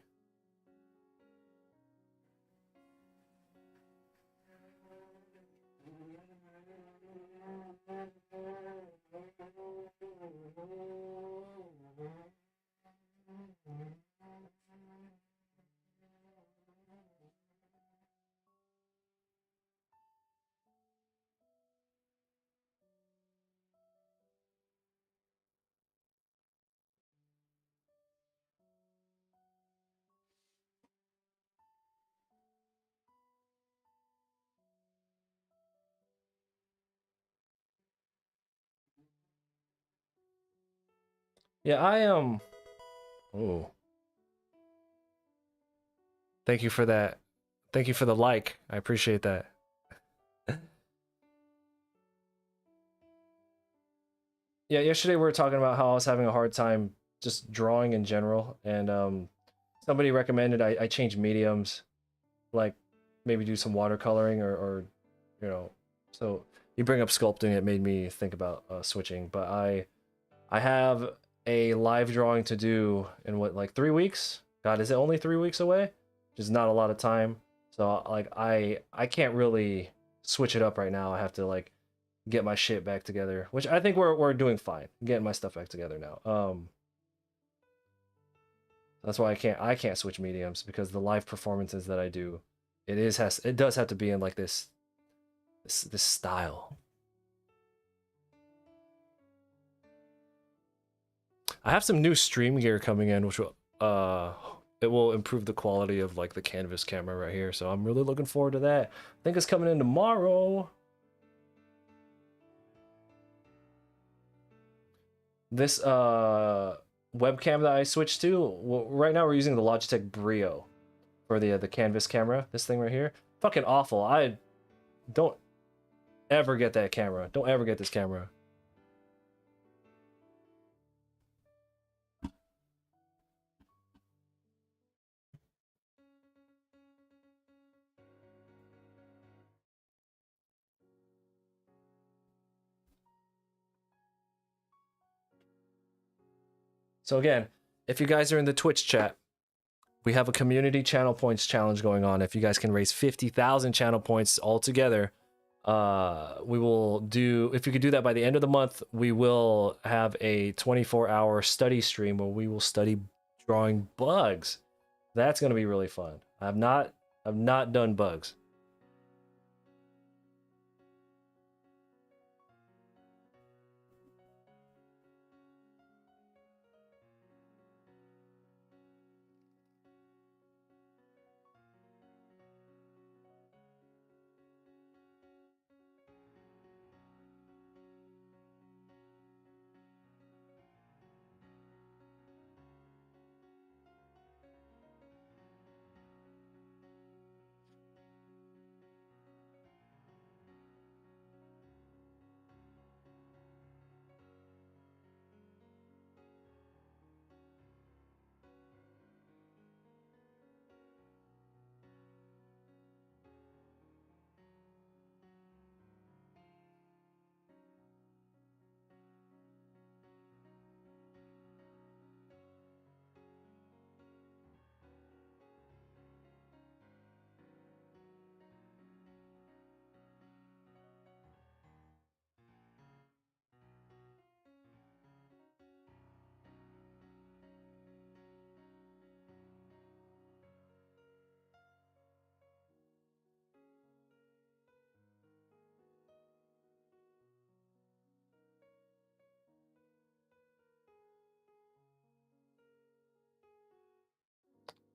Yeah, I am. Oh, thank you for that. Thank you for the like. I appreciate that. Yeah, yesterday we were talking about how I was having a hard time just drawing in general, and somebody recommended I change mediums, like maybe do some watercoloring or you know. So you bring up sculpting, it made me think about switching. But I have a live drawing to do in what, like 3 weeks? God, is it only 3 weeks away? Which is not a lot of time. So like I can't really switch it up right now. I have to like get my shit back together, which I think we're doing fine. Getting my stuff back together now. That's why I can't switch mediums, because the live performances that I do, it does have to be in like this style. I have some new stream gear coming in, which will it will improve the quality of like the canvas camera right here. So I'm really looking forward to that. I think it's coming in tomorrow. This webcam that I switched to, well, right now we're using the Logitech Brio for the canvas camera. This thing right here, fucking awful. I don't ever get that camera. Don't ever get this camera. So again, if you guys are in the Twitch chat, we have a community channel points challenge going on. If you guys can raise 50,000 channel points all together, we will do, if you could do that by the end of the month, we will have a 24-hour study stream where we will study drawing bugs. That's going to be really fun. I've not done bugs.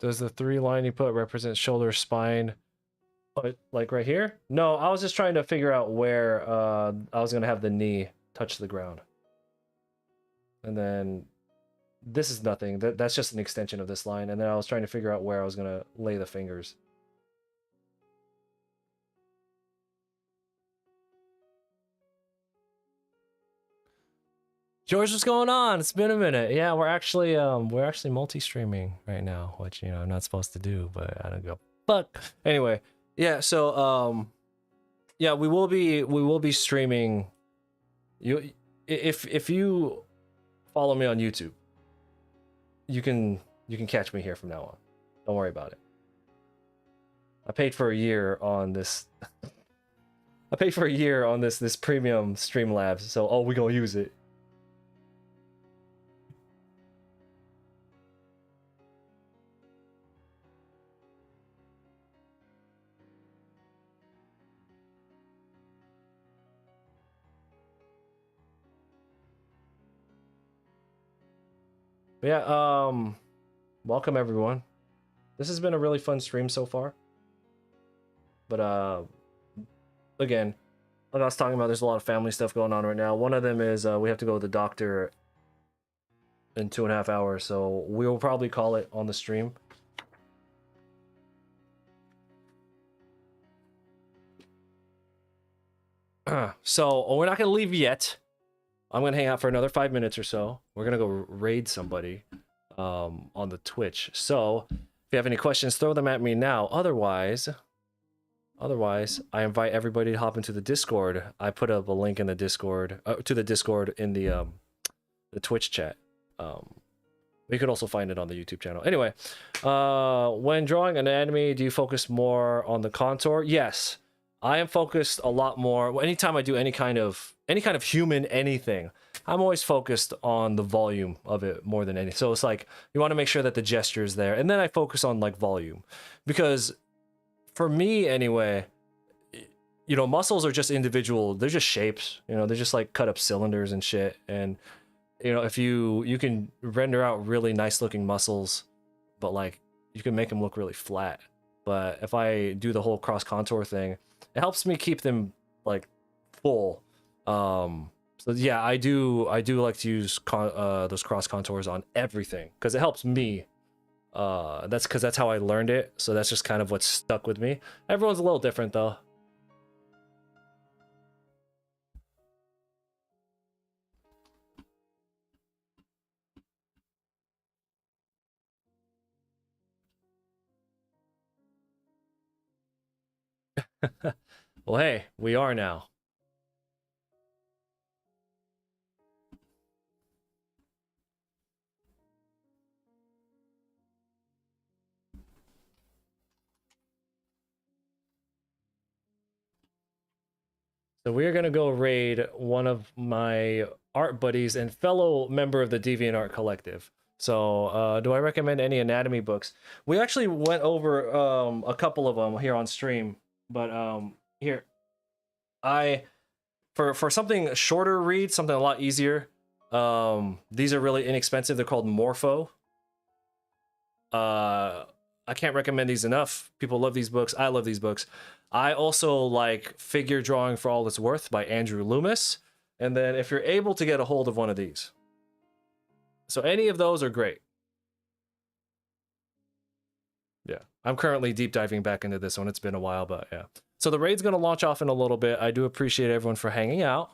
Does the 3 line you put represent shoulder, spine, like right here? No, I was just trying to figure out where I was going to have the knee touch the ground. And then this is nothing. That's just an extension of this line. And then I was trying to figure out where I was going to lay the fingers. George, what's going on? It's been a minute. Yeah, we're actually multi-streaming right now, which, you know, I'm not supposed to do, but I don't go fuck. Anyway, yeah, so yeah, we will be streaming. If you follow me on YouTube, you can catch me here from now on. Don't worry about it. I paid for a year on this. I paid for a year on this premium Streamlabs, so we gonna use it. But yeah, welcome everyone. This has been a really fun stream so far. But again, like I was talking about, there's a lot of family stuff going on right now. One of them is we have to go to the doctor in 2.5 hours, so we'll probably call it on the stream. So we're not gonna leave yet. I'm gonna hang out for another 5 minutes or so. We're gonna go raid somebody on the Twitch. So if you have any questions, throw them at me now. Otherwise, I invite everybody to hop into the Discord. I put up a link in the Discord to the Discord in the Twitch chat. You could also find it on the YouTube channel. Anyway, when drawing an anime, do you focus more on the contour? Yes. I am focused a lot more. Anytime I do any kind of human anything, I'm always focused on the volume of it more than anything. So it's like you want to make sure that the gesture is there, and then I focus on like volume, because for me anyway, you know, muscles are just individual. They're just shapes. You know, they're just like cut up cylinders and shit. And you know, if you can render out really nice looking muscles, but like you can make them look really flat. But if I do the whole cross contour thing, it helps me keep them like full. So yeah, I do like to use those cross contours on everything because it helps me. That's how I learned it. So that's just kind of what stuck with me. Everyone's a little different though. Well, hey, we are now. So we're gonna go raid one of my art buddies and fellow member of the DeviantArt Collective. So do I recommend any anatomy books? We actually went over a couple of them here on stream, but here for something shorter read, something a lot easier, these are really inexpensive. They're called Morpho. I can't recommend these enough. People love these books. I love these books. I also like Figure Drawing for All It's Worth by Andrew Loomis. And then if you're able to get a hold of one of these. So any of those are great. Yeah, I'm currently deep diving back into this one. It's been a while, but yeah. So the raid's going to launch off in a little bit. I do appreciate everyone for hanging out.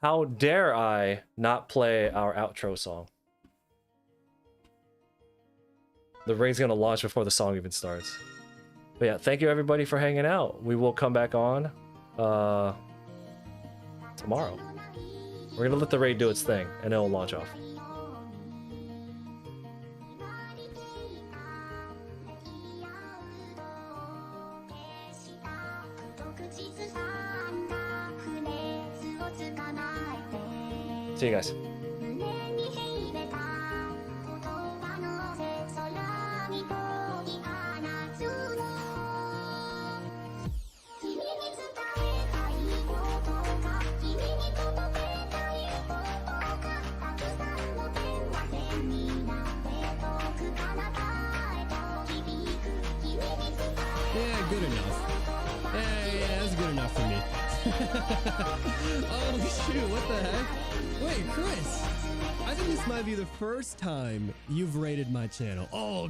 How dare I not play our outro song? The raid's going to launch before the song even starts. But yeah, thank you everybody for hanging out. We will come back on tomorrow. We're going to let the raid do its thing, and it'll launch off. See you guys. Yeah, good enough. Yeah, that's good enough for me. Oh shoot, what the heck? Wait, Chris, I think this might be the first time you've rated my channel. Oh,